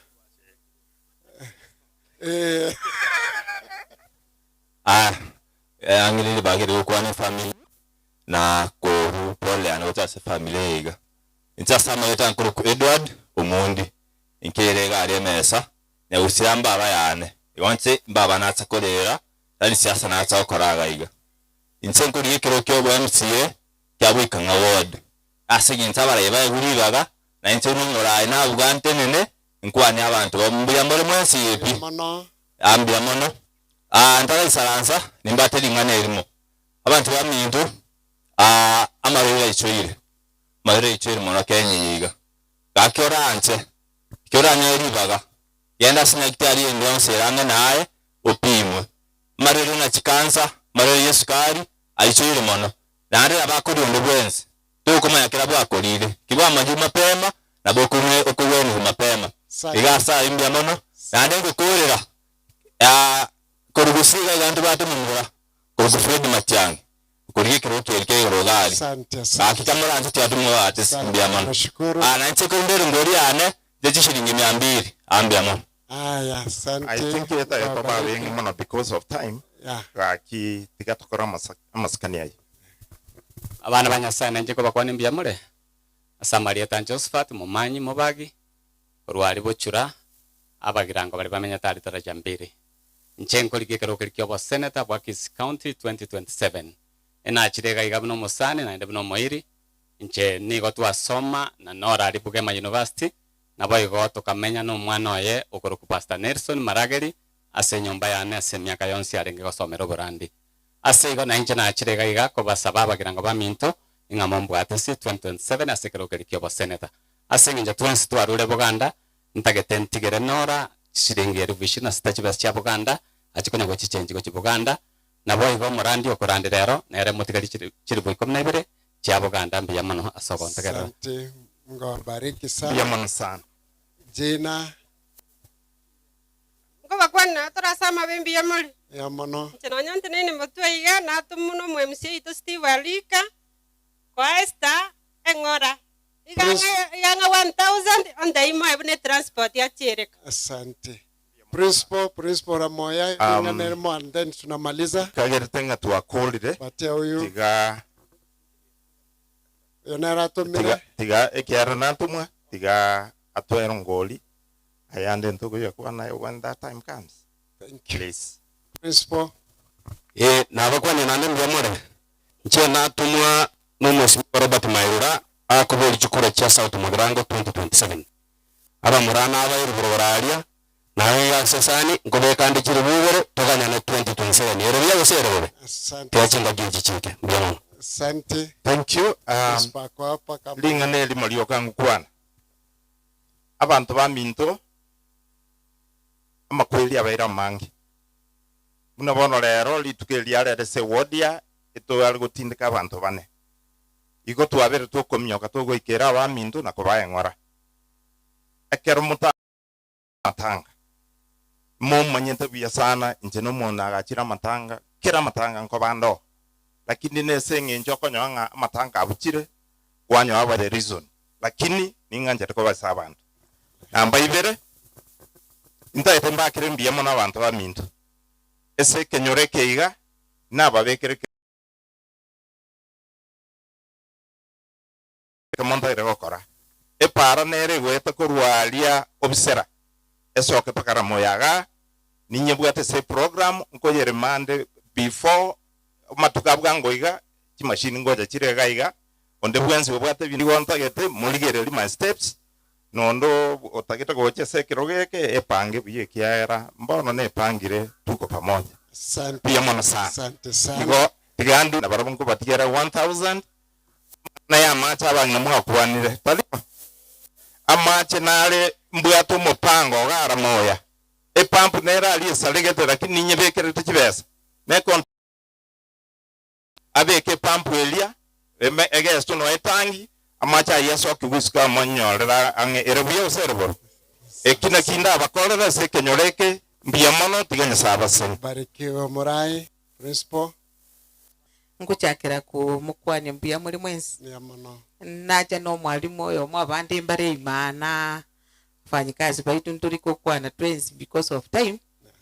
angilili bagere ukwane family na ko pole anota se family iga inta sama yeta nkuru Edward Omondi inkere ga ari mesa ne usiyamba abayane iwanse baba natsa kolera ali siasa natsa koraga iga insenko yekero kyo bwa MCA kyabwika nga ward asenye ntabara yeba guribaga na inchino ngorai na ugante nene nkwani abantu ombuya mbole mwensi yepi ambia mono antara isaransa nimbate lingana elimo abantu bamintu amarere ichoire marere ichoire mono kenyiga gakyoranje kyoranye ribaga yenda sinakitari endonse range naye opimwe marere na chikansa marere yesukari aichoire mono nare abakori onde bwensi tukumanya kila bwakorire kibwa maji mapema na bokumwe okuweni mapema igasa imbya mono nande ngukurira korugusiga gantu batu mumura Fred Matiang'i kurige kiro kelke rogali akikamura antu tyatumu ate simbya mono na nsekondere ngori ane jeje shilingi 200 ambya mono. I think it is probably mono because of time. Aki tikatokora amaskani ayi. Abana banyasana nje ko bakwani mbya mure Samaria tan Josephat mumanyi mubagi orwali bochura abagirango bari bamenya tari taraja mbere nchenko ligekero kirikyo senator wa Kisii County 2027 ena chirega igabno musane na ndabno moiri nche nigo twasoma na Nora ali Bugema University na boigo tukamenya no mwana oye okoroku Pastor Nelson Marageri ase nyumba yane ase myaka yonsi arenge gosomero burandi ase igo na nche na chirega igako basaba abagirango baminto ing'amombo atasi 2027 ase kero kirikyo senator ase nje twensi twarure Buganda ntagete ntigere Nora shilingi 26 chibas cha Buganda achikonya go chichenji go Buganda na boigo murandi okorandi rero nere mutigari chiri boiko mnaibere cha Buganda mbiya mano asogo ntegera. Asante, Mungu awabariki sana. Mbiya mano sana. Jina Ngoba kwana turasama bembi ya muli. Ya mano. Chinonya ntinene mutweiga na tumuno mwemsi ito Steve Alika kwa Esther Engora. Iganga 1000 on the imo ebune transport ya Chereka. Asante. Principal Ramoya inganelmo and then tunamaliza. Kagertenga tuwakolire. Patia huyu. Tiga Yonera tumira. Tiga ekiara natumwa. Tiga atuero ngoli. Ayande ntuko yakuwa na when that time comes. Thank you. Please. Principal. Nabakwani nande mbiyamore. Nche natumwa n'umusi Robert Mairura akubera chikura cha South Mugirango 2027. Aba murana aba iruburaria nawe yaksesani ngobe kandi kiri bubere toganya na 2027. Ero bya gusere. Asante. Twachenga giji chike. Mbiyamore. Asante. Thank you. Lingane limalio kangu kwana. Abantu baminto amakweli abaira mangi. Munabono lero litukelia lere se wodia eto algo tindika abantu bane. Iko tuabere to komnyoka to goikera baminto na kobaye ngora. Ekero matanga. Manyenta biya sana injeno mona agachira matanga kira matanga nkobando. Lakini nesenge njoko nyanga matanga abuchire wanyo aba the reason. Lakini ninganje ko basabantu. Namba ibere intaite mbakire mbiya mona abantu baminto. Ese kenyoreke iga nababekere kamonta ire gokora epara nere gweta kurwalia obisera esoke pakara moyaga ninye bwate se program nkoyere mande before matukabwa ngoiga kimashini ngoja kirega iga onde bwenzi bwate bindi gontagete muligere my steps nondo otageta goche se kirogeke epange biye kiara mbono ne pangire tuko pamoja. Asante. Pia mwana sana. Asante sana. Igo tigandu na barabungu batiera 1000 na ya macha abanga mwakwanire talima amache nale mbwato mupango gara moya epampu nera ali salegete lakini ninye bekere tikibesa neko abeke pampu elia egesto no etangi amacha yeso kiguska monyolera ange erebuye serbo ekina kinda abakolera se kenyoreke mbiyamono tiganya sabase. Barikiwa Murai Principal. Nguchakira ku mukwani mbuya muri mwensi naja no mwalimu oyo mwabandi mbare imana fanyikazi baitu nturiko kwana twins because of time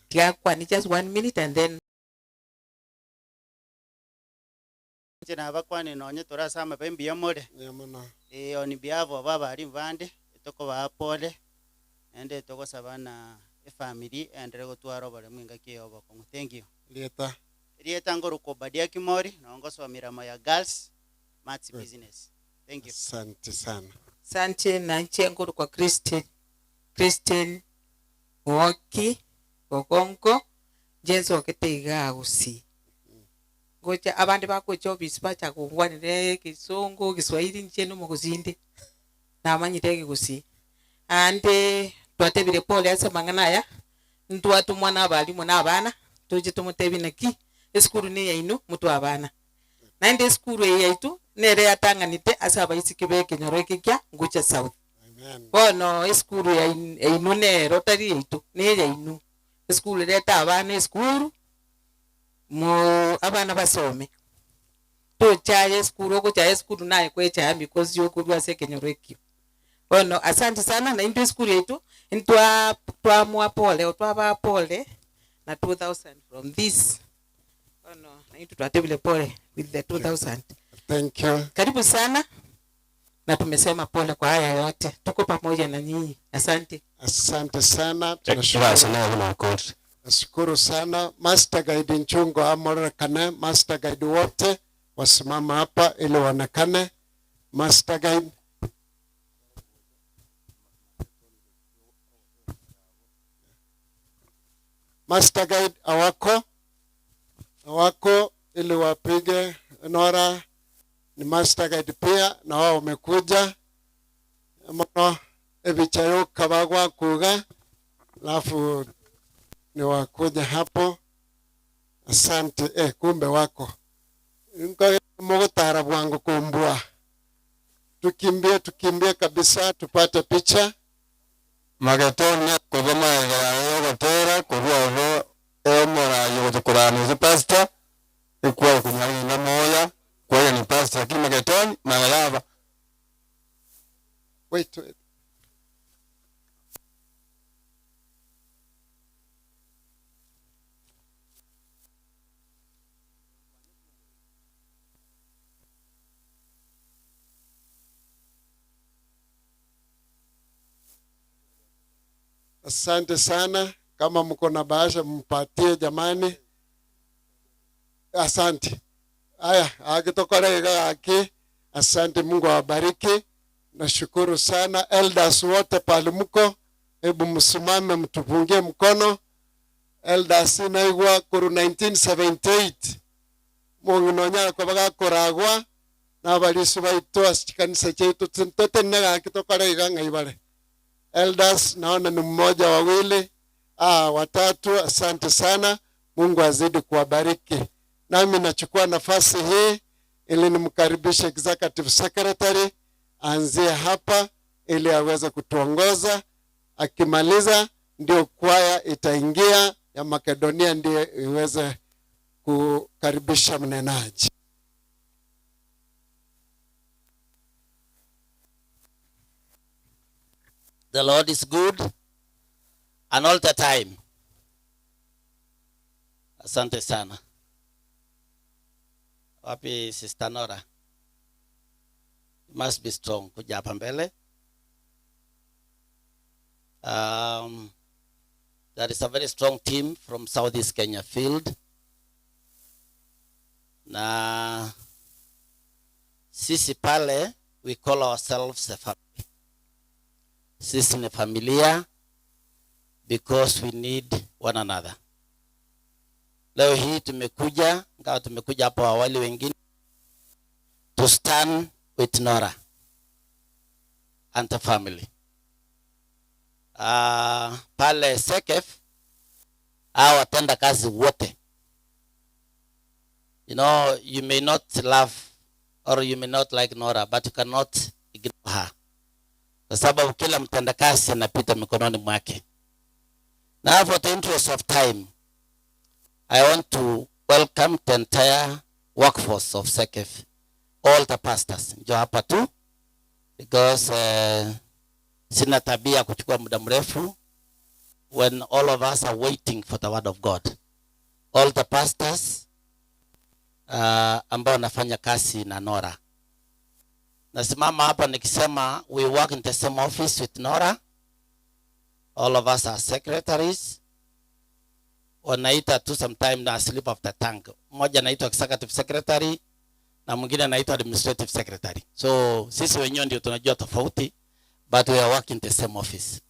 tiakwani just 1 minute and then jena bakwani nonye turasama bembiya muri on behalf of abari mbande etoko bapole ende toko sabana family and rego twaro bare mwinga kiyobo kongo. Thank you. Lieta ngoro ko badia kimori na ongoso mirama ya girls maths business. Thank you. Asante sana. Asante na nchengo kwa Christine Woki Gogongo Jenso Ketega usi. Ngoja abandi bakocha obisi bacha kungwanire Kisungu Kiswahili ncheno mukuzindi. Na amanyire gusi. Ande twatebire pole ase mangana ya ntwatu mwana abalimu n'abana tuje tumutebi naki eskuru ni yaino mutu abana. Na ende eskuru yaitu nere yatanganite ase abaisiki beke nyoreke kya ngucha south. Bono eskuru ya inu ne rotary yaitu ne yainu. Eskuru leta abana eskuru mu abana basome. To chaye eskuru ko chaye eskuru naye kwecha because yokuru ase kenyoreke. Bono asante sana na into eskuru yetu twa mwa pole twaba pole na 2000 from this. Bono na into twatebile pole with the 2000. Thank you. Karibu sana. Na tumesema pole kwa haya yote. Tuko pamoja na nyinyi. Asante. Asante sana. Tunashukuru sana. Master Guide Nchungo amorekane. Master Guide wote wasimama hapa ili waonekane. Master Guide. Master Guide awako ili wapige Nora ni Master Guide pia na wao wamekuja mno ebichayo kabagwa kuga alafu ni wakuja hapo. Asante kumbe wako nko mogotara bwangu kumbua tukimbie kabisa tupate picha Magetonia kuvama ya gotera kuruo emora yote kurani zipasta ikuwa kunyari na moya kwa ni pasta kima getoni magalava. Wait. Asante sana, kama mko na bahasha mpatie jamani. Asante. Haya, akitokorega aki. Asante, Mungu awabariki. Nashukuru sana elders wote pale mko. Hebu msimame mtupungie mkono. Elders inaigwa kuru 1978. Mungu nonya kwa baga koragwa na balisi baito asikanisa chetu tete nega akitokorega ngaibale. Elders naona ni mmoja wawili, watatu. Asante sana, Mungu azidi kuwabariki. Nami nachukua nafasi hii ili nimkaribishe Executive Secretary aanzie hapa ili aweze kutuongoza. Akimaliza ndio kwaya itaingia ya Makedonia ndio iweze kukaribisha mnenaji. The Lord is good and all the time. Asante sana. Wapi Sister Nora? You must be strong. Kuja hapa mbele. There is a very strong team from Southeast Kenya field. Na sisi pale, we call ourselves a family. Sisi ni familia because we need one another. Leo hii tumekuja, ingawa tumekuja hapo awali wengine, to stand with Nora and the family. Pale Sekef, watenda kazi wote. You know, you may not love or you may not like Nora, but you cannot ignore her. Kwa sababu kila mtendakazi anapita mikononi mwake. Now for the interest of time, I want to welcome the entire workforce of Sekef, all the pastors. Njoo hapa tu, because sina tabia kuchukua muda mrefu when all of us are waiting for the word of God. All the pastors ambao wanafanya kazi na Nora. Nasimama hapa nikisema we work in the same office with Nora. All of us are secretaries. Wanaita tu sometime na slip of the tongue. Mmoja anaitwa executive secretary, na mwingine anaitwa administrative secretary. So sisi wenyewe ndio tunajua tofauti, but we are working the same office.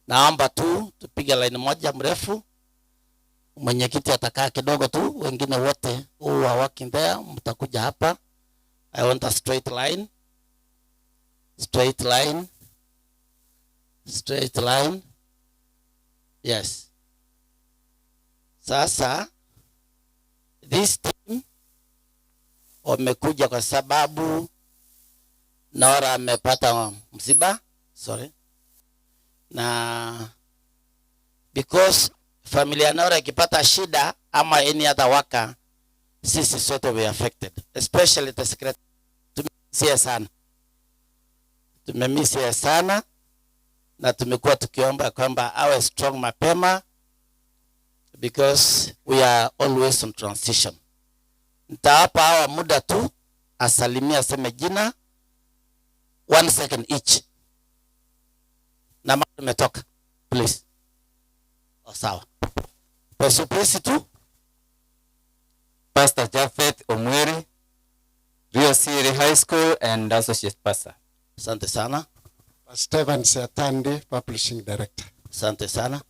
Naomba tu tupige line moja mrefu, mwenyekiti atakaa kidogo tu, wengine wote who are working there mtakuja hapa. I want a straight line, straight line, straight line. Yes. Sasa this team wamekuja kwa sababu Nora amepata msiba, sorry. Na because familia Nora ikipata shida ama any other worker, sisi sote we affected, especially the secretary. Tumemisia sana na tumekuwa tukiomba kwamba awe strong mapema, because we are always on transition. Nitawapa hawa muda tu asalimia, aseme jina 1 second each. Na mama umetoka, please. Sawa. Pesi tu. Pastor Jafet Omweri, Rio City High School and Associate Pastor. Asante sana. Pastor Evan Seatandi, Publishing Director. Asante sana.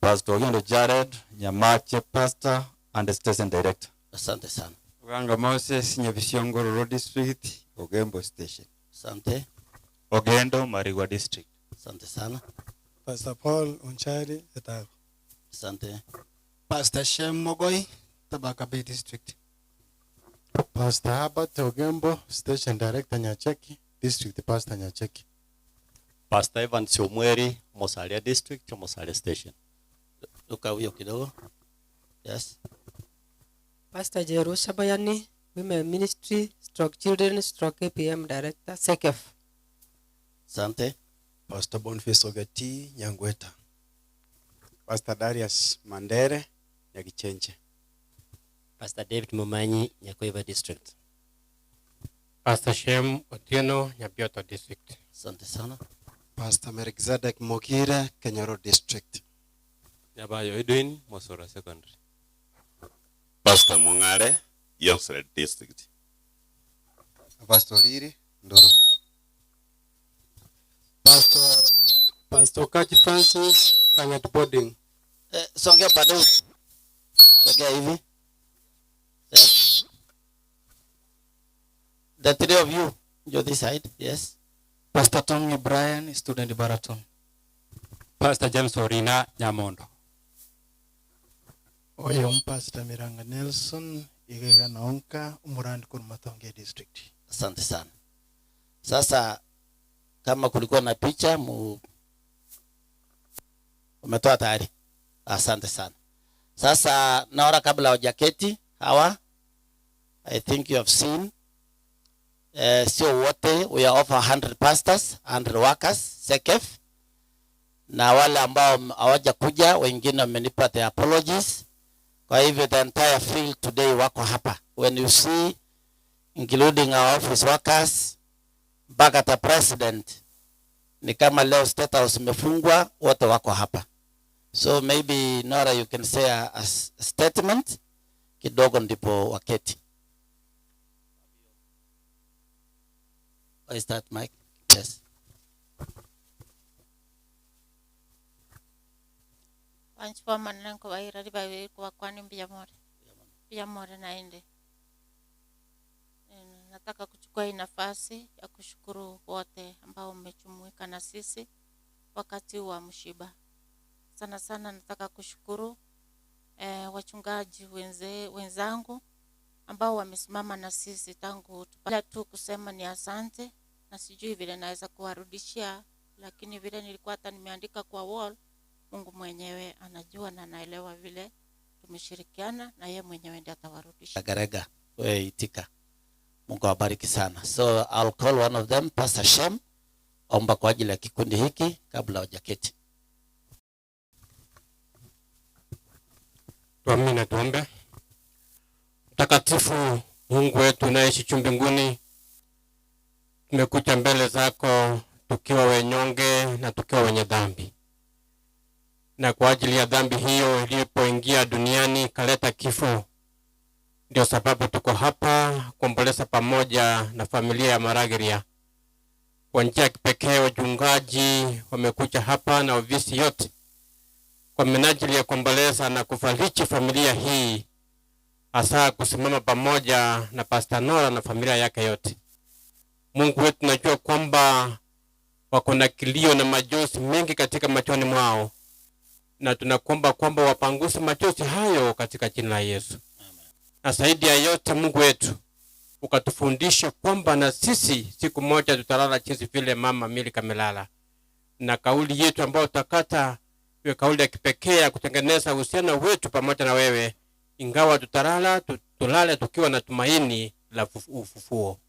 Pastor Ogendo Jared, Nyamache Pastor and Station Director. Asante sana. Uganga Moses, Nyabishongoro Road District, Ogembo Station. Asante. Ogendo Marigwa District. Asante sana. Pastor Paul Unchari, Etago. Asante. Pastor Shem Mogoi, Tabaka Bay District. Pastor Herbert Ogembo, Station Director Nyacheki, District Pastor Nyacheki. Pastor Evan Siomweri, Mosalia District, Mosalia Station. Luka huyo kidogo. Yes. Pastor Jerusha Bayani, Women Ministry, Stroke Children, Stroke APM Director, SEKEF. Asante. Pastor Boniface Ogati, Nyangweta. Pastor Darius Mandere, Nyagichenche. Pastor David Mumanyi, Nyakoiva District. Pastor Shem Otieno, Nyabiota District. Asante sana. Pastor Melchizedek Mokire, Kenyoro District. Nyabayo Edwin, Mosora Secondary. Pastor Mungare, Yongsred District. Pastor Liri, Ndoro. Pastor Kachi Francis, Kangat Boarding. Songea padu. Songea hivi. Yes. The three of you, go this side. Yes. Pastor Tommy Brian, Student Baraton. Pastor James Orina, Nyamondo. Oyom Pastor Miranga Nelson, Igega Naonka, Umurand Kurmatonge District. Asante sana. Sasa kama kulikuwa na picha umetoa tayari. Asante sana. Sasa naona kabla hujaketi hawa, I think you have seen, sio wote, we are over 100 pastors, 100 workers, SEKEF. Na wale ambao hawaja kuja, wengine wamenipa the apologies. Kwa hivyo the entire field today wako hapa. When you see, including our office workers, mpaka the president, ni kama leo State House imefungwa, wote wako hapa. So maybe Nora, you can say a statement kidogo ndipo waketi. Where is that mic? Yes. Wanchwa manenko waira riba kwa kwani mbia more naende. Nataka kuchukua hii nafasi ya kushukuru wote ambao mmejumuika na sisi wakati wa mshiba. Sana sana nataka kushukuru wachungaji wenzangu ambao wamesimama na sisi tangu tupala tu kusema ni asante, na sijui vile naweza kuwarudishia, lakini vile nilikuwa hata nimeandika kwa wall, Mungu mwenyewe anajua na anaelewa vile tumeshirikiana, na yeye mwenyewe ndiye atawarudisha. Garega, wewe itika. Mungu awabariki sana. So I'll call one of them, Pastor Shem, omba kwa ajili ya kikundi hiki kabla hujaketi. Tuamini tuombe. Mtakatifu Mungu wetu unaishi juu mbinguni, tumekuja mbele zako tukiwa wenyonge na tukiwa wenye dhambi. Na kwa ajili ya dhambi hiyo ilipoingia duniani kaleta kifo, Ndio sababu tuko hapa kuomboleza pamoja na familia ya Maragiria. Kwa njia ya kipekee wachungaji wamekuja hapa na ofisi yote kwa minajili ya kuomboleza na kufariji familia hii, hasa kusimama pamoja na Pastor Nora na familia yake yote. Mungu wetu, tunajua kwamba wako na kilio na machozi mengi katika machoni mwao, na tunakuomba kwamba wapanguse machozi hayo katika jina la Yesu. Na zaidi ya yote, Mungu wetu, ukatufundisha kwamba na sisi siku moja tutalala jinsi vile mama Milika amelala, na kauli yetu ambayo tutakata iwe kauli ya kipekee ya kutengeneza uhusiano wetu pamoja na wewe, ingawa tutalala tulale tukiwa na tumaini la ufufuo.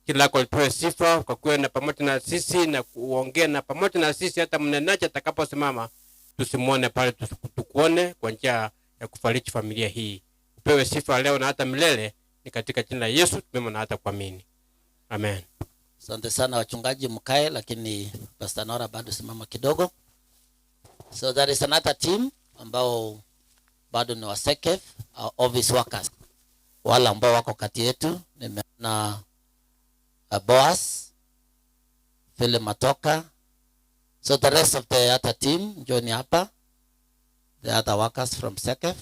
Kila lako lipewe sifa, ukakuwe na pamoja na sisi na kuongea na pamoja na sisi, hata mnenaji atakaposimama tusimuone pale, tukuone kwa njia ya kufariji familia hii. Upewe sifa leo na hata milele, ni katika jina la Yesu tumeomba na hata kuamini. Amen. Asante sana wachungaji, mkae, lakini Pastor Nora bado simama kidogo. So there is another team ambao bado ni wa SEKEF, office workers. Wala ambao wako kati yetu, nimeona Boaz, Philip Matoka. So the rest of the other team, njoni hapa. The other workers from SEKEF.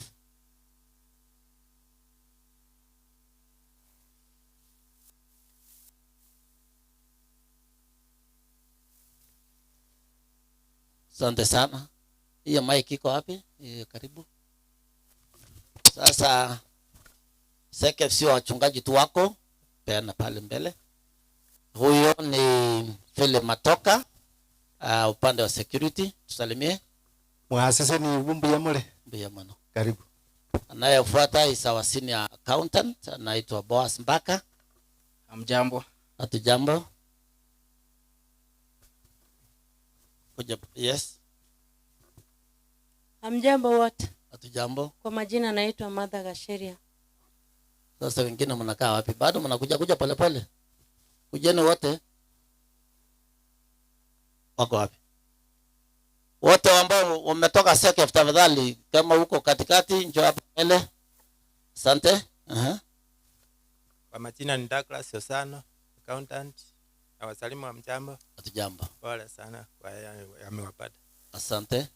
Asante sana. Hiyo mic iko wapi? Karibu. Sasa SEKEF sio wachungaji tu wako, peana pale mbele. Huyo ni Philip Matoka, upande wa security, tusalimie. Mwasese ni Mbuyamole. Mbuyamole. Karibu. Anayefuata is our senior accountant, anaitwa Boaz Mbaka. Hamjambo. Hatujambo. Yes. Hamjambo wote. Hatujambo. Kwa majina naitwa Martha Gasheria. Sasa wengine mnakaa wapi? Bado mnakuja pole pole. Kujeni wote. Wako wapi? Wote ambao wametoka SEKEF, tafadhali kama huko katikati njoo hapa mbele. Asante. Kwa majina ni Douglas Osano, accountant. Na wasalimu wa mjambo. Hatujambo. Pole sana kwa yamewapata. Asante.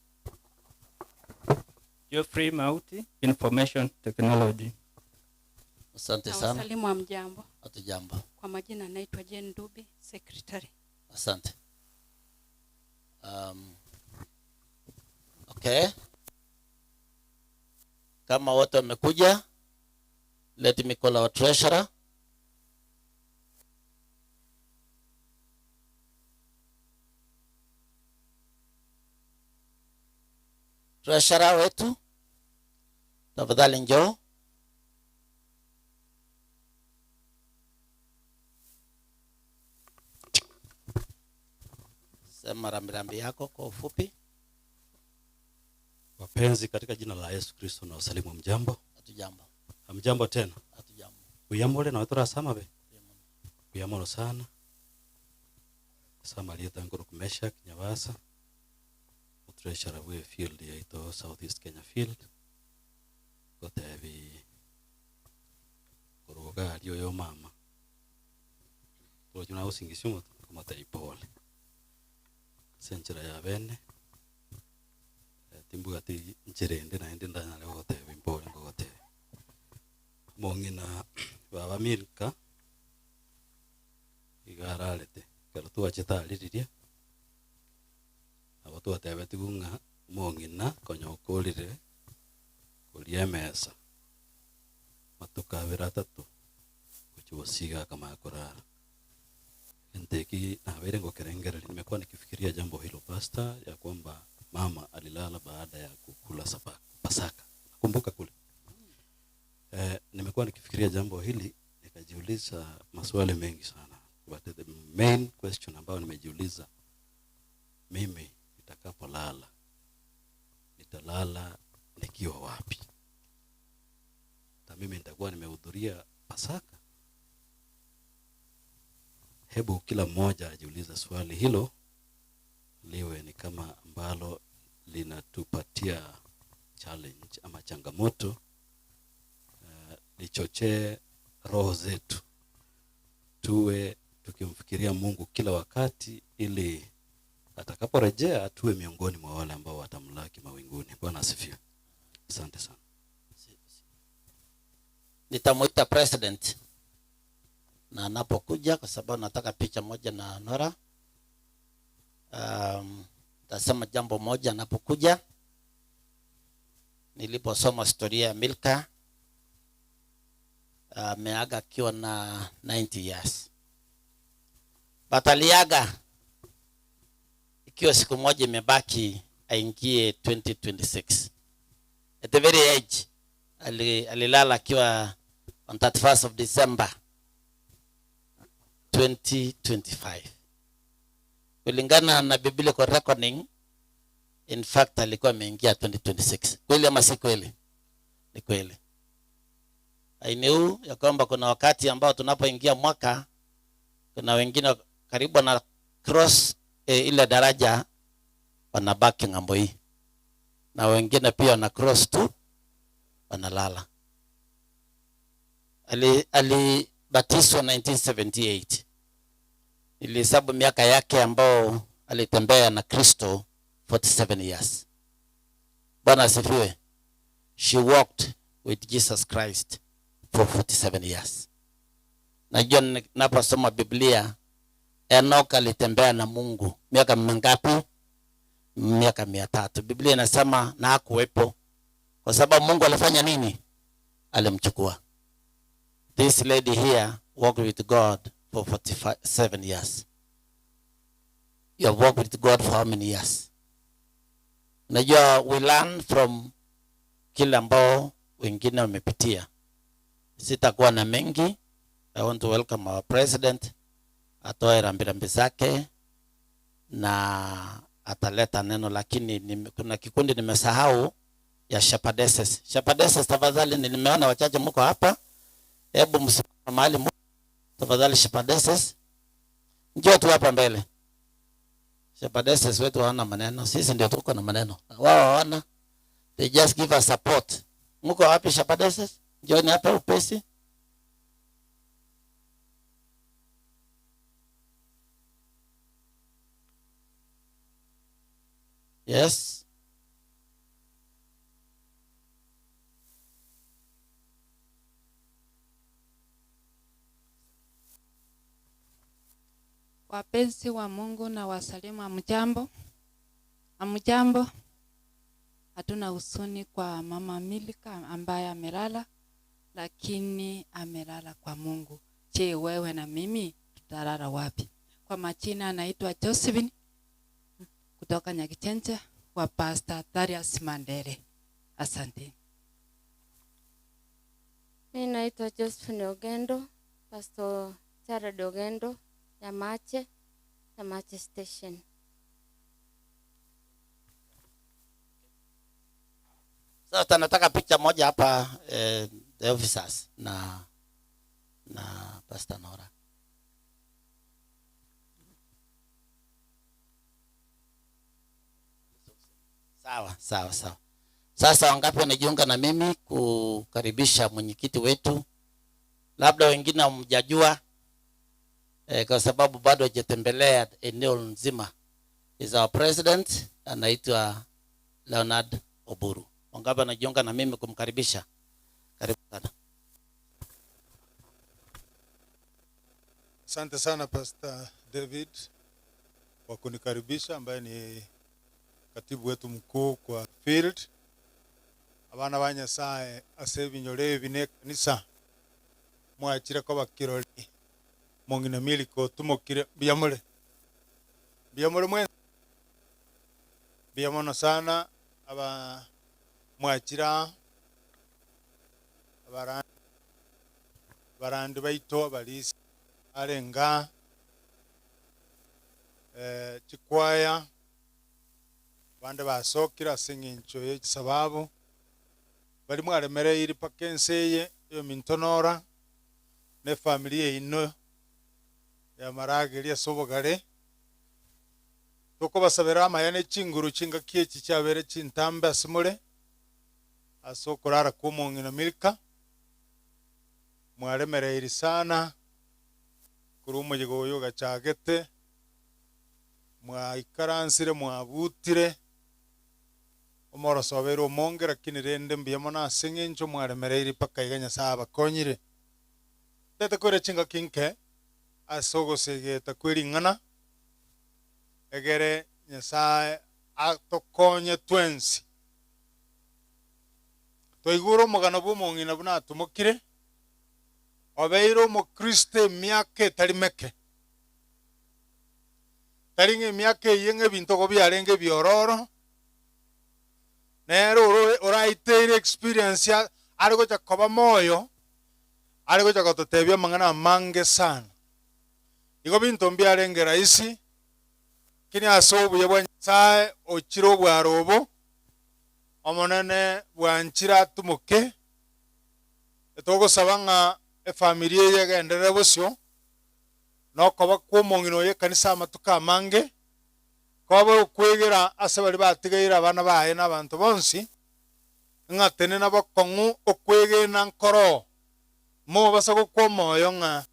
Geoffrey Mauti, Information Technology. Asante sana. Wasalimu wa mjambo. Hatujambo. Kwa majina naitwa Jane Dubi, secretary. Asante. Okay. Kama wote wamekuja, let me call our treasurer. Treasurer wetu, tafadhali njoo. Sema rambirambi yako kwa ufupi. Wapenzi, katika jina la Yesu Kristo na wasalimu mjambo. Hatujambo. Hamjambo tena. Hatujambo. Uyamole na wetora sama be. Uyamolo sana. Sama lieta ngoro kumesha Kinyawasa. Treasurer we field ya ito South East Kenya field. Kote vi koroga aliyo yo mama. Kwa juna usingishumo kama taipole. Senchira ya bene. Timbu ati nchirende na ende ndana le kote vimpole kote. Mongina baba Milka. Igaralete. Karutu acheta aliria. Abatu atebeti gunga mongina konyokolire kulia mesa matukabira tatu kuchosiga kama korara enteki na were ngokerengere. Nimekuwa nikifikiria jambo hilo pastor, ya kwamba mama alilala baada ya kukula Pasaka. Nakumbuka kule. Nimekuwa nikifikiria jambo hili, nikajiuliza maswali mengi sana. But the main question ambayo nimejiuliza, mimi nitakapolala nitalala nikiwa wapi? Na mimi nitakuwa nimehudhuria Pasaka? Hebu kila mmoja ajiulize swali hilo, liwe ni kama ambalo linatupatia challenge ama changamoto lichochee roho zetu tuwe tukimfikiria Mungu kila wakati, ili atakaporejea tuwe miongoni mwa wale ambao watamlaki mawinguni. Bwana asifiwe. Asante sana. Nitamuita president na anapokuja, kwa sababu nataka picha moja na Nora. Tasema jambo moja anapokuja. Niliposoma historia ya Milka, ameaga akiwa na 90 years. Bataliaga ikiwa siku moja imebaki aingie 2026. At the very age, alilala akiwa on 31st of December 2025. Kulingana na biblical reckoning, in fact alikuwa ameingia 2026. Kweli ama si kweli? Ni kweli. I knew ya kwamba kuna wakati ambao tunapoingia mwaka, kuna wengine karibu na cross ile daraja wanabaki ngambo hii, na wengine pia wana cross tu wanalala. Alibatizwa 1978. Nilihesabu miaka yake ambao alitembea na Kristo 47 years. Bwana asifiwe. She walked with Jesus Christ for 47 years. Najua ninaposoma Biblia, Enoch alitembea na Mungu miaka mingapi? Miaka 300. Biblia inasema na hakuwepo, kwa sababu Mungu alifanya nini? Alimchukua. This lady here walked with God for 47 years. You have walked with God for how many years? Unajua, we learn from kile ambao wengine wamepitia. Sitakuwa na mengi. I want to welcome our president. Atoe rambirambi zake na ataleta neno, lakini kuna kikundi nimesahau ya shepherdesses. Shepherdesses, tafadhali, nimeona wachache mko hapa. Hebu msimame mahali mko. Tafadhali shepherdesses, njoo tu hapa mbele. Shepherdesses wetu hawana maneno, sisi ndio tuko na maneno. Wao hawana. They just give us support. Mko wapi shepherdesses? Njoo ni hapa upesi. Yes. Wapenzi wa Mungu na wasalimu, amjambo. Amjambo. Hatuna huzuni kwa mama Milka ambaye amelala, lakini amelala kwa Mungu. Je, wewe na mimi tutalala wapi? Kwa majina anaitwa Josephine kutoka Nyakichenje wa Pastor Darius Mandere. Asante. Mimi naitwa Josephine Ogendo, Pastor Jared Ogendo, Yamache Station. Sasa nataka picha moja hapa, the officers na Pastor Nora. Sawa. Sasa wangapi wanajiunga na mimi kukaribisha mwenyekiti wetu? Labda wengine hamjajua kwa sababu bado hajatembelea eneo nzima. Is our president, anaitwa Leonard Oburu. Wangapi wanajiunga na mimi kumkaribisha? Karibu sana. Asante sana Pastor David kwa kunikaribisha, ambaye ni katibu wetu mkuu kwa field. Abana banyasaye asebinyore bine kanisa mwachira ko bakirori mongina miliko tumokire biyamure mwe biyamono sana aba mwachira barandi baito abalisi arenga chikwaya bande basokira singincho ye sababu bali mwaremere iri pakenseye yo mintonora ne familia ino ya marage ya sobogare toko basabera amayane chinguru chinga kiechi cyabere chintambe asimule asokorara kumongina Milka mwaremereiri sana kuri umuyigo uyu gachagete mwaikaransire mwabutire omorosobera omonge lakini rende mbiyamo nase ng'encho mwaremereiri paka iga Nyasaye abakonyire tete kwere chinga kinke ase ogosegeta kwering'ana egere Nyasaye atokonye twensi toigura omogano bwa omong'ina buna atumokire obeire omokristo emiaka etari meke tari ng'emiaka eye ng'ebinto go biarenge ebiororo nero oraiteire experience ari gocha koba moyo ari gocha gototebia amang'ana amange sana igo binto mbiarenge rahisi kini ase obuya bwa Nyasaye ochire obwaro obo omonene bwanchire atumoke etogosaba ng'a efamilia eye egenderere bosio nokoba kwa omong'ina oyo ekanisa amatuko amange koba okwegera ase bari batigaire abana baye na abanto bonsi ng'a tene nabokong'u okwegena nkoro mobasa gokwa omoyo ng'a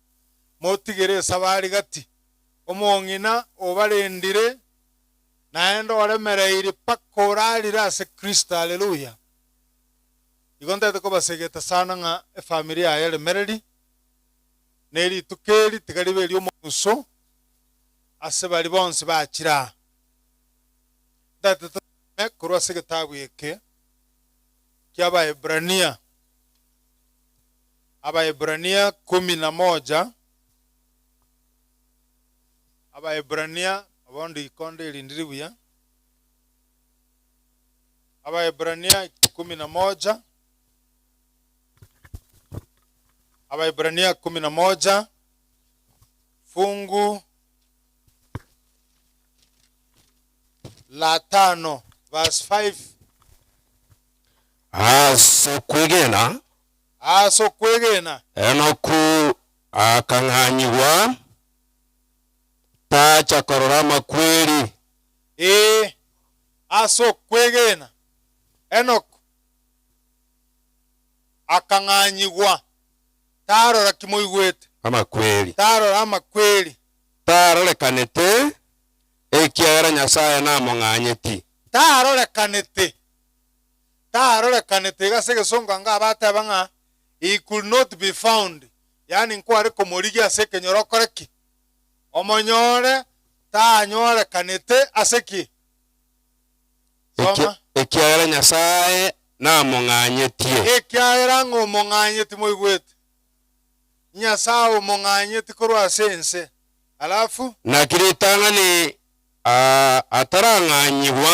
motigere esabari gati omong'ina obarendire naende oremereire paka orarire ase Kristo. Haleluya. Igo ntete kobasegeta sana ng'a efamilia yaye eremereri na erituko eri tigaribe eri omoguso ase bari bonsi bachira ntete tome korwa ase egetabu eke kia Abaebrania 11 Abaebrania abondo ikonde erindiri buya Abaebrania 11 Abaebrania 11 fungu la 5 verse 5 aso kwegena enoku akang'anyigwa tacha korora makweri aso kwegena Enoku akang'anyigwa tarora kimoigwete amakweri tarora amakweri tarorekanete ekiagera Nyasaye namong'anyeti tarorekanete gase gesonga nga abateba ng'a he could not be found, yani nkware komorigia ase kenyorokoreki omonyore tanyorekanete ase ki soma ekiagera Nyasaye namong'anyetie ekiagera ng'omong'anyeti moigwete Nyasaye omong'anyeti korwa ase ense alafu nakiritang'ani atarang'anyigwa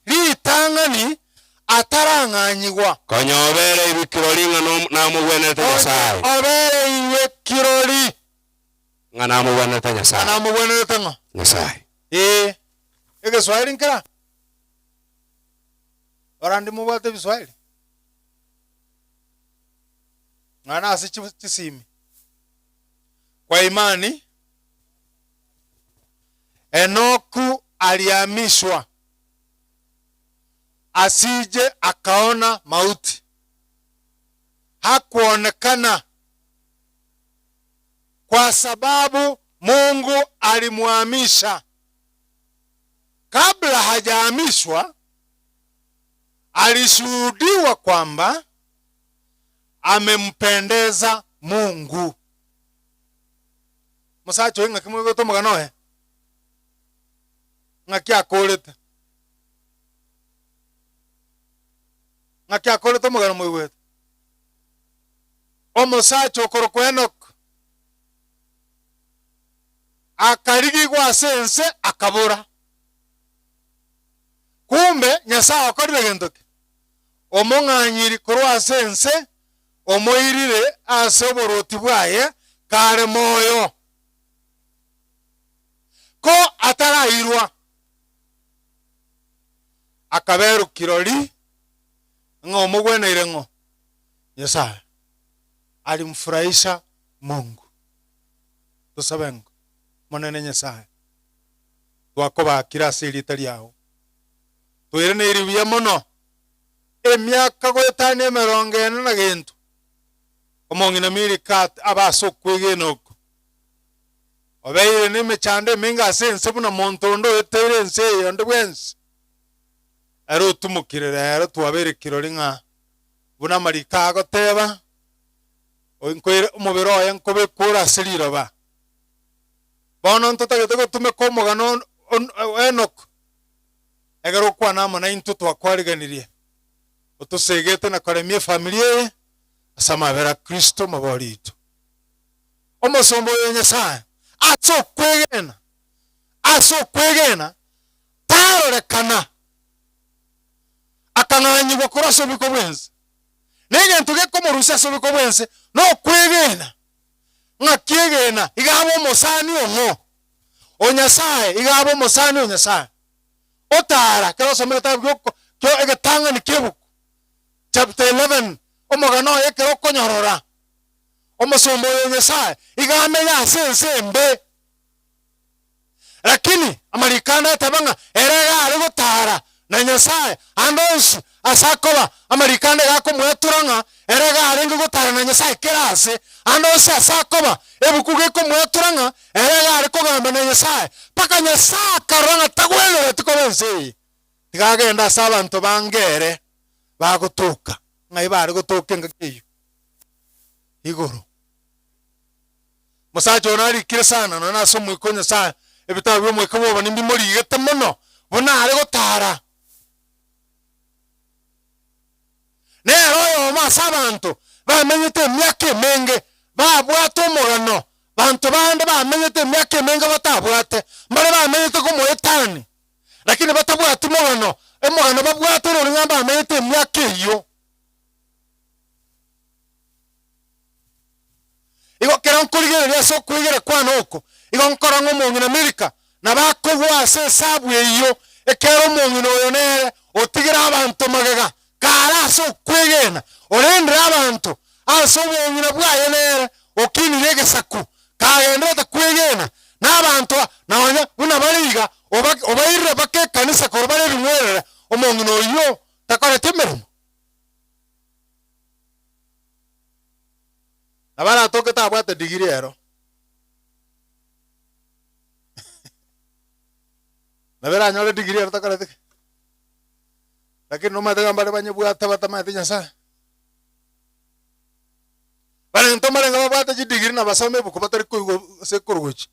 ritang'ani atarang'anyigwa konyobere ibikirori ng'a namogwenete Nyasaye obere iwe kirori ng'a namogwenete Nyasaye namogwenete ng'a Nyasaye egeswahili nkera orandi mubwate biswahili ng'ana ase chisimi kwa imani Enoku alihamishwa asije akaona mauti, hakuonekana kwa sababu Mungu alimuhamisha. Kabla hajahamishwa alishuhudiwa kwamba amempendeza Mungu. Musacho inga kimwe to maganohe ngakia kolete magano mwe omusacho koroko Enoku akarigigwa sense akabura. Kumbe Nyasaye akorire gento ki omong'anyiri korwa sense omoirire ase oboroti bwaye kare moyo ko atarairwa akaberu kirori ng'o mugweneire ng'o Nyasaye alimfurahisha Mungu. Tusabengo monene Nyasaye twakobakira ase erita riago twire neribuya mono emyaka 5 na gento omong'ina America abaso kwegena oko obeire n'emechando minga ase ense buna monto ondo eteire ense eyo ndi bwensi ero otumukire rero twabere kirori ng'a buna marika agoteba oinkoire omubiri oye nkobe kura ase riroba bono ntotagete gotumeka omogano enoko egero okwana amo na into twakwariganirie otusegete na koremia efamili eye ase amabere a Kristo mabori itu omosombo oyo Nyasaye ase okwegena tarorekana akang'anyigwa kora ase obiko bwense negento gekomorusia ase obiko bwense nokwegena ng'akiegena igaba omosani ong'o o Nyasaye igaba omosani o Nyasaye otara kero osomere tabu kyo egetang'ani kebuku chapter 11 omogano oyo ekero okonyorora omosombo oyo Nyasaye igamenya ase ense embe lakini amarikanda etabanga erega ari gotara na Nyasaye andonsi asakoba amarikanda gakomweturanga erega ari gotara na Nyasaye kerase andonsi asakoba ebuku gekomweturanga erega ari kogamba na Nyasaye paka Nyasaye karanga tagwelere tikobense tigagenda ase abantu bangere bagotoka ng'ai bari gotoka ngakeyo igoro musacha ono arikire sana nona ase omwiko Nyasaye ebitabo bya omwiko boba nimbimorigete mono buna ari gotara nero oyo omo ase abantu bamenyete emiaka emenge babwate omogano bantu bande bamenyete emiaka emenge batabwate mbare bamenyete komoetani lakini batabwate omogano babwate rori ng'a bamenyete emiaka eyo igo kera nkorigereria ase okwegera kwana oko igo nkora ng'omong'ina America na bakogwa ase esabu eyo ekero omong'ina oyo nere otigera abantu magega kara ase okwegena orendera abantu ase omong'ina bwaye nere okinire egesaku kagenderete kwegena n'abantu naonya buna bariga obairire baka ekanisa koro bare ebing'werere omong'ina oyo takorete emeremo nabaratoke tabwate digiri ero nabera anyore digiri ero takorete lakini nomate gambare banyebwate batamate Nyasaye bale ntomare ngaba bwate digiri na basome buko batari kuigo se kuruguchi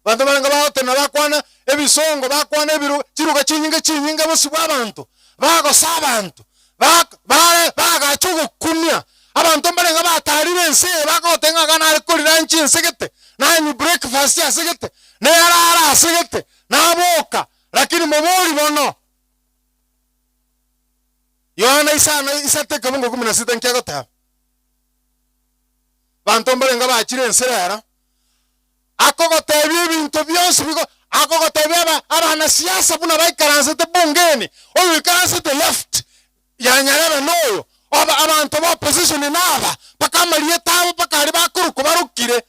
bantu bale ngaba otena bakwana ebisongo bakwana ebiru kiruga kinyinga bosi bw'abantu bagosa abantu bagachugukumia abantu mbere nga batari bense bagotenga kana ari kuri lunch nsegete nanyi breakfast asegete ne arara asegete naboka lakini muburi bono Yohana isate kabungo 16 nkagota bantu mbere nga bachire nserera akogotebye ibintu byose bigo akogotebye abana siasa buna baikaranse te bungeni oyo ikaranse te left yanyarebe noyo abantu ba opposition naba paka marieta abo paka ari bakuru kubarukire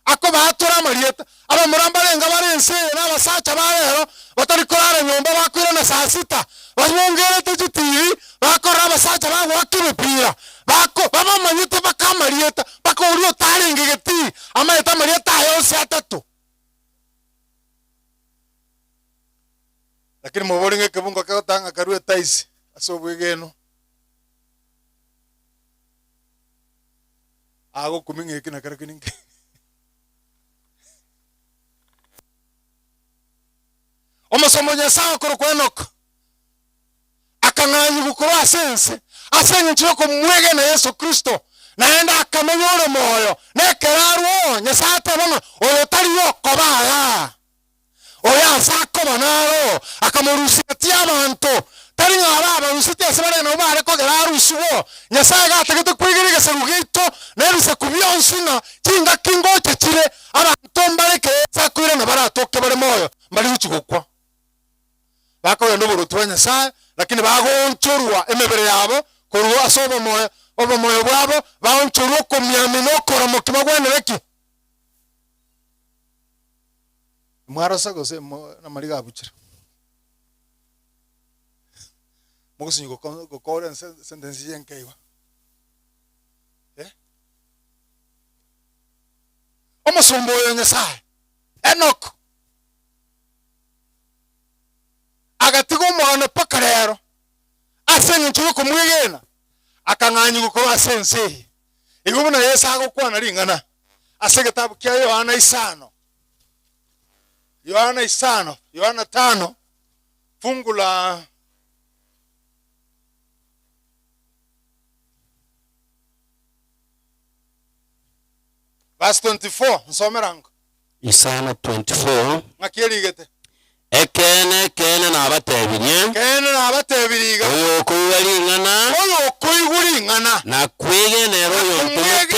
ako batura marieta aba murambarenga barense n'abasacha barero batari korara nyomba bakwira na saa 6 bamongere tujitivi bakora abasacha babo bakibipira bako baba manyete paka marieta paka uriyo tarengegeti amaeta marieta yose atatu lakini muboringe kebungo kakotanga karue taisi asobwegeno ago kuminge kina karakininge omusomo Nyasaye koro kwenoko akang'anyi gukoro asense asenye ko mwege na Yesu Kristo naenda akamenyore moyo nekeraruo Nyasaye tabona oyo tari yokobaga oyo asako banaro akamurusia tia abantu tari ng'ababa rusite sebare no bare ko gerarusuo Nyasaye gategete kwigirige serugito nebise kubyonsina kinga kingo cyakire abantu mbareke sakwire na baratoke bare moyo mbali ukigokwa bako ndo burutu wa Nyasaye lakini bagonchorwa emebere yabo korwa asobo moyo bwabo bagonchorwa ko myamino kora mukima gwenereki mwaro sago se na mariga buchira mugusinyi gukora sentence yenkeiwa omusumba oyo Nyasaye Enoch agatiga omwana paka rero ase enkintu kumwigena akang'anyi gukora ase ensi igo buna Yesu agokwana ringana ase gitabu kia Yohana 5 Yohana 5 fungu la verse 24 nsomerango Isana 24 ngakirigete ekene nabatebiriga oyo koiguringana na kwigenera oyo ntumete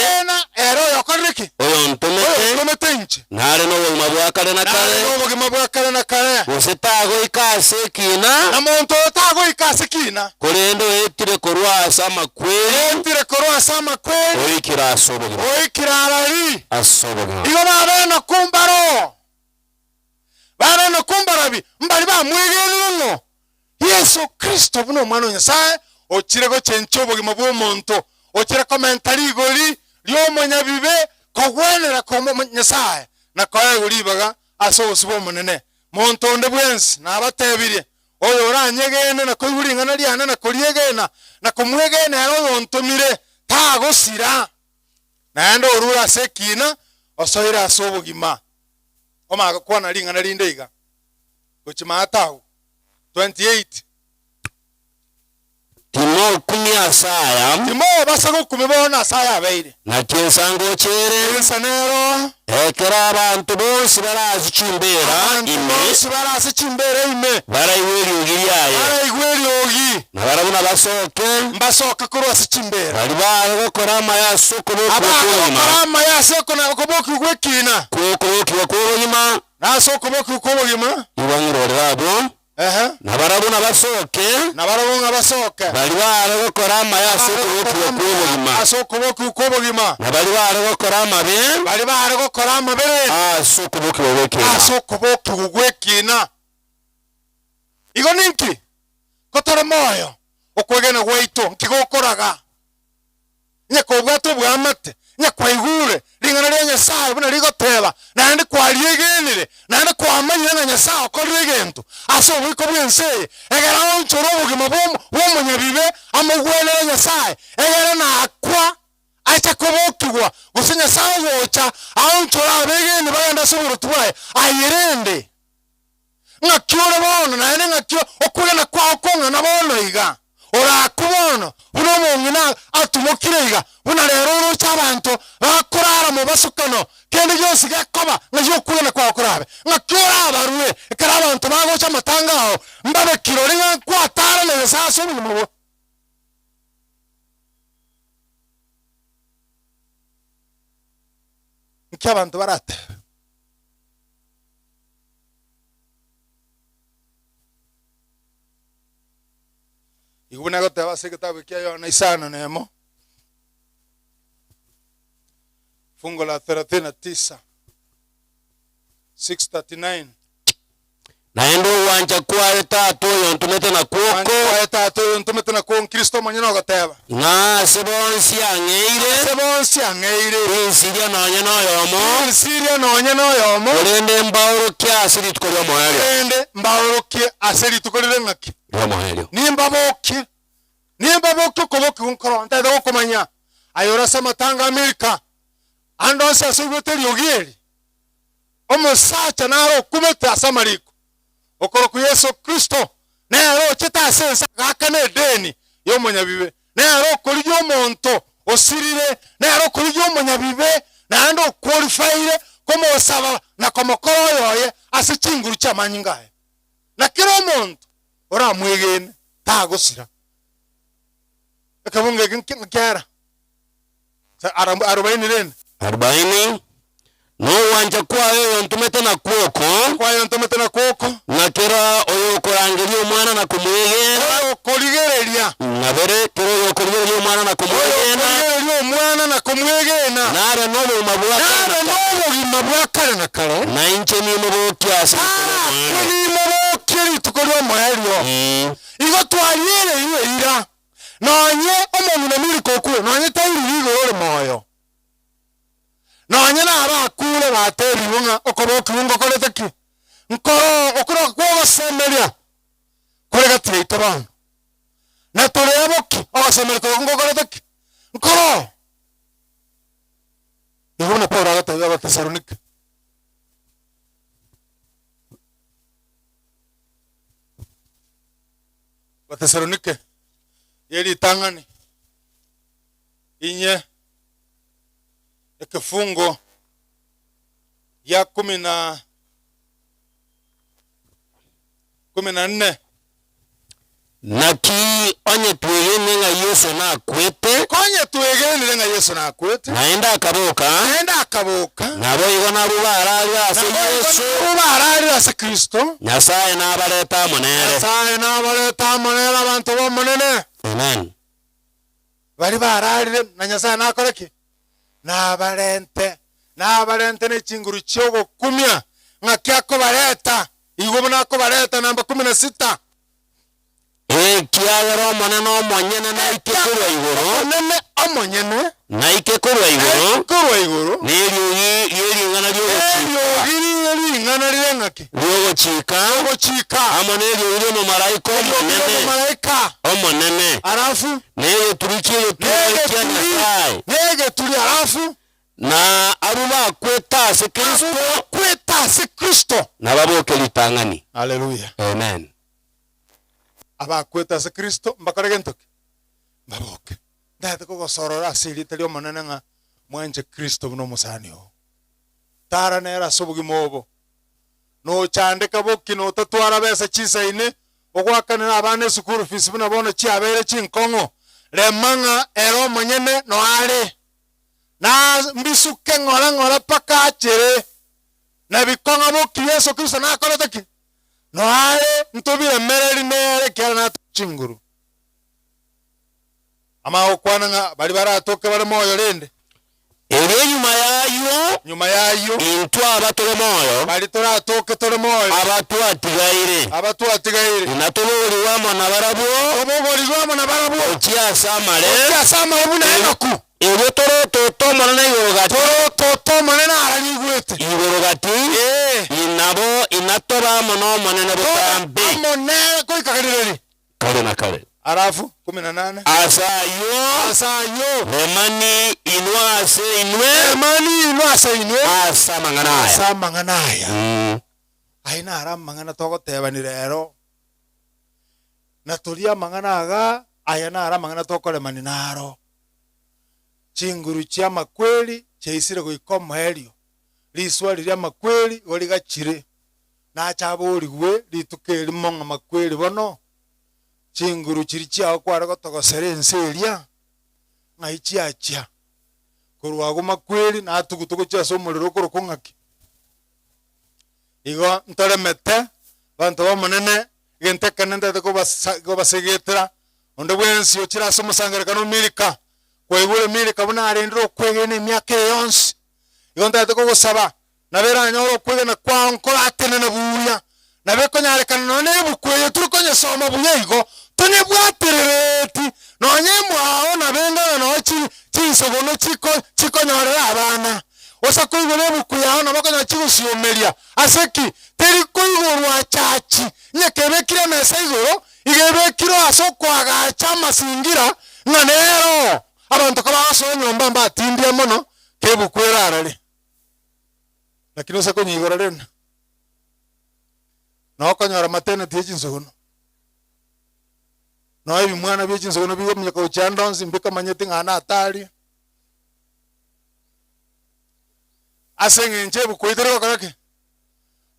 ero yokoriki oyo ntumete nche nare no bugima bwa kare na kare gusetago ikase kina na muntu otago ikase kina kurendo etire korwasa makweli oikira arari asobogima igo babena kumbaro barana kumbarabi mbali ba mwegenero Yesu Kristo buno omwana Nyasaye okirego chencho obugima bw'omuntu okire komentari igori ly'omunyabibe kogwenera ko Nyasaye na koye guribaga asobusi bw'omunene muntu onde bwensi nabatebirie oyo oranyegene na koiguringana lyana na koriegena na komwegena oyo ntumire tagosira naende orura sekina osoira asobugima omaga kwana ringana rindeiga gochimatau 28 Timo kumi asaya Timo basago kumibona asaya abeire na kinsango chere sanero ekera abantu bonsi barazichimbera ime barayigweri ogi na barabuna basoka kurwa sichimbera bali baragokora amayaso kuboki gwekina kuboki na soko boki kubogima ibangirorabo na barabuna basoke bali baragokora amayaso kuboki kubogima na bali baragokora amabere kuboki gwekina igo ninki kotara moyo okwegena gweito nkigokoraga nyakobwato bwamate nyakwaigure ringana rya Nyasaye buna rigoteba nandi kwariyegenire nandi kwamanyira na Nyasaye okorire gento aso bwiko bwense egera onchoro obugima bw'omunyabibe amugwenera Nyasaye egera nakwa acha kubokigwa gusa Nyasaye wocha onchoro abegene bagenda soburu twaye ayirende ngakyore bono nandi ngakyo okugena kwa okonga na bono iga orakubona buno mungina atumukirega buna rero urucha abantu bakurara mu basukano kende yose gakoba ngayo kugena kwa kurabe ngakyora abaruwe ekara abantu bagocha matangaho mbabe kirori kwatara ne saso mu nk'abantu barate igubuna goteba se kitabu kia Yohana 5 nemo fungo la 39 639 naendo wanja kwa tatu yontumete na kuoko Kristo manyino goteba na sebonsi angeire insiria nonye noyomo orende mbauro kia asiri tukolio ngaki nimbaboki kuboki unkoro ntade okumanya ayora samatanga Amerika andonse asubete lyogieri omusacha naro kumete asamariko okoro ku Yesu Kristo nero chitasensa gakane deni yomunyabibe nero kuri yomonto osirire nero kuri yomunyabibe nando qualified komo osaba na komokoro yoye asichinguru chamanyingaye na kiro monto ora mwegene tagusira ekabunge nkera 40 no wanja kwa yontumete na kuoko na kera oyo korangeria omwana na kumwegera koligereria na bere kero oyo koligereria omwana na kumwegena nare no mabwakare na kare na inche ni mubokia asiri tukolwa mwaelio igo twa aliere iwe ira nonye omuntu na muri kokwe nonye tairi higo ore moyo nonye na abakule bateri bunga okoboka bunga kolete ki nkoro okoro kwa semeria kolega tire bana na toreboki abasemera ko ngo kolete ki nkoro ibona Paulo agataga abatesalonike Wathesalonike yeli tangani inye ekifungo ya 14 naki onye twegene nga Yesu na kwete konye twegene nga Yesu na kwete naenda akaboka nabo igona rubarari ase Yesu rubarari ase Kristo Nyasaye na abaleta monere abantu bo monene amen bari bararire na Nyasaye nakoreki nabarente ne chinguru cyogo kumya ngakyako bareta igo nako bareta namba 16 kiagero monene omonyene na ikekurwa iguru monene omonyene na ikekurwa iguru n'ery'ingana ry'oguchika hamwe n'eryo riri mu malayika omonene arafu n'eryo turi kya Nyasaye nege turi arafu na abo bakweta ase Kristo nababoke litangani haleluya amen abakweta ase Kristo mbakorege ntoke mbaboke ndate kugosorora asirite lyo monene nga mwenje Kristo buno musani ho tara nera sobugimobo no chandika boki no tatwara besa chisaine ogwakanira abane school fees buna bono chiabere chinkongo remanga ero monyene no ale na mbisuke ngora paka achere na bikonga boki Yesu Kristo na akorotaki no ale ntobire mereri nere kera na chinguru ama okwana nga bali baratoke bali moyo lende eri nyuma yayo intwa abatore moyo bali toratoke tore moyo abatu atigaire natobori wamo na barabo okiasamale buna enaku ebo toto monene igoro gati inabo inatoba mono monene butambi monene koikagarire kale na kale arafu 18 asayo remani inwase inwe asa manganaya aina ara mangana togotebani rero na turia mangana aga aya na ara mangana tokoremani naro chinguru chia makweli cheisire goikoma elio liswa liria makweli oligachire na chaborigwe litukeri monga makweli bono chinguru chiri chiao kwara gotogosera enseria ngaichiachia kurwago makweli na tugutugo chia somuriro kurukungaki igo ntoremete bantu bamonene gentekanende ko basegetera onde bwensi ochira somusangerekano milika kwegure milika buna arendro kwegene myaka yonsi igo ntate ko gosaba nabera nyoro kwegena kwa nkora atene na buya nabekonyarekana none bukweyo turukonye soma buyigo tone bwaterereti nonye mwao nabenga no chisogono chikonyorera abana osa kuigure bukuya na bakonya chigusiomeria aseki teri kuigurwa chachi nyekebekire mesa igoro igebekiro asokwaga chama singira nganero abantu kabaso nyomba mbatindia mono kebukwera arare lakini osa kunyigora rena no kanyora matene tie chinsogono no ibi mwana bye chinsogono bigo myaka uchandonzi mbika manyeti ngana atali asenge njebu kuitero karake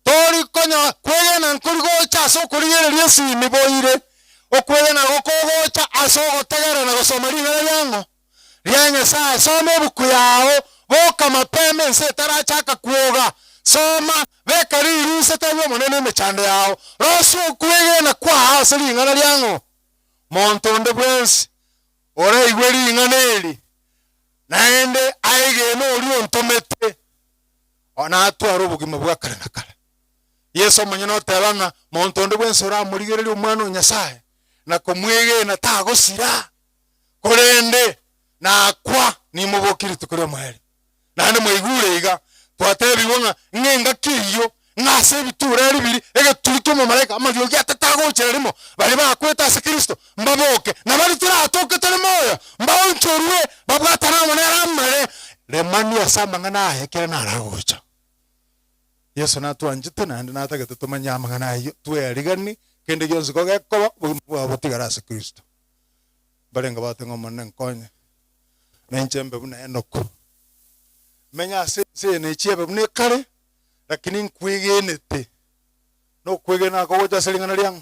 tori konya kwegena nkurigo chaso kurigere lyesi miboire okwegena gokogo cha aso otegera na gosomari ngara yango ryanya sa some bukuyao boka mapeme nse tarachaka kuoga soma bekari iruse tayo monene mechande yao roso kwegena kwa asali ngara yango montonde bwensi ora igweri nganeli naende aige no uri ontomete ona atwara ubugima bwa kare na kare Yesu manyino tebanga montonde bwensi ora murigereri umwana Nyasaye na kumwigina tagusira kurende na kwa ni mubokiri tukure mweri nande mwigure iga twatebibonga ngenga kiyo ngase bitura ribiri ege turito mu malaika amaryo gyatatagochera rimo bari bakweta ase Kristo mbaboke na bari turatoke tele moyo mbawonchorwe babwatana monera mare remani asamba ngana hekere na ragocha Yesu natwanjite nande natagete tumanyama ngana iyo twerigani kende gyonse kogekoba botigara ase Kristo barenga batenga monne nkonye nenchembe buna enoko menya se ne chiebe bune kare lakini nkwigenete no kwigena ko ja selingana liang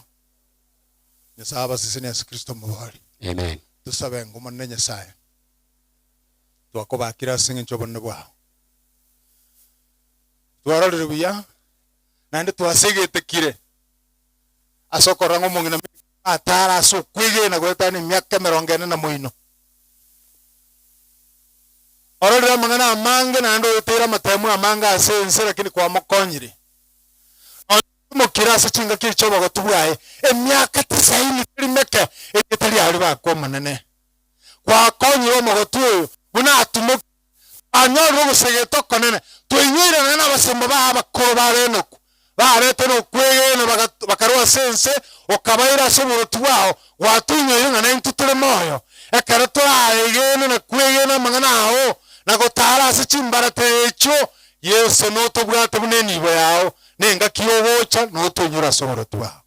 nyasaba sisi ne Yesu Kristo mubari amen tusabe ngoma nenye saya twakobakira singe nchobonne bwa twararire buya nande twasegete kire asokora ngomongina atara so kwigena gwetani myaka 40 na moino ororera mangana amange nando yotera matemu amanga asense lakini kwa mokonyiri mukira sechinga kircho bagotubwaye emyaka 90 rimeke eketari ari bakwa manene kwa konyiro mogotu buna atumo anyoro gusegeto konene tuinyire na basemba ba bakoro barenoku barete no kwegene bakarwa sense okabaira soboro tuwao watunyo yunga na intutule moyo ekarato aegene na kwegene mangana aho na gotara ase chimbarate echo Yesu no tobwate buneni bwao nenga kiyogocha no tonyura soboro tuwao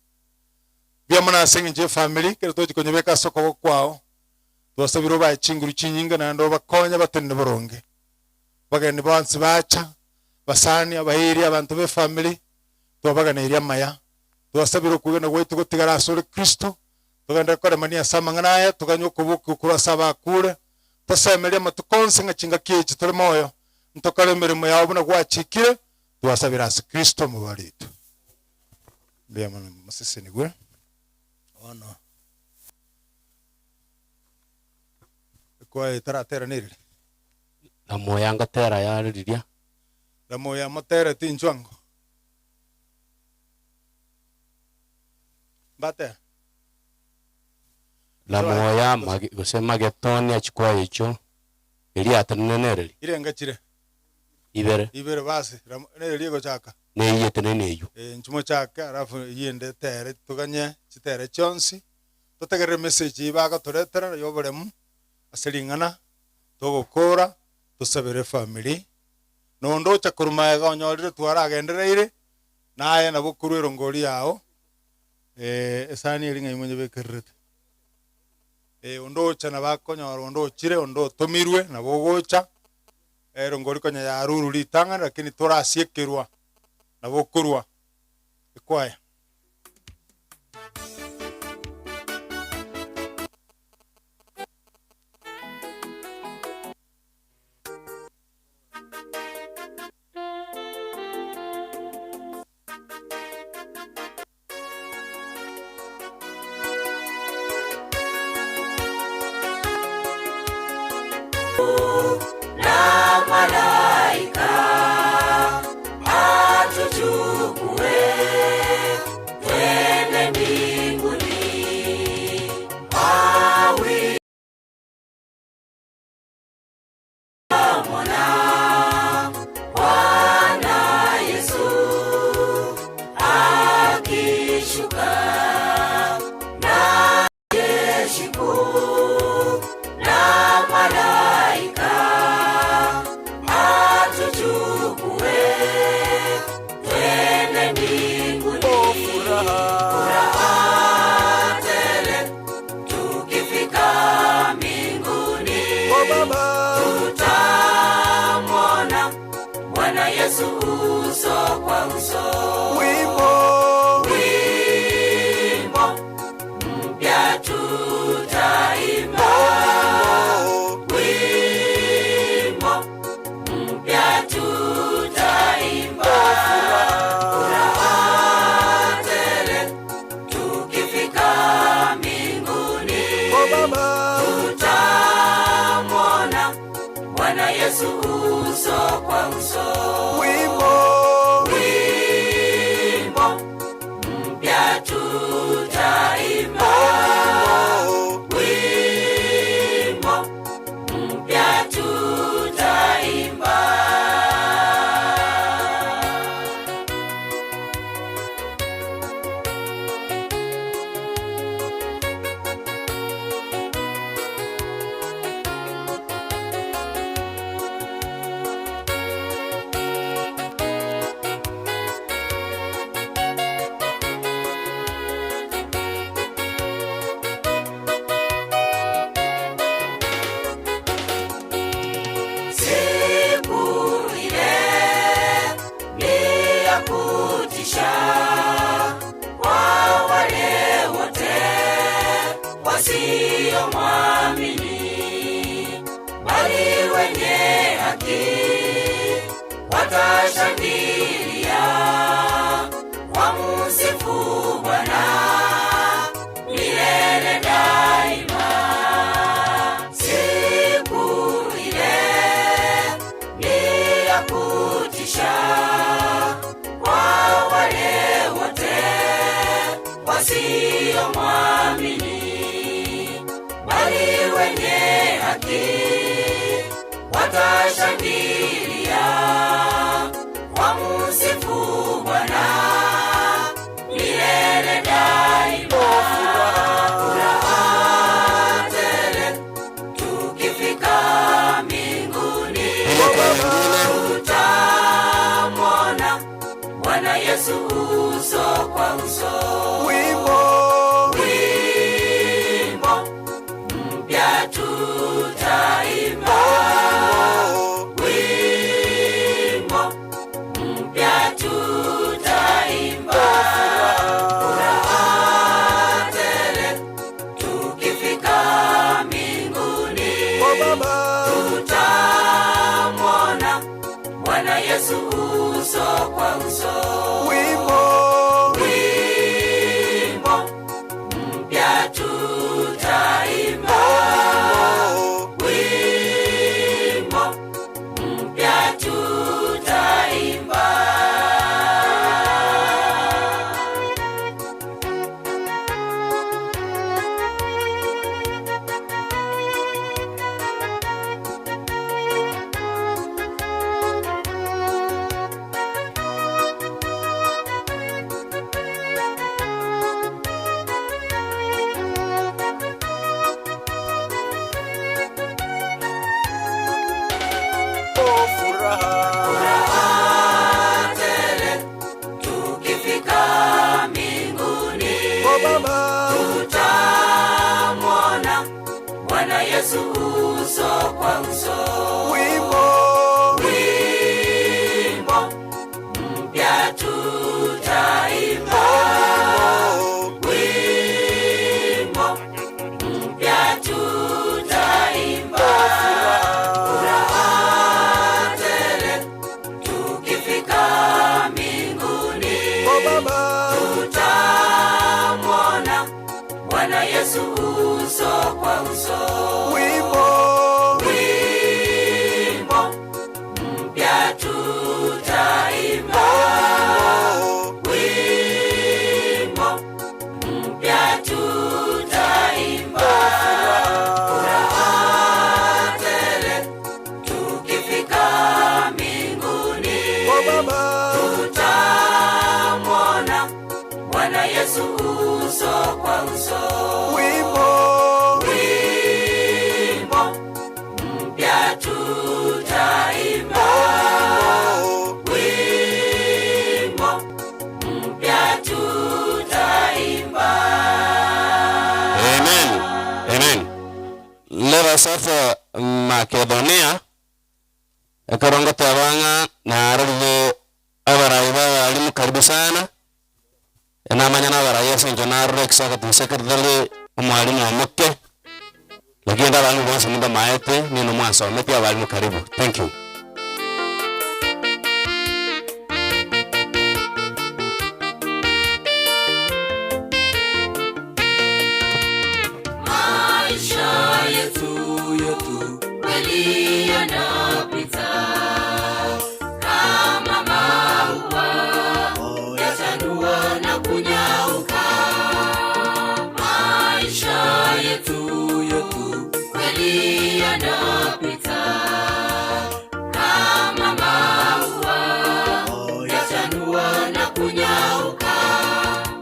bya muna senje family kero toji konyebeka soko kwao twasabiro ba chinguru chinyinga na ndo bakonya batende boronge bagende bansi bacha basani abahiri abantu be family twabagana iria maya twasabiro kugenda gwetu gutigara asore Kristo tugenda kore mania samangana aya tuganyoka buku kurasaba kure tasemeria matukonse ngachinga kichi tole moyo ntokale mirimo yawo buna gwachikire twasabira ase Kristo mubaritu bya mana masisini gwe ono kwa tara niri na moyanga tera yariria la moya matera tinchwango bate la moya gusema getoni achikwa icho ili atanenere ile ngachire ibere basi ne liego chaka ne yete ne yo nchumo chaka arafu yende tere tuganye chitere chonsi tutegere message ibaga turetera yoboremu aselingana togokora tusabere family nondo chakurumaega onyorire twaragendereire naye nabo kurwero ngori yao esani elinga imonye bekerrete ondo chana bakonyora ondo chire ondo tomirwe nabo gocha rongori konya ya ruru litanga lakini torasiekerwa nabo kurwa ekwaya na malaika atuchukue twende mbinguni awi mwana Bwana Yesu akishuka na jeshi kuu na malaika atuchukue twende mbinguni. Furaha tele tukifika mbinguni, tutamwona Bwana Yesu uso kwa uso. Wimbo mpya tutaimba, wimbo mpya tutaimba. Furaha tele tukifika mbinguni, tutamwona Bwana Yesu uso kwa uso. Wimbo mpya tutaimba, watashangilia, wamusifu Bwana milele daima. Siku ile ni ya kutisha kwa wale wote wasiomwamini, bali wenye haki watashangilia, wamusifu Bwana milele daima. Furaha tele tukifika mbinguni, tutamwona Bwana Yesu uso kwa uso. Wimbo mpya tutaimba, wimbo mpya tutaimba. Furaha tele tukifika mbinguni, tutamwona Bwana Yesu uso kwa uso. Wimbo mpya tutaimba, wimbo mpya tutaimba. Furaha tele tukifika mbinguni, tutamwona Bwana Yesu uso kwa uso. Wimbo mpya tutaimba, wimbo mpya tutaimba. Furaha tele tukifika mbinguni, tutamwona Bwana Yesu uso kwa uso. Wimbo mpya tutaimba, wimbo mpya tutaimba. Furaha tele tukifika mbinguni, tutamwona Bwana Yesu uso kwa uso. Wimbo mpya tutaimba, wimbo mpya tutaimba. Amen. Amen. Let us offer Macedonia ekarongo tabanga na arali abaraiba alimu karibu sana na manyana baraya senjo na rexa ka secretary mwalimu wa mke lakini ndaba alimu wansa muda maete ni no mwansa meti abalimu karibu. Thank you. Maisha yetu kweli yanapita kama maua yachanua na kunyauka. Maisha yetu kweli yanapita kama maua yachanua na kunyauka.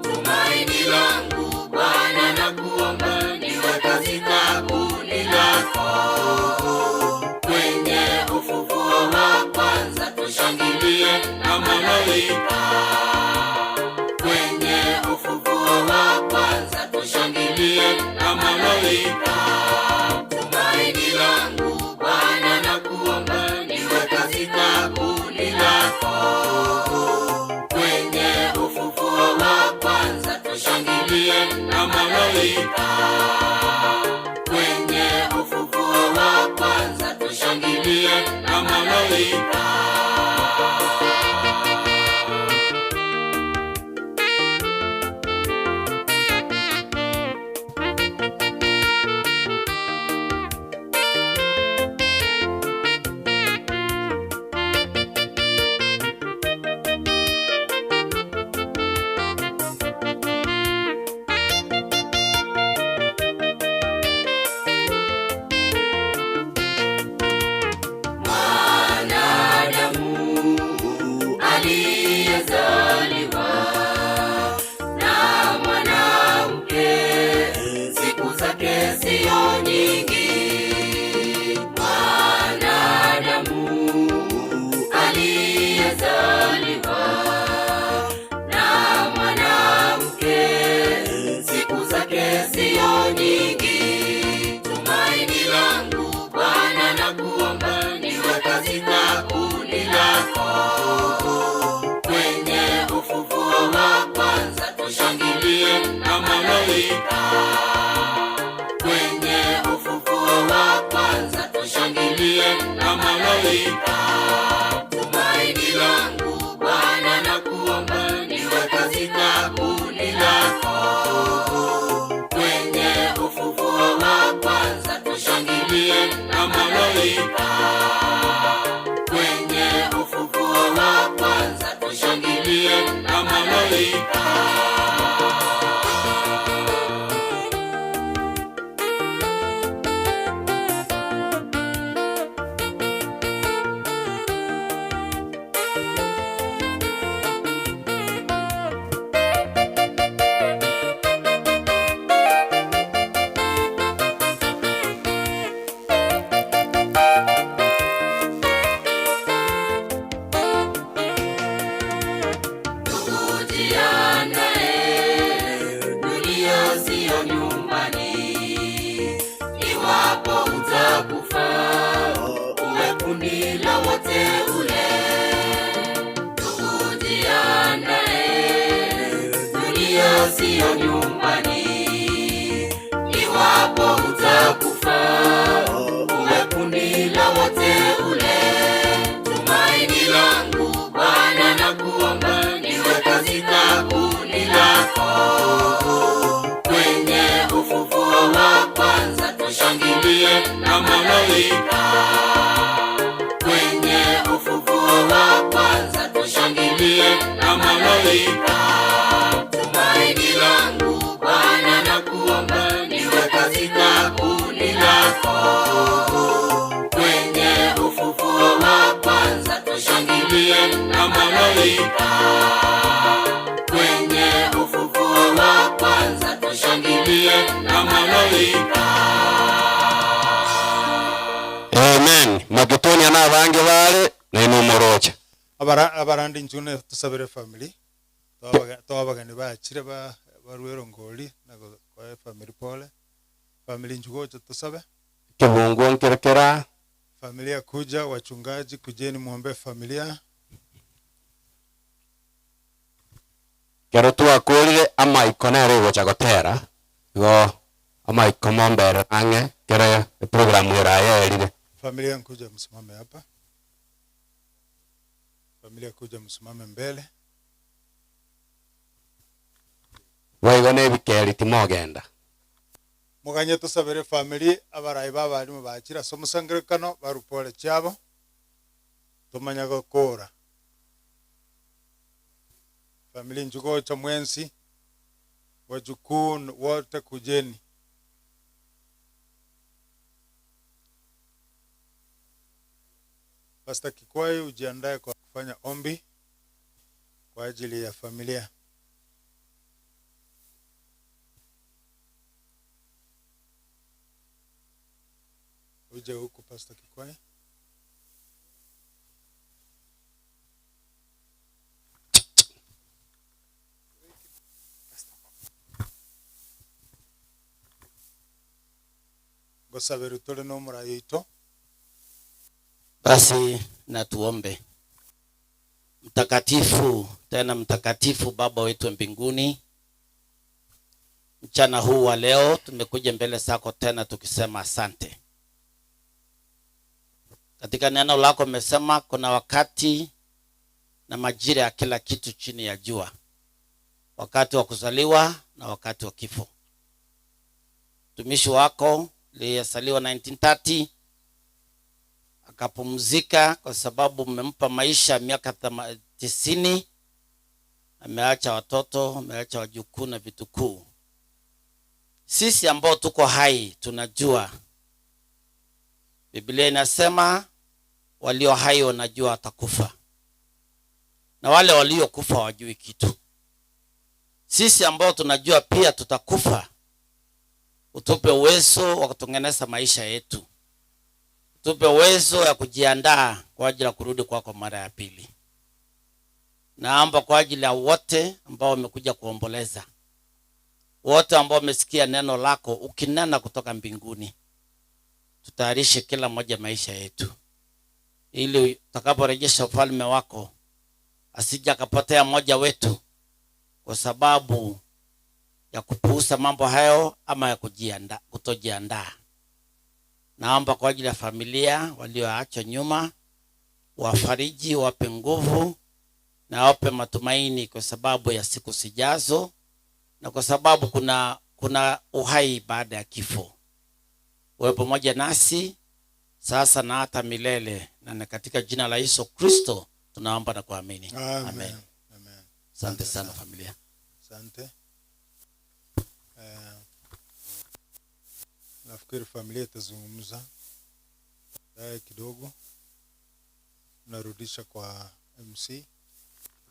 Tumaini langu Bwana, nakuomba niwe katika kundi lako. Kwenye ufufuo wa kwanza tushangilie na malaika. Kwenye ufufuo wa kwanza tushangilie na malaika. Tumaini langu Bwana, nakuomba niwe katika kundi lako. Kwenye ufufuo wa kwanza tushangilie na malaika. Kwenye ufufuo wa kwanza tushangilie na malaika. sio nyumbani. Iwapo utakufa, uwe kundi la wateule. Tujiandae, dunia sio nyumbani. Iwapo utakufa, uwe kundi la wateule. Tumaini langu Bwana, nakuomba niwe katika kundi lako. Kwenye ufufuo wa kwanza tushangilie na malaika. Kwenye ufufuo wa kwanza tushangilie na malaika. Tumaini langu Bwana, nakuomba niwe katika kundi lako. Kwenye ufufuo wa kwanza tushangilie na malaika. Kwenye ufufuo wa kwanza tushangilie na malaika. Amen. Magitonia na bange bale neno morocha. Abarandi njune tusabire family. Twabagani bachire barwero ngoli na kwa family pole. Family njugo tusabe. Kibungu nkerekera. Familia kuja, wachungaji kujeni muombe familia. Kero twakorire ama ikonere gocha gotera. Go ama ikomombere ange kere program yera yerire. Familia kuja msimame hapa. Familia kuja msimame mbele. Waigone bikeri timogenda. Muganye tusabire family abarayi babalimu bakira somusangirekano barupole cyabo. Tumanya gukora. Family njugo cha mwensi wajukuu wote kujeni. Pastor Kikwai ujiandae kwa kufanya ombi kwa ajili ya familia. Uje huku Pastor Kikwai. Gosaberu tole no murayito. Basi na tuombe. Mtakatifu, tena mtakatifu Baba wetu mbinguni, mchana huu wa leo tumekuja mbele zako tena tukisema asante. Katika neno lako umesema kuna wakati na majira ya kila kitu chini ya jua. Wakati wa kuzaliwa na wakati wa kifo. Mtumishi wako aliyezaliwa 1930 akapumzika kwa sababu umempa maisha miaka 90. Ameacha watoto, ameacha wajukuu na vitukuu. Sisi ambao tuko hai tunajua Biblia inasema walio hai wanajua watakufa, na wale waliokufa hawajui kitu. Sisi ambao tunajua pia tutakufa, utupe uwezo wa kutengeneza maisha yetu. Utupe uwezo ya kujiandaa kwa ajili ya kurudi kwako mara ya pili. Naomba kwa ajili ya wote ambao wamekuja kuomboleza, wote ambao wamesikia neno lako ukinena kutoka mbinguni. Tutayarishe kila mmoja maisha yetu, ili utakaporejesha ufalme wako asije akapotea mmoja wetu kwa sababu ya kupuuza mambo hayo ama ya kutojiandaa. Naomba kwa ajili ya familia walioachwa nyuma, wafariji, wape nguvu na wape matumaini kwa sababu ya siku zijazo, na kwa sababu kuna uhai baada ya kifo. Wewe pamoja nasi sasa na hata milele, na katika jina la Yesu Kristo tunaomba na kuamini. Amen. Amen. Asante sana familia. Asante. Nafikiri familia itazungumza kidogo. Narudisha kwa MC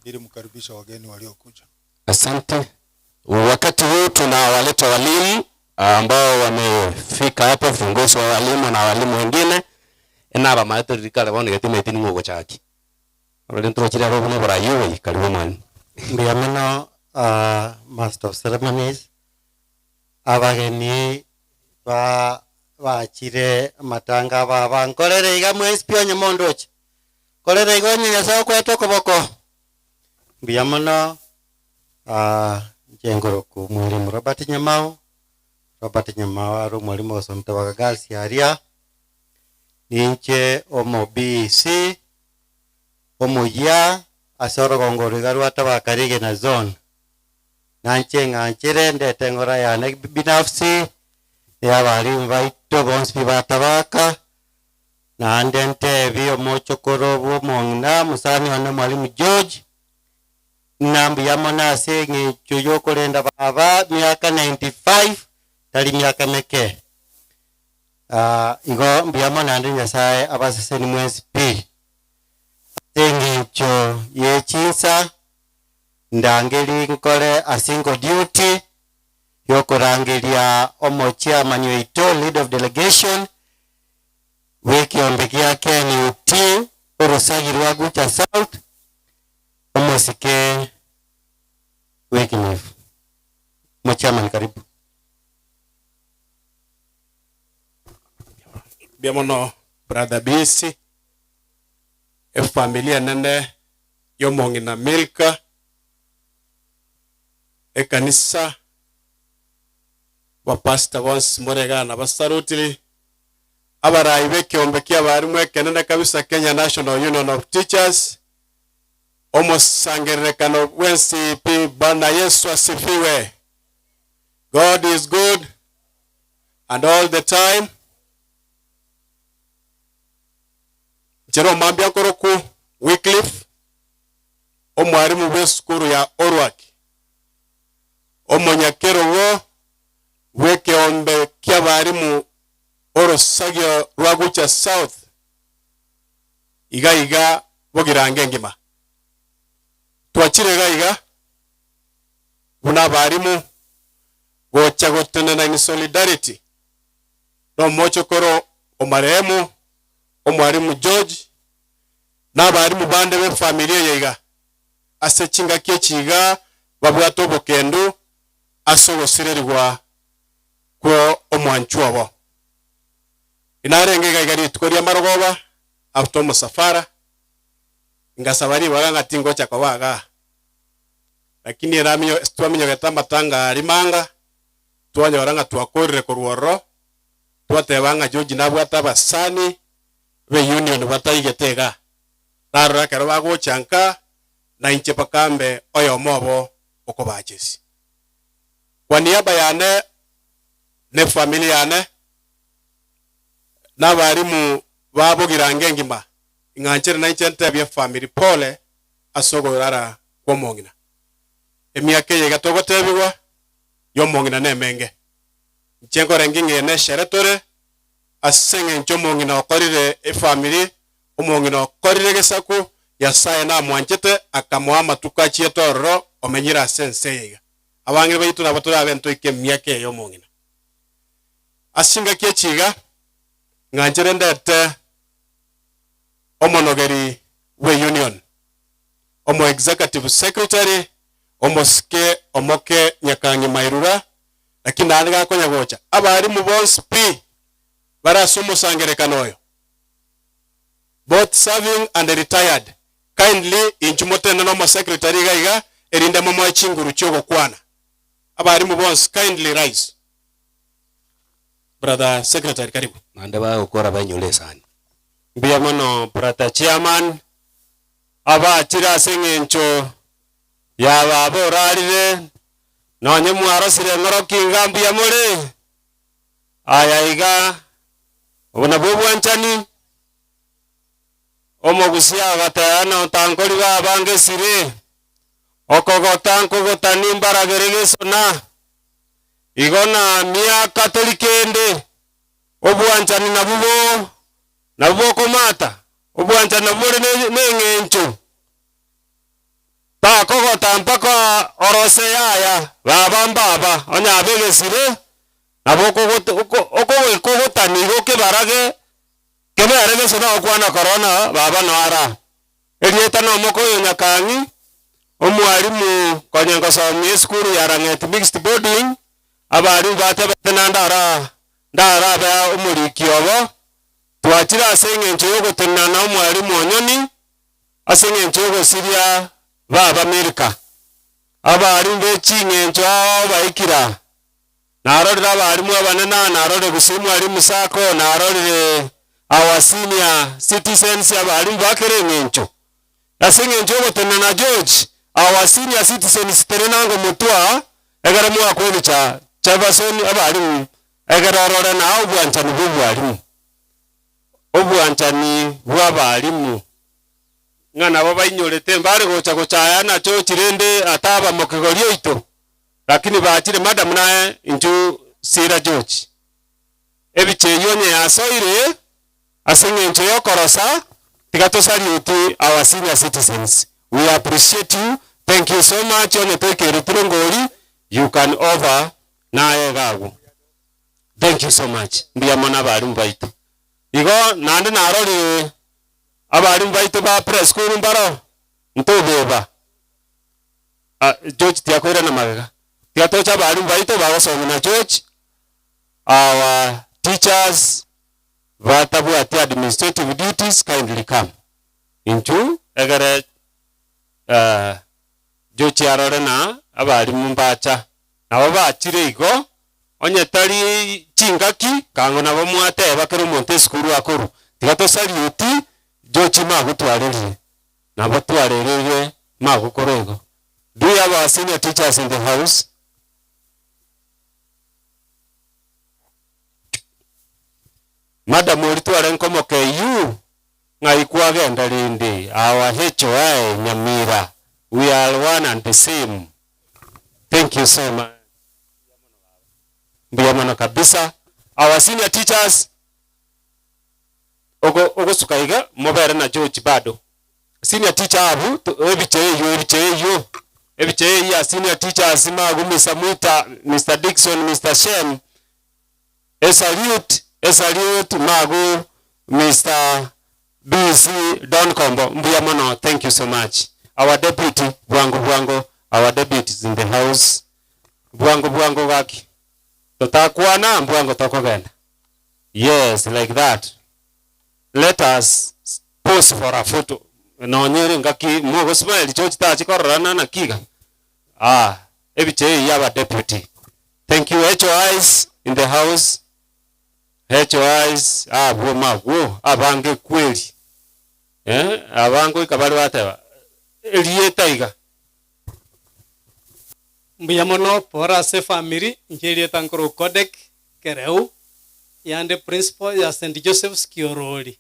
ili mkaribisha wageni waliokuja. Asante. Wakati huu tunawaleta walimu ambao wamefika hapa, viongozi wa walimu na walimu wengine. Enaba maestro rikale bone getime tini ngogo chaki. Wale ntro chira roho na bara yoi karibu man. Biameno Master of Ceremonies abageni bachire matanga baba nkorere iga mwesi pionye mondoche korere iga nyasaye kweto koboko mbia mono jengoroku mwalimu Robert Nyamao ari mwalimu osomta bagagasi aria ninche omo BC omoya asoro gongoriga rwata bakarige na zone nanche nganchere ndete ngora yane binafsi ya bali baito bonsi batabaka na ndente bio mochokoro bo mongna musani wana mwalimu George nambi ya mona sengi chuyo kolenda baba miaka 95 tali miaka meke igo mbiyamo nandi nyasaye abasese ni mwezi pi sengi cho yechinsa ndangeli nkole a single duty yokorangelia omo chairman yoito lead of delegation wiki ombeki yake ni uti urusagi rwagu cha south omo sike wiki nifu mchairman karibu biamono brother BC familia nene yomongi na Milka kanisa wa pastor once moregana basarutili abarayi bekyombekia bari mwekenene kabisa Kenya National Union of Teachers omusangerekano wensi pi Bwana Yesu asifiwe. God is good and all the time. Jero mambia koroku Wycliffe omwarimu w'esukuru ya Orwak omonyakero wo wekeombe ky'abarimu orosagyo rwagucha south iga bogirange ngima twachire buna barimu gocha gotenena in solidarity no mochokoro omaremu omwarimu George n'abarimu bande be familia yiga asechinga kyechiga babwato bokendo asogosererwa ko omwanchu abo inarenge gari tkoria marogoba afto musafara ngasabari baganga tingo chakabaga lakini ramyo twamenyo gatamba tanga rimanga twanya baranga twakorere kurworo twatebanga George nabwata basani be union batayigetega narora kero bagocanka na inche pakambe oyo mobo okobachesi kwa niaba yane ne familia yane n'abarimu babogirange ngima inganchere na inche ntabye family pole asogorara kwa mongina emyaka yega togotebiwa yo mongina nemenge nchengo renginge ne sheretore asenge ncho mongina okorire family omongina okorire gesaku yasaye na mwanchete akamwama tukachie tororo omenyira sense yega abangire bayitu nabatura abento ike myaka yo mongina asinga kyechiga nganchere ndete omonogeri we union omo executive secretary omoske omoke nyakangi mairura lakini anaga konya gocha abari mu bonse p barasumu sangerekanoyo both serving and retired kindly inchumotena no mo secretary gaiga erinde momo chinguru chogo kwana abari mu bonse kindly rise brother secretary karibu nande ba ukora banyole sana mbia mono brother chairman aba tira sengencho ya babo rarire nonye mwarosire ngoroki ngambu ya mole ayaiga ubona bobwanchani omogusia gatana tankori babange sire okogotanko gotani mbarageregeso na igona mia katolikende obwanchani na bubo komata obwanchani nabure nengencho ta kogota mpaka orose yaya baba onya begesire naboko okogotani gokebarage keberege sona okwana corona baba no ara erieta no moko nyakangi omwarimu konyengo somie skuru ya Rang'et mixed boarding abali batebete ndara ba umuriki obo twachira asenge ncho gotenana umwalimu onyoni asenge ncho gosiria baba Amerika abali bechinge ncho baikira narorera abalimu abanana narore gusimu ali musako narore our senior citizens abalimu bakere ncho asenge ncho gotenana George our senior citizens terenango mutwa egara mu akwebicha chabasoni abalimu egara rora na obwanchani bw'abalimu obwanchani bw'abalimu ngana baba inyorete mbare gocha gochaya na cho chirende ataba mokigorio ito lakini baachire madam naye inju sira George ebiche yonye asoire asenge ncho yokorosa tigatosari uti our senior citizens we appreciate you. Thank you so much. On take returongoli, you can over nae gagu. Thank you so much. Ndiya mona bari mbaito. Igo nande narori abari mbaito ba press school mbaro. Ntobeba. George tiakoira na magaga. Tiatocha bari mbaito ba wasonga na George. Our teachers vatabu ati administrative duties kindly come. Into egare Jochi arore na abali mumbacha nabo bachire igo onye tari chingaki kango nabo mwate bakero monte skuru akuru tigato saliuti Jochi magutwarire nabo twarerere magukorego. Do you have our senior teachers in the house? Madam Olitware nkomoke you ngaikwa genda rindi our HOI Nyamira. We are one and the same. Thank you so much. Mbiyamano kabisa. Our senior teachers ogo sukaiga mobere na George bado. Senior teacher abu ebiche ya senior teachers magumisa muita Mr. Dixon, Mr. Shem. Salute magu Mr. BC Don Combo. Mbiyamano, thank you so much. Our deputy, Bwango, our deputy is in the house. Bwango waki. Totakuana, Bwango tokogenda. Yes, like that. Let us pose for a photo. No nyeri ngaki mogo smile George ta chikorana na kiga. Ebiche our deputy. Thank you HOIs in the house. HOIs bwo abange kweli. Abango ikabali watewa. Elietaiga Mbiyamono pora se family njerieta nkoro Kodek Kereu yande principal ya St. Joseph's Kioroli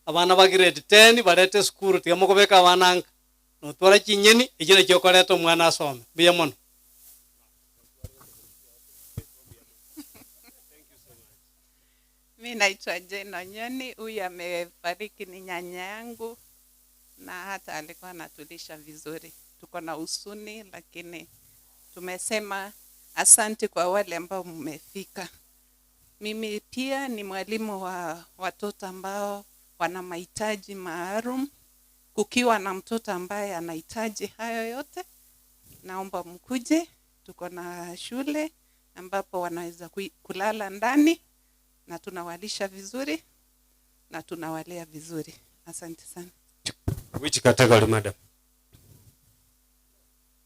abana ba grade 10 barete skuru tigamoko beka abananga no twara kinyeni ejire kyokoreto mwana asome. Mbiyamono Mimi naitwa Jane Onyoni, huyu amefariki ni nyanya yangu na hata alikuwa anatulisha vizuri. Tuko na usuni lakini tumesema asante kwa wale ambao mmefika. Mimi pia ni mwalimu wa watoto ambao wana mahitaji maalum. Kukiwa na mtoto ambaye anahitaji hayo yote, naomba mkuje. Tuko na shule ambapo wanaweza kulala ndani na tunawalisha vizuri na tunawalea vizuri. Asante sana. Which category, madam?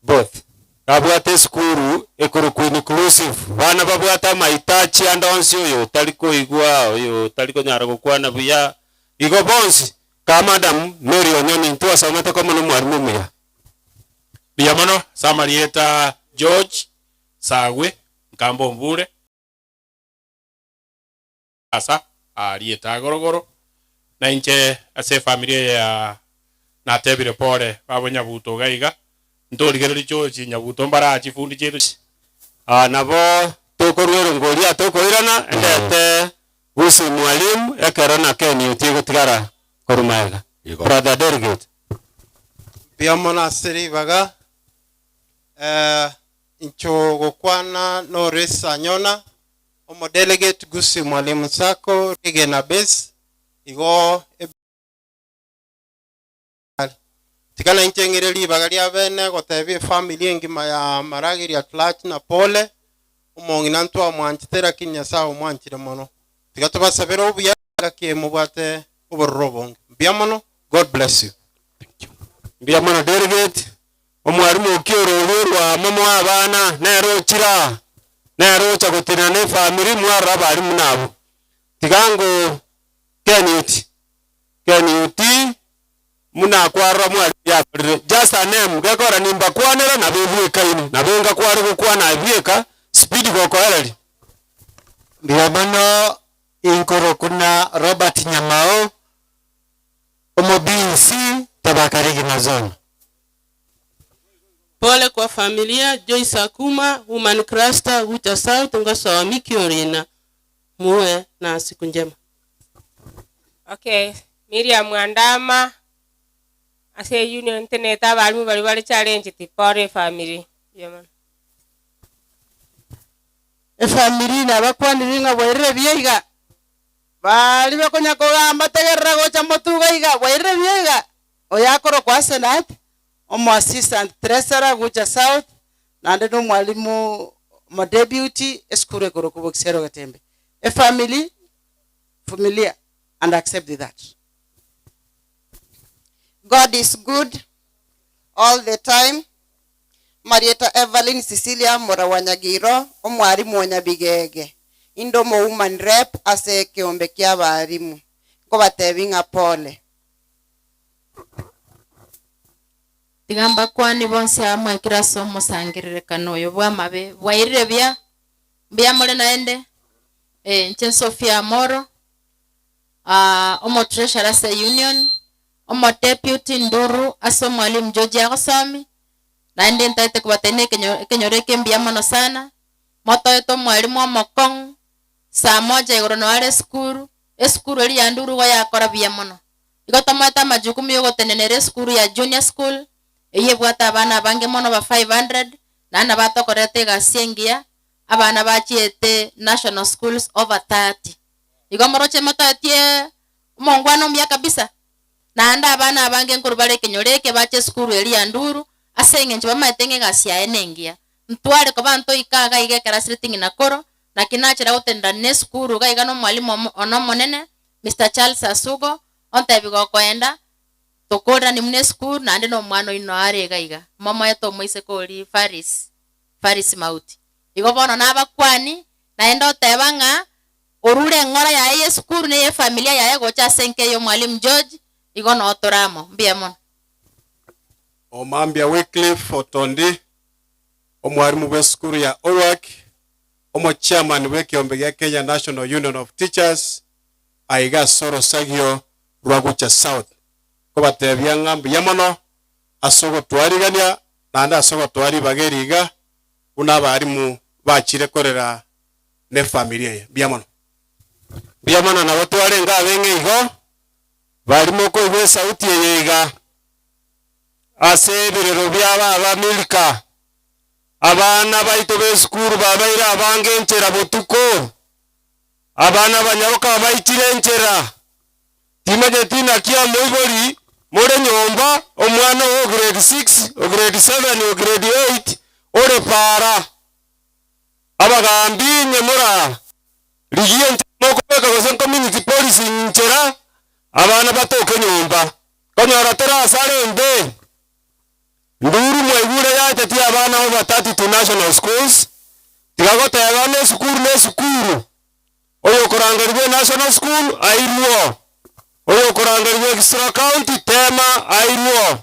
Both. Abwate skuru ekuru inclusive. Bana babwata maitachi andonsi oyo taliko igwa oyo taliko nyara gukwana buya. Igo bonsi ka madam Mary Onyoni ntuwa samata kama no mwarimu muya. Biyamono Samarieta George Sagwe Nkambo Mbure. Asa alieta gorogoro. Na inche ase familia ya natebire pore babo Nyabuto gaiga ndorigereri George Nyabuto mbara chifundi chetu nabo tokorwero ngoria tokoirana ndete gusi mwalimu ekerana Keni utigo tigara korumaega brother delegate Biamona siri baga incho gokwana no resa nyona omo delegate gusi mwalimu sako rigena base igo tikana inchengere libaga lya bene gotebie family ngima ya maragiri ya clutch na pole omong'ina ntwamwanchitera kinyasaye omwanchire mono tiga tubasabira obuyaga kiemubwate obororo bonge mbia mono. God bless you. mbia mono delegate omwarimu okiororwe rwa mama w'abana nerocha gutina ne family mwara abarimu nabo tigango Keniuti muna kwara mwari yakorire just a name gakora nimba kwanera na bebueka ine na benga kwara gukwana abieka speed gokoereri mbia mono inkoro kuna Robert Nyamao omobinsi tabakarigi na zone. Pole kwa familia Joyce Akuma, Woman Cluster, Ucha South, Ngoso Mikiorina. Muwe na siku njema. Okay, Miriam Mwandama ase union teneta balimu bali challenge tipore family. Yeman. Family na bakwaniringa bwaire biega. Bali bakonya kogamba tegerra gocha motuga iga bwaire biega. Oyakoro kwa senate. Omo assistant treasurer Ucha South nande no mwalimu mo deputy eskure koro kubokisero gatembe. A family familiar and accept that. God is good all the time. Marieta Evelyn Cecilia Morawanyagiro omwarimu wanyabigege indomo woman rep ase kiombe kia barimu ko batebinga pole. Tigamba kwani bonse amwe kiraso musangirire kanoyo bwamabe bwairire bya mole naende nche Sofia Moro omo treasurer se union omo deputy Nduru aso mwalimu George Agosomi naende ntaite kubatene kenyoreke mbia mono sana moto eto mwalimu Mokong saa moja igoro no ale skuru eskuru eli ya Nduru wa yakora bia mono igotomata majukumu yo gotenenere skuru ya junior school eye bwata abana bange mono ba 500 nana batokorete gasengia abana bachiete national schools over 30 igomoroche matatie mongwano mbia kabisa naanda abana abange nkurubale kenyoreke bache skuru eli ya Nduru asenge nchiba maitenge gasia enengia ntware ko banto ikaga ige karasriting na koro na kinachira utenda ne skuru ga igano mwalimu ono monene Mr. Charles Asugo onta bigo koenda tokora ni mne skuru na ndeno mwana ino are gaiga mama yeto moise koli Faris Mauti igo bono nabakwani naenda otebanga orure ngora ya ye skuru ne ye familia ya ye gocha senke yo mwalimu George igo no otoramo mbia mono Omambia Wycliffe Otondi omwarimu wa skuru ya Orwak omo chairman wa kiombe ya Kenya National Union of Teachers aiga soro sagio Rwagucha South ko batebya ngambi yamono asogo twarigania nanda asogo twari bageriga una barimu bachire korera ne familia ye biamono na batware ngabenge igo barimo ko iwe sauti yeiga ase birero byaba Milka abana baito be skuru babaira abange nchera botuko abana banyaruka baitire nchera timaje tina kia moibori more nyomba omwana wo grade 6 o grade 7 o grade 8 ore para abagambi nyemora ligie moko beka gosen community policy nchera abana batoke nyomba konyora tera sare mbe Nduru mwaigure ya tati abana over 32 national schools tigagote abana skuru oyo korangarwe national school airuo oyo korangarwe extra county tema airuo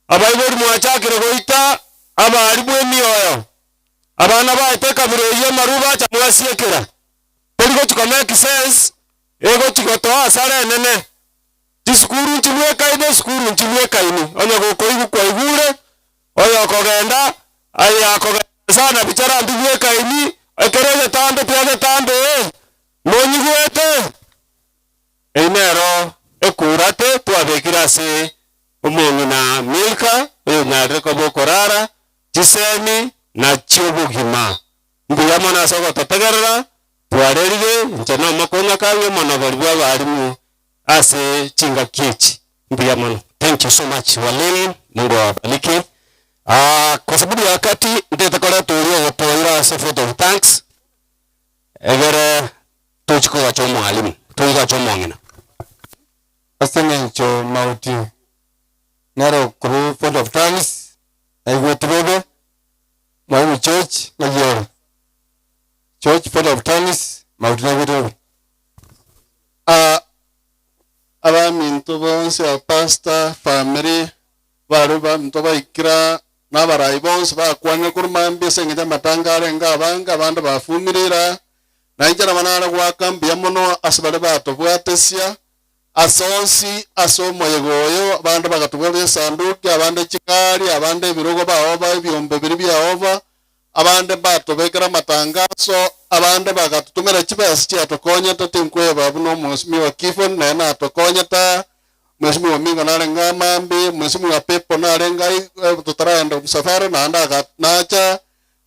abaibori mwachakire goita abari bwemi oyo abana baiteka biroye maruba cha mwasiekera perigo chikomeki sense ego chikotoa asare nene diskuru nchibweka ine skuru nchibweka ini onye gokoigu kwa igure oyo kogenda aya kogenda sana bichara ndibweka ini ekereze tambe piade tambe monyigwete einero ekurate twabekira se umuntu na Milka oyo nyare ko bokorara Chisemi na Chibugima mbuya mona soko totegerera twarerige nchana makonya kawe mona balibwa balimu ase chinga kichi mbuya mona. Thank you so much walimu, Mungu awabariki. Kwa sababu ya wakati nitakola tulia toira as a vote of thanks muchiko wa chomo mwalimu tunga chomo ngina asenencho mauti naro kuru Fort of Times aiwetubebe mwalimu church majoro church Fort of Times mauti na wetubebe abaminto bonse a pastor family bari baminto baikira n'abarayi bonse bakwanya kurumambia sengenya matangare ngabanga abandi bafumirira nanjara manara gwakambia muno asibale batobwatesia asonsi asomoyegoyo abandi bagatubwera sanduku abandi chikari abandi birogo baoba ebyombe biri byaova abandi batobekera matangazo abandi bagatutumira chibesi cyatokonya tatinkwe babuno musimi wa kifo nena atokonya ta musimi wa mingo narenga mambi musimi wa pepo narenga tutaraenda msafari na anda nacha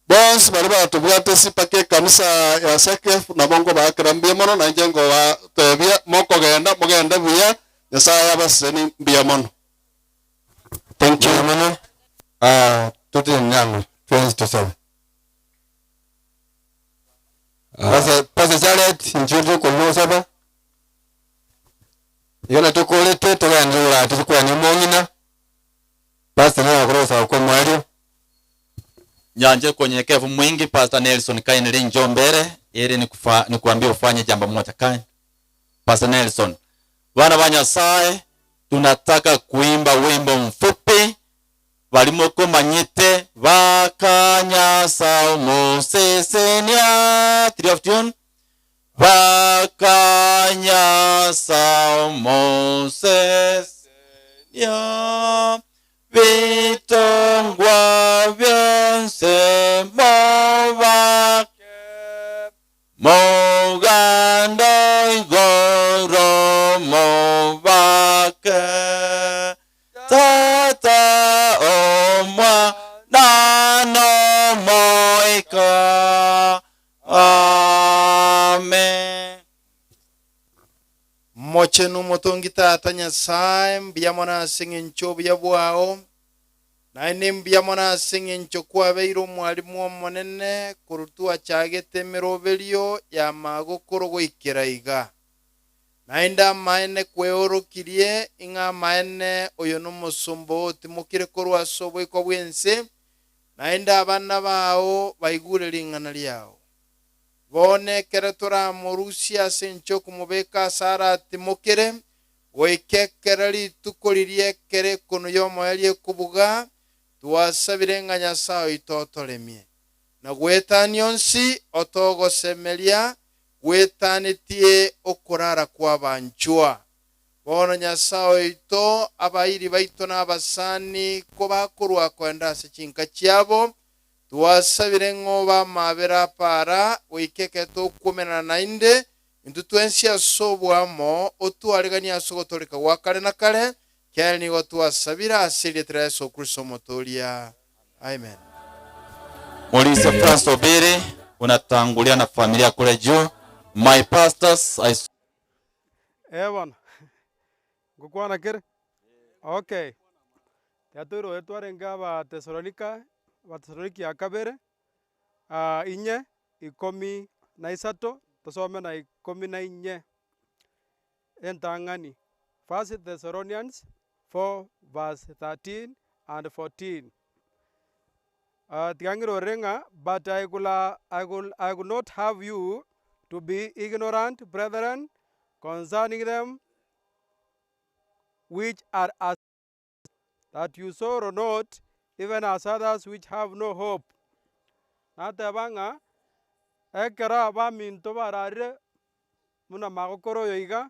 bons bari batubwate sipake kanisa ya Sekef na bongo bakrambia mono na njengo wa tebia moko mugenda biya yasaya baseni biya mono. Thank you mono tuti nyango 27 Pastor Jared njojo ko saba yona tukolete tuganjura tukwa ni mongina Pastor na kurosa kwa mwali nyanje kwa nyenyekevu mwingi. Pastor Nelson kaini njoo mbele ili ni kuambia ufanye jambo moja kaini. Pastor Nelson, wana banyasaye tunataka kuimba wimbo mfupi walimoko manyite bakanyasa musesenia 3 of June bakanyasa musesenia vitongwa vyense movake moganda igoro movake tata omwa nano moika amen. Mochenu motongita tanya saim biamona singin chobia bwao na ene biamona singin chokwa beiro mwalimu monene kurutua chagete meroberio ya magokoro goikera iga na enda maene kweoro kirie inga maene oyono musumbo timukire korwa sobo iko bwense na enda abana bao baigure lingana lyao bone kere tora morusia sencho kumubeka sara timukire goikekereri tukoririe kere kuno yomo yali kubuga tuwasabirenganya sao itotoremie na gwetani onsi otogo semelia gwetanitie okurara kwa banchua bono nyasao ito abairi baito n'abasani ko bakurwa kwenda se chinka cyabo tuwasabire ngoba mabera para wikeke to kumena nainde intu twensia sobwamo otuaregania sogotoleka wakale na kale kyani watuwasabira asili treso Kristo motolia amen. Mulise Francis Obere unatangulia na familia kule juu. My pastors Evan gukwana kere okay yaturo etwarenga ba Thessalonica ya kabere inye ikomi na isato tusome na ikomi na inye entangani. First Thessalonians 4 verse 13 and 14. Tiangiro renga, but I could not have you to be ignorant, brethren, concerning them which are as that you sorrow not, even as others which have no hope. Natabanga ekera ba minto barare muna magokoro yoiga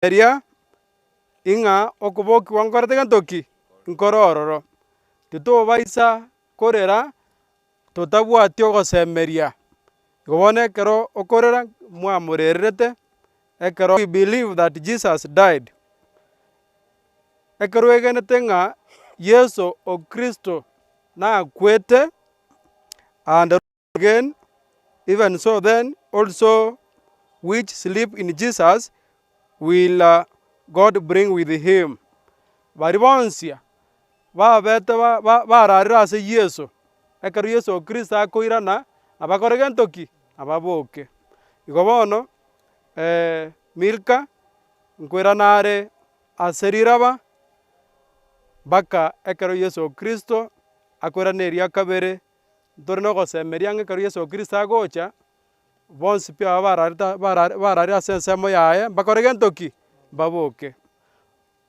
eria inga okuboki wangorete gantoki nkorororo tito baisa korera totabwati ogosemeria gobone kero okorera mwamurerete ekero we believe that Jesus died ekero egenete nga Yesu o Kristo na kwete and again even so then also which sleep in Jesus will God bring with him. Baribonsia ba bete ba rarira se Yesu ekero Yesu Kristo akoirana abakorege entoki ababoke igo bono Milka nkwera nare ase riraba mpaka ekero Yesu Kristo akoirana eria kabere ntore na ogosemeria ng'a ekero Yesu Kristo agocha bonsi pi aba barare ase ensemo yaye mbakorege entoki baboke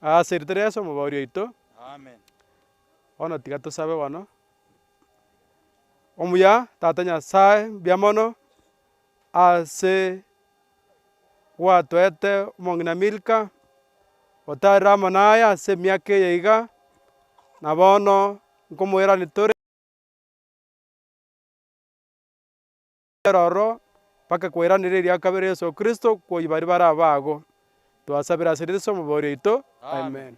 ase eritwa Yesu omobori oito bono tiga tosabe bono omuya tata Nyasaye mbia mono ase gwatoete omong'ina Milka otarire amo naye ase emiaka eye iga na bono nkomoerani tore ororo mpaka koiranera eria kabere Yesu Kristo kwoi baria bare abago twasabera ase Yesu omobori oito amen.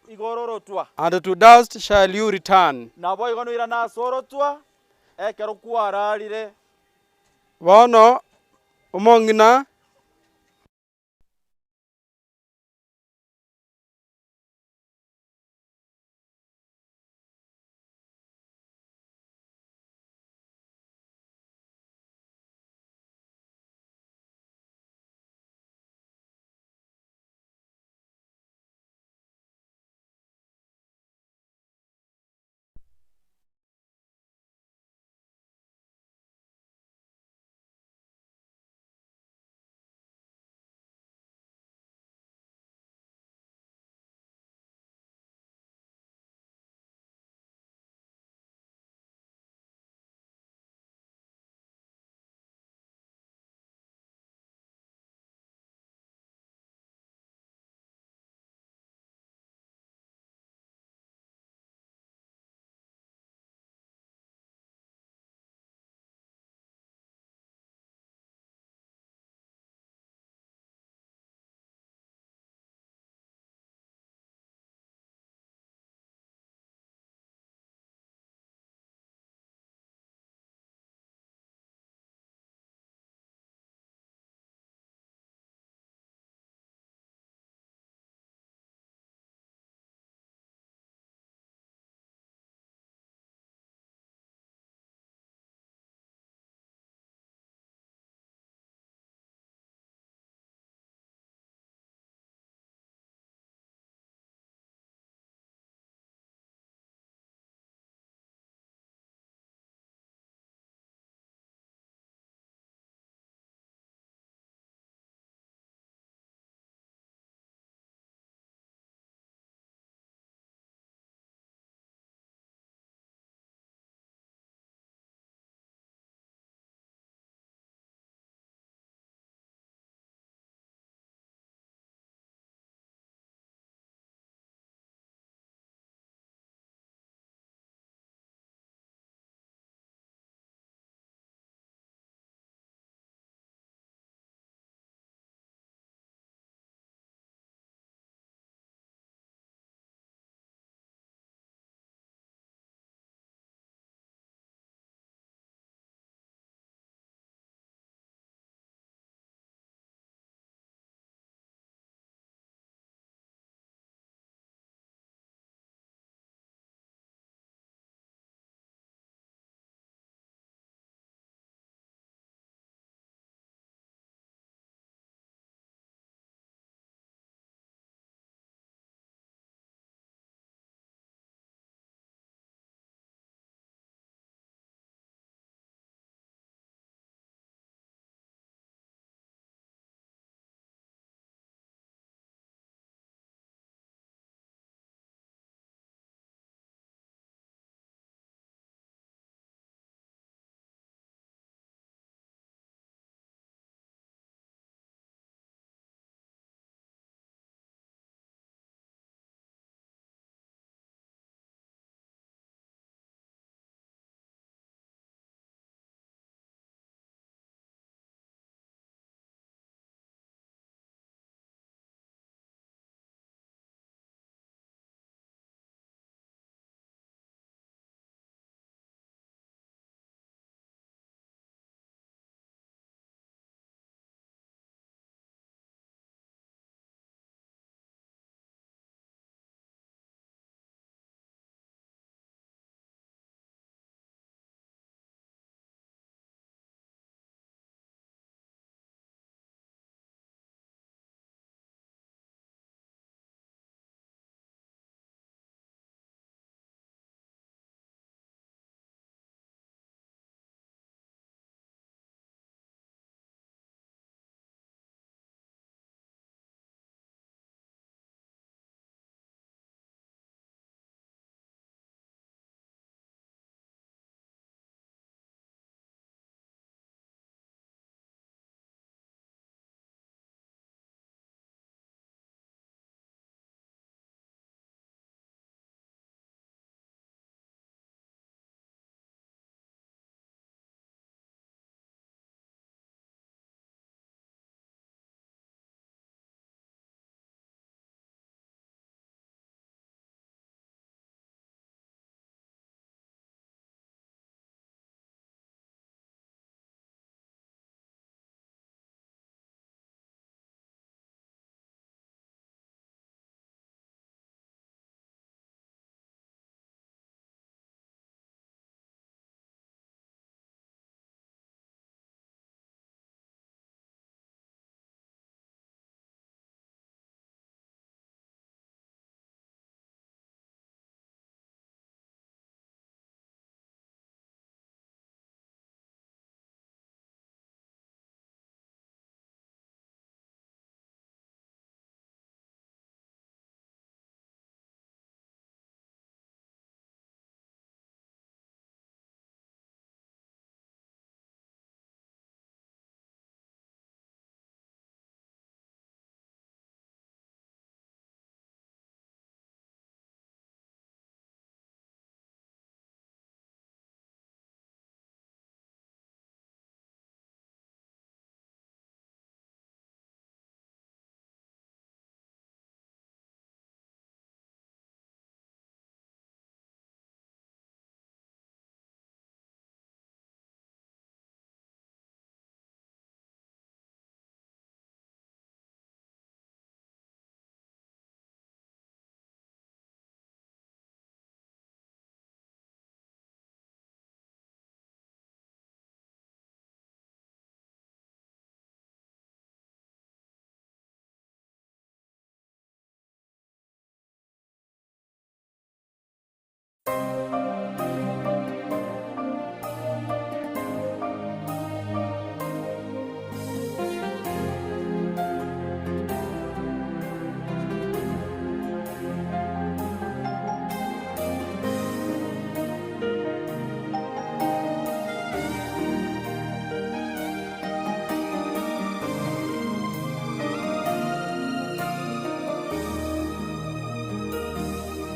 igororotwa and to dust shall you return. nabo igonoira nasorotwa ekero kwararire Bono omong'ina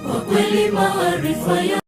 Kwa kweli maarifa ya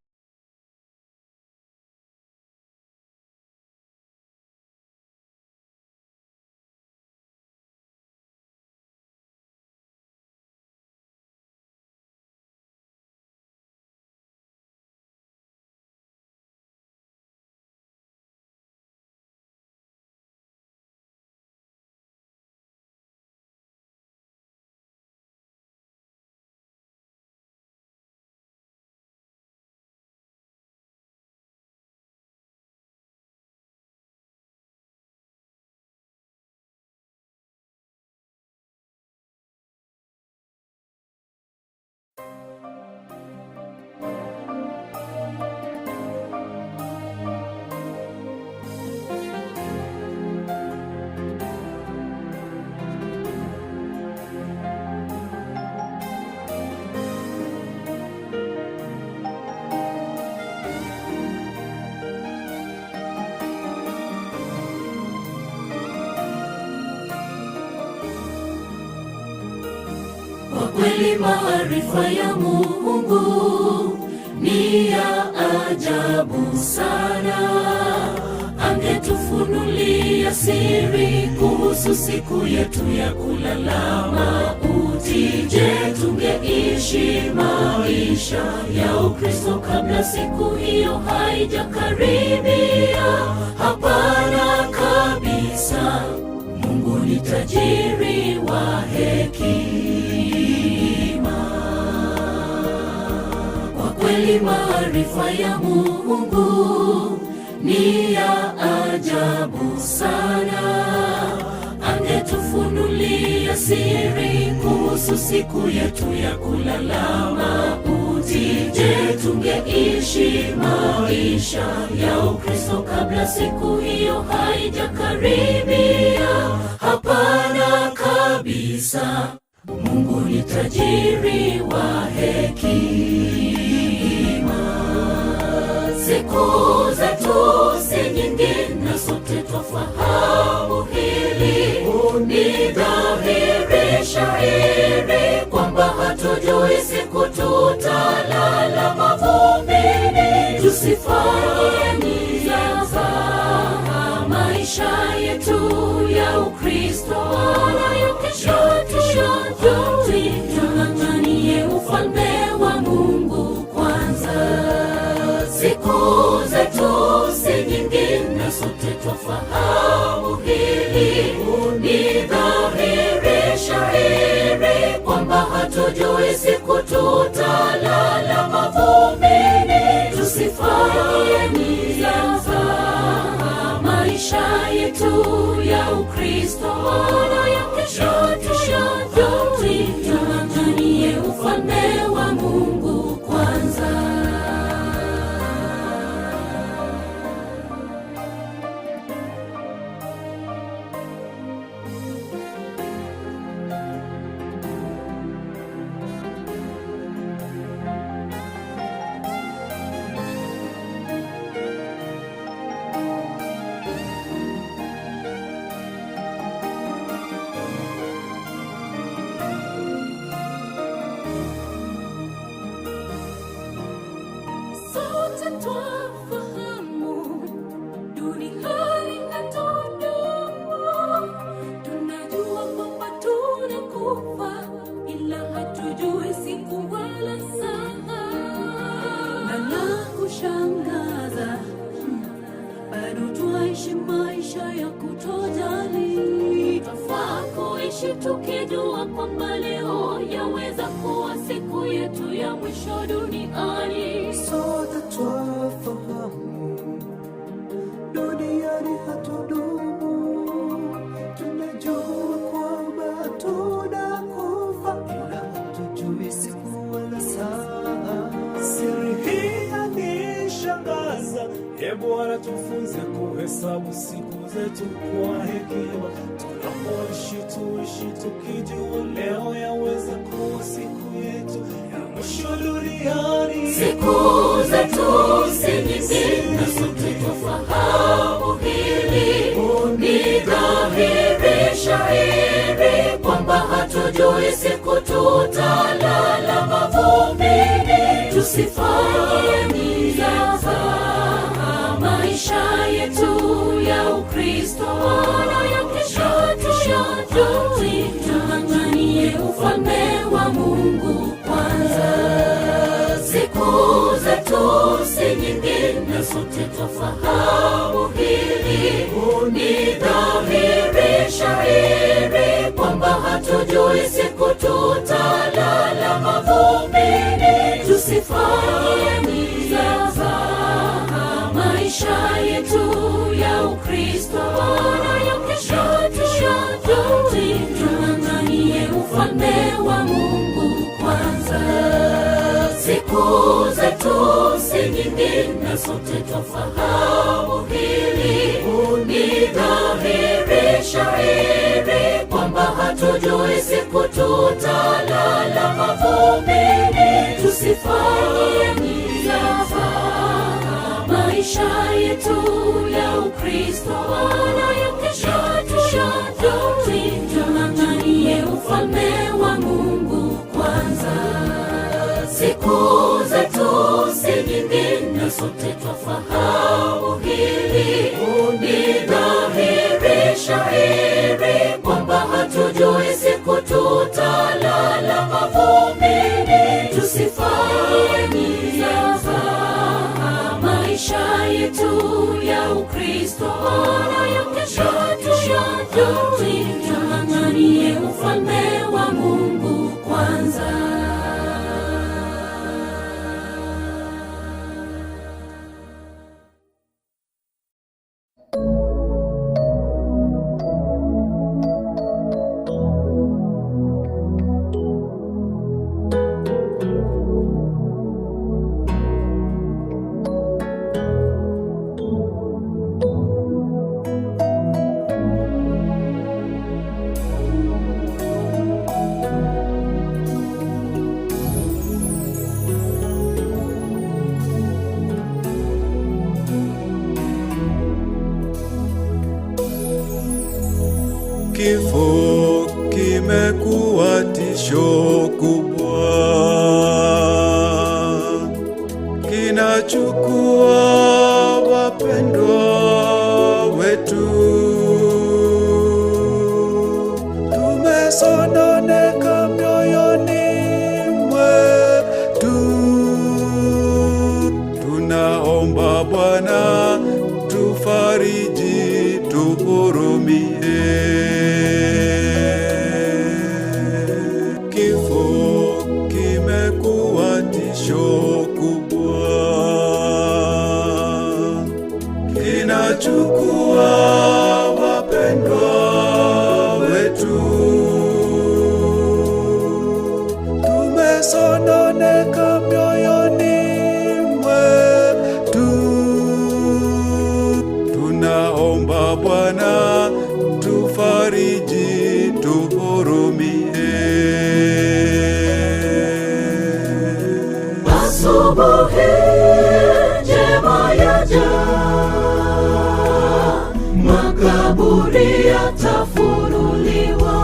kweli maarifa ya Mungu ni ya ajabu sana. Angetufunulia siri kuhusu siku yetu ya kulala mauti, je, tungeishi maisha ya Ukristo kabla siku hiyo haijakaribia? Hapana kabisa. Mungu ni tajiri wa hekima. Kwa kweli maarifa ya Mungu ni ya ajabu sana. Angetufunulia siri kuhusu siku yetu ya kulala mauti, je, tungeishi maisha ya Ukristo kabla siku hiyo haijakaribia? Hapana kabisa. Mungu ni tajiri wa hekima. Siku zetu si nyingi na sote twafahamu hili. Ni dhahiri shahiri kwamba hatujui siku tutalala mavumbini. Tusifanye nia za maisha yetu ya Ukristo wala kesho tung'ang'anie ufalme wa Mungu kwanza. Siku zetu si nyingi na sote twafahamu hili. Ni dhahiri shahiri kwamba hatujui siku tutalala mavumbini. Tusifanye nia za maisha yetu ya Ukristo wala ya kesho tung'ang'anie ufalme wa Mungu kwanza. Sote twafahamu duniani hatudumu. Tunajua kwamba tunakufa, ila hatujui siku wala saa. Na la kushangaza, bado twaishi maisha ya kutojali. Twafaa kuishi tukijua kwamba leo yaweza kuwa siku yetu ya mwisho duniani. Sote twafahamu duniani hatudumu. Tunajua kwamba tunakufa, ila hatujui siku wala saa. Siri hii tuhesabu siku zetu kwa hekima, tunapoishi tuishi tukijua leo yaweza kuwa siku yetu ya mwisho duniani. Siku zetu si nyingi na sote twafahamu hili, ni dhahiri shahiri kwamba hatujui siku tutalala mavumbini. Tusifanye mizaha maisha yetu ya Ukristo, wala ya kesho tushajui. Tung'ang'anie ufalme wa Mungu kwanza. Siku zetu si nyingi na sote twafahamu hili, ni dhahiri shahiri kwamba hatujui siku tutalala mavumbini. Tusifanye mizaha maisha yetu ya Ukristo, wala ya kesho tushajui. Tung'ang'anie ufalme wa Mungu kwanza. Siku zetu si nyingi na sote twafahamu hili, ni dhahiri shahiri kwamba hatujui siku tutalala mavumbini. Tusifanye mizaha maisha yetu ya Ukristo, wala ya kesho tushajui. Tung'ang'anie ufalme wa Mungu kwanza. Siku zetu si nyingi na sote twafahamu hili, ni dhahiri shahiri kwamba hatujui siku tutalala mavumbini. Tusifanye mizaha maisha yetu ya Ukristo, wala ya kesho tushajui. Tung'ang'anie ufalme wa Mungu kwanza. Kifo kimekuwa tisho kubwa, kinachukua wapendwa wetu. Tumesononeka mioyoni mwetu, tunaomba Bwana tufariji, tuhurumie. Kifo kimekuwa tisho kubwa, kinachukua wapendwa wetu. Tumesononeka mioyoni mwetu, tunaomba Bwana tufariji, tuhurumie. Asubuhi njema yaja, makaburi yatafunuliwa,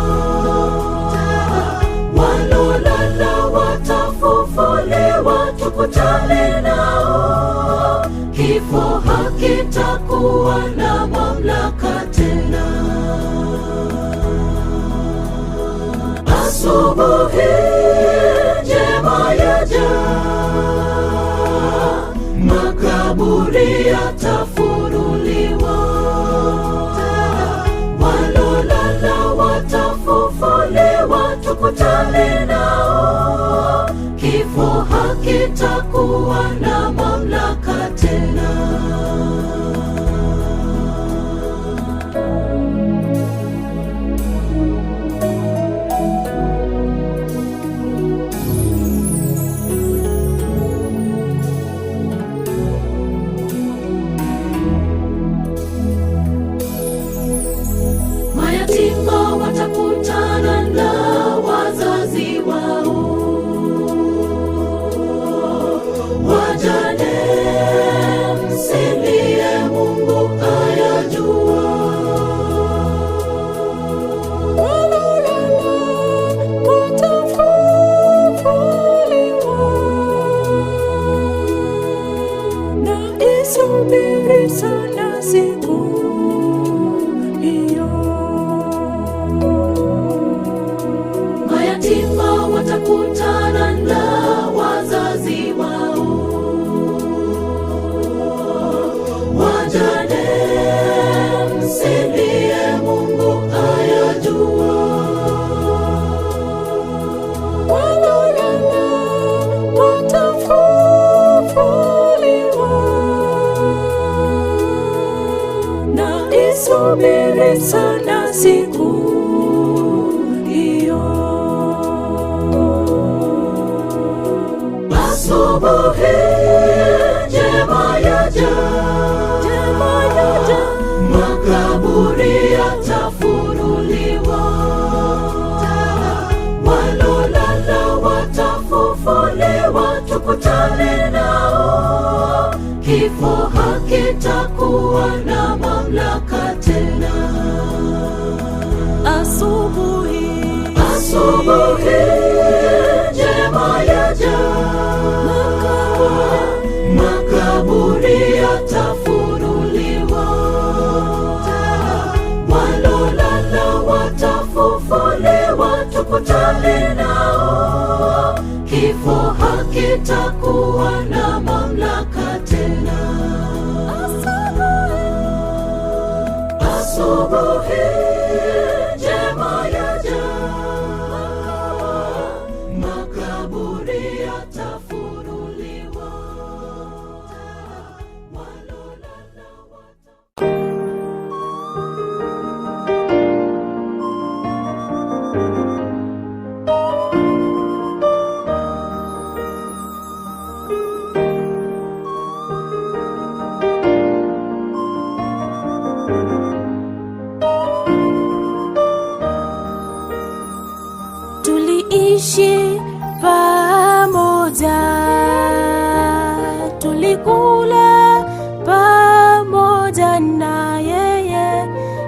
walolala watafufuliwa, tukutane nao. Kifo hakitakuwa na mamlaka tena. Asubuhi njema yaja, makaburi yatafunuliwa, walolala watafufuliwa, tukutane nao. Kifo hakitakuwa na mamlaka tena. tusubiri sana siku hiyo. Asubuhi njema yaja, makaburi yatafunuliwa, walolala watafufuliwa, tukutane nao. Kifo hakitakuwa na mamlaka tena. Asubuhi njema yaja, makaburi yatafunuliwa, walolala watafufuliwa, tukutane nao. Kifo hakitakuwa na mamlaka tena. Asubuhi njema yaja, makaburi yatafunuliwa. Tuliishi pamoja, tulikula pamoja na yeye,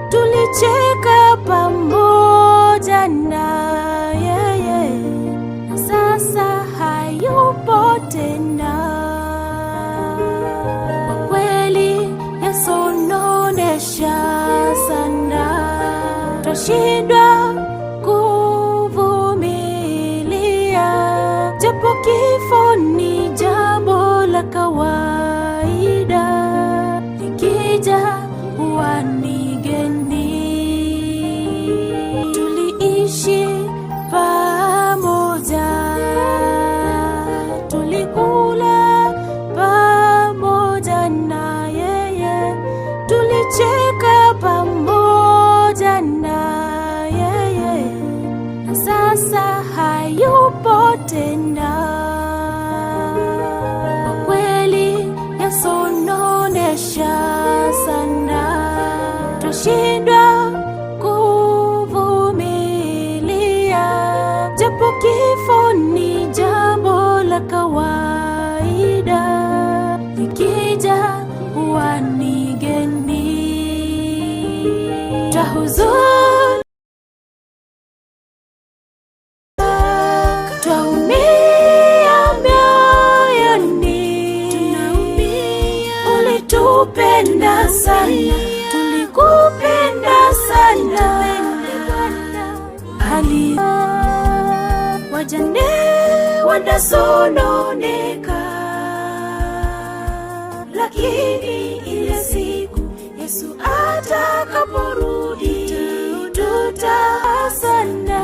tulicheka pamoja na yeye, na sasa hayupo tena. Kwa kweli yasononesha sana, twashindwa japo kifo ni jambo la kawaida, likija huwa ni geni. Tuliishi pamoja, tulikula pamoja na yeye, tulicheka pamoja na yeye, na sasa hayupo tena. Kwa kweli yasononesha sana, twashindwa kuvumilia, japo kifo ni jambo la kawaida, likija huwa ni geni. Twahuzuni, ulitupenda sana, tulikupenda sana. Hali wajane wanasononeka, lakini ile siku Yesu atakaporudi tutasana.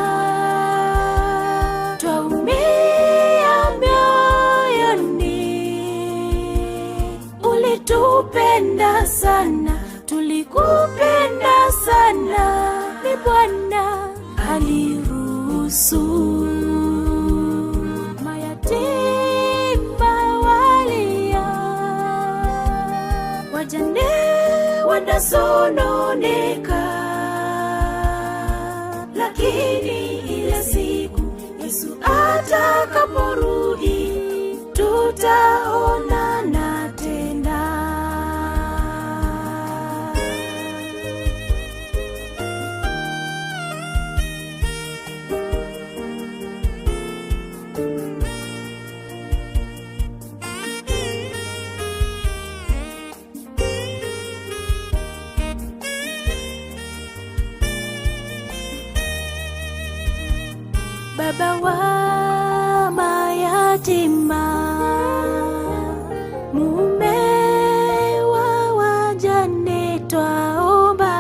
Twaumia mioyoni, ulitupenda sana, tulikupenda sana. Ni Bwana aliruhusu mayatima walia, wajane wanasononeka, lakini ile siku Yesu atakaporudi tutaonana tena. Baba wa mayatima, mume wa wajane, twaomba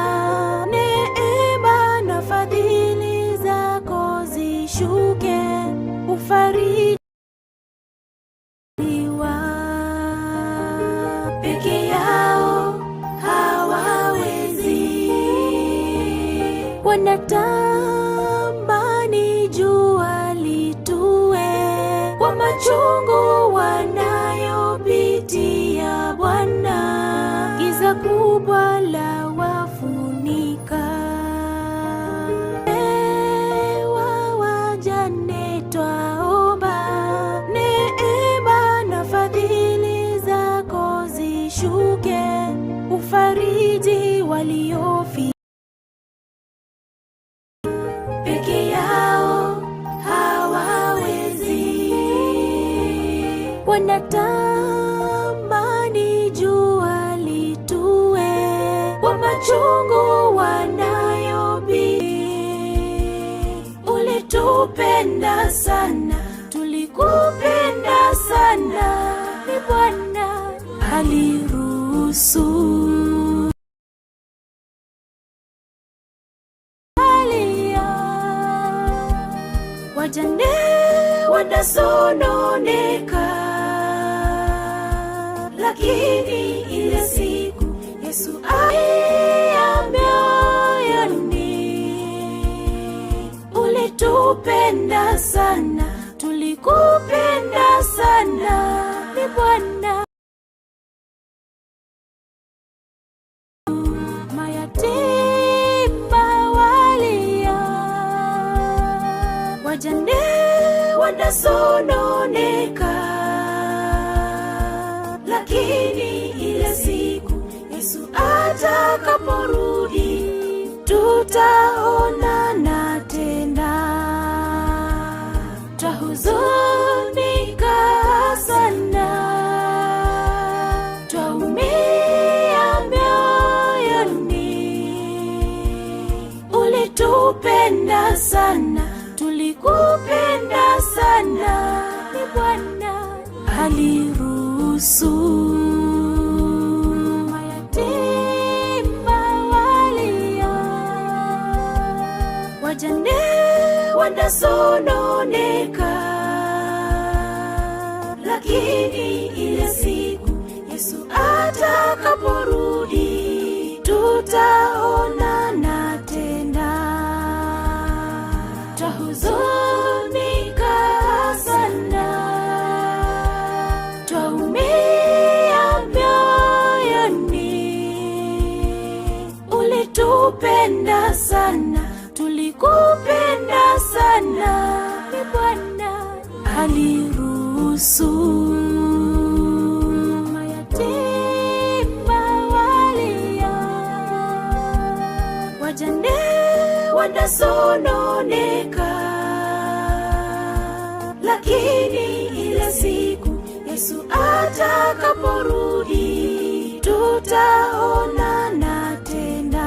neema na fadhili zako zishuke, ufariji peke yao hawawezi, wanatamani jua litue kwa machungu wanayopitia Bwana, giza kubwa la wafunika. Ewa wajane twaomba, neema na fadhili zako zishuke, ufariji waliofi peke yao hawawezi. Wanatamani jua litue kwa machungu wanayopitia. Ulitupenda sana, tulikupenda sana, ni Bwana aliruhusu. Wajane wanasononeka, lakini ile siku Yesu alia mioyoni. Ulitupenda sana, tulikupenda sana, ni Bwana. Mayatima walia, wajane wanasononeka, lakini ile siku Yesu atakaporudi tutaonana tena. Twahuzunika sana, twaumia mioyoni. Ulitupenda sana, tulikupenda sana, ni Bwana aliruhusu. Mayatima walia, wajane wanasononeka, lakini ile siku Yesu atakaporudi tutaonana tena. Twahuzunika sana, twaumia mioyoni. Ulitupenda sana, tulikupenda sana, ni Bwana aliruhusu. Mayatima walia, wajane wanasononeka, lakini ile siku Yesu atakaporudi tutaonana tena.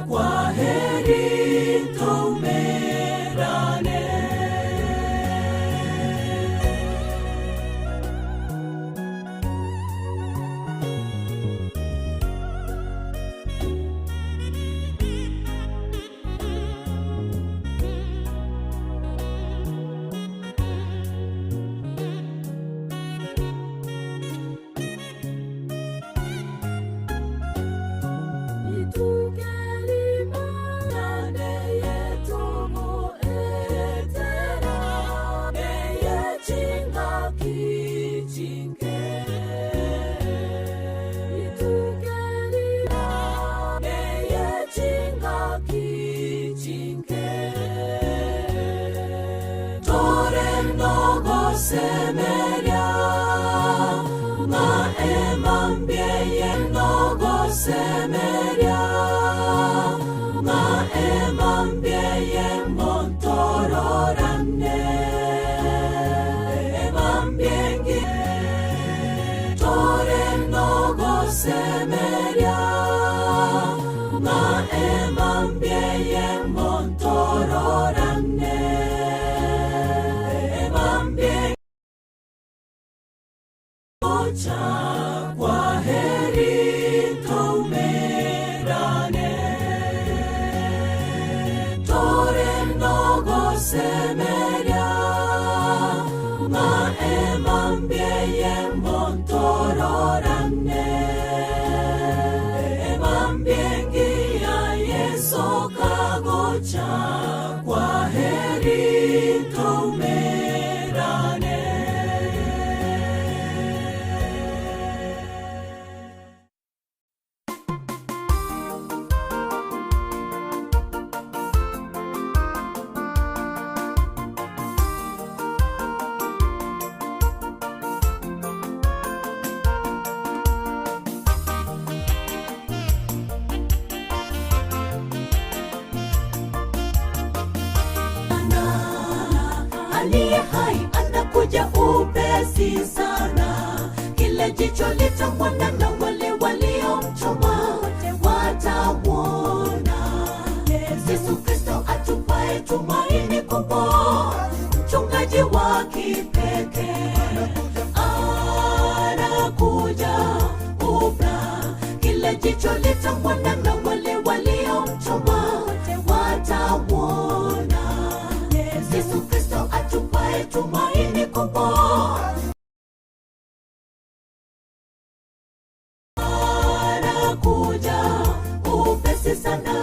Kwa heri kichinge tore nogo semeria ma emambie ye nogo semeria ma emambie ye montororane emambie tore nogo semeria ma emambie ye montororane emambie mocha kwa heri kaumerane tore nogo semeria ma emambie ye montororane emambie ngia yeso kagocha kwa heri kaumerane aliye hai anakuja upesi sana, kile jicho litamwona na wale waliomchoma wote watamwona. Yesu Kristo atupaye tumaini kubwa, mchungaji wa kipekee anakuja upya, kile jicho litamwona na wale waliomchoma wote watamwona. Yesu Kristo atupaye tumaini kubwa, anakuja upesi sana.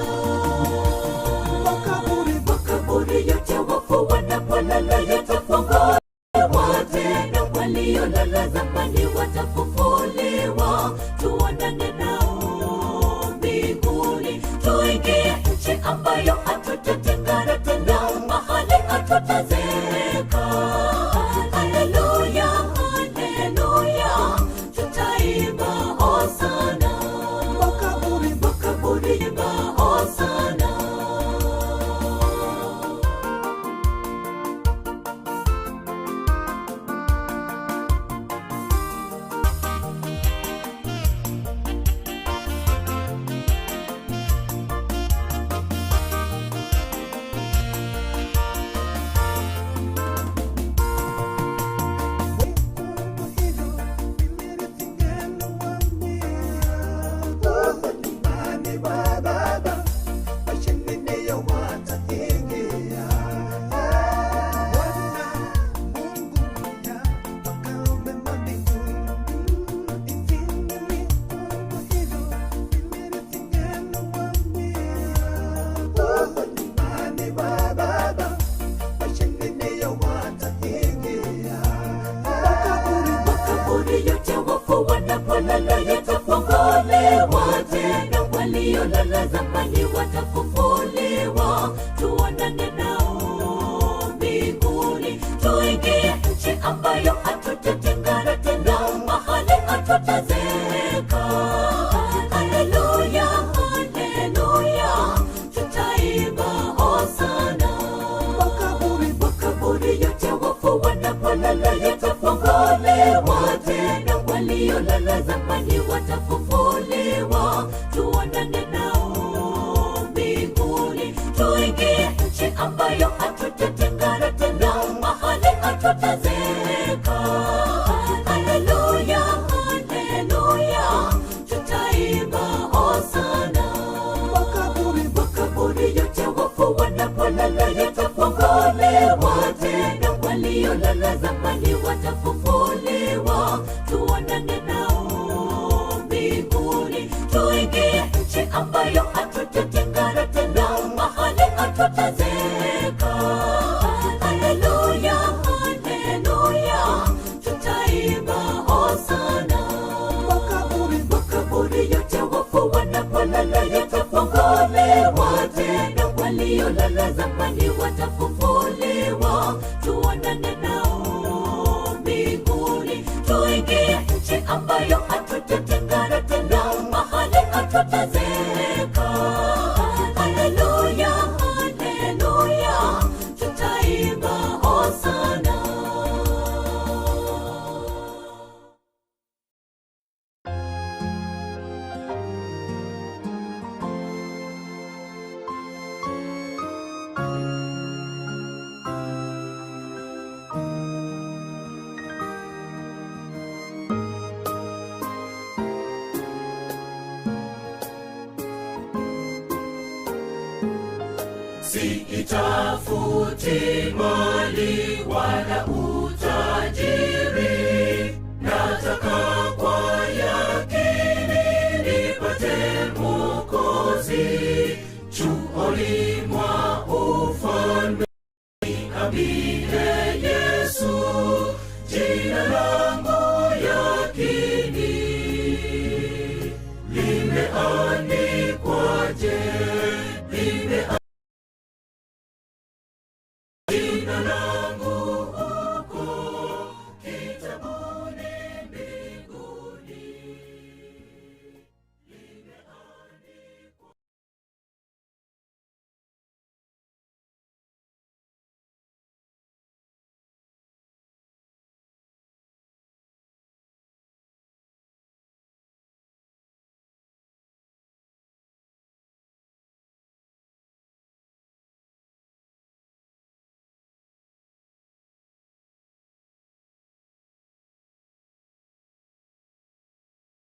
Makaburi yote wafu wanapolala yatafunguliwa tena, waliolala zamani watafufuliwa, tuonane nao mbinguni, tuingie nchi ambayo hatutatengana tena, mahali hatutazeka. Haleluya, haleluya, tutaimba hosana. Makaburi imba hosana. Makaburi yote wafu wanapolala yatafunguliwa tena, waliolala zamani watafufuliwa, tuonane nao mbinguni, tuingie nchi ambayo hatutatengana tena, mahali hatutazeka. Haleluya, haleluya, tutaimba hosana. Makaburi yote wafu wanapolala yatafunguliwa tena, waliolala zamani watafufuliwa, tuonane nao mbinguni, tuingie nchi ambayo hatutatengana tena, mahali hatutazeka. Haleluya, haleluya, tutaimba hosana. Makaburi yote wafu wanapolala yatafunguliwa tena, waliolala zamani watafufuliwa, tuonane nao mbinguni, tuingie nchi ambayo hatutatengana tena, mahali hatutazeka. Haleluya, haleluya, tutaimba hosana. Makaburi yote wafu wanapolala yatafunguliwa wote na waliolala zamani watafufuliwa. Tuonane nao mbinguni, tuingie nchi ambayo hatutatengana tena, mahali hatutazeeka. Haleluya, haleluya, tutaimba hosana. Sitafuti mali wala utajiri, nataka kwa yakini nipate Mwokozi.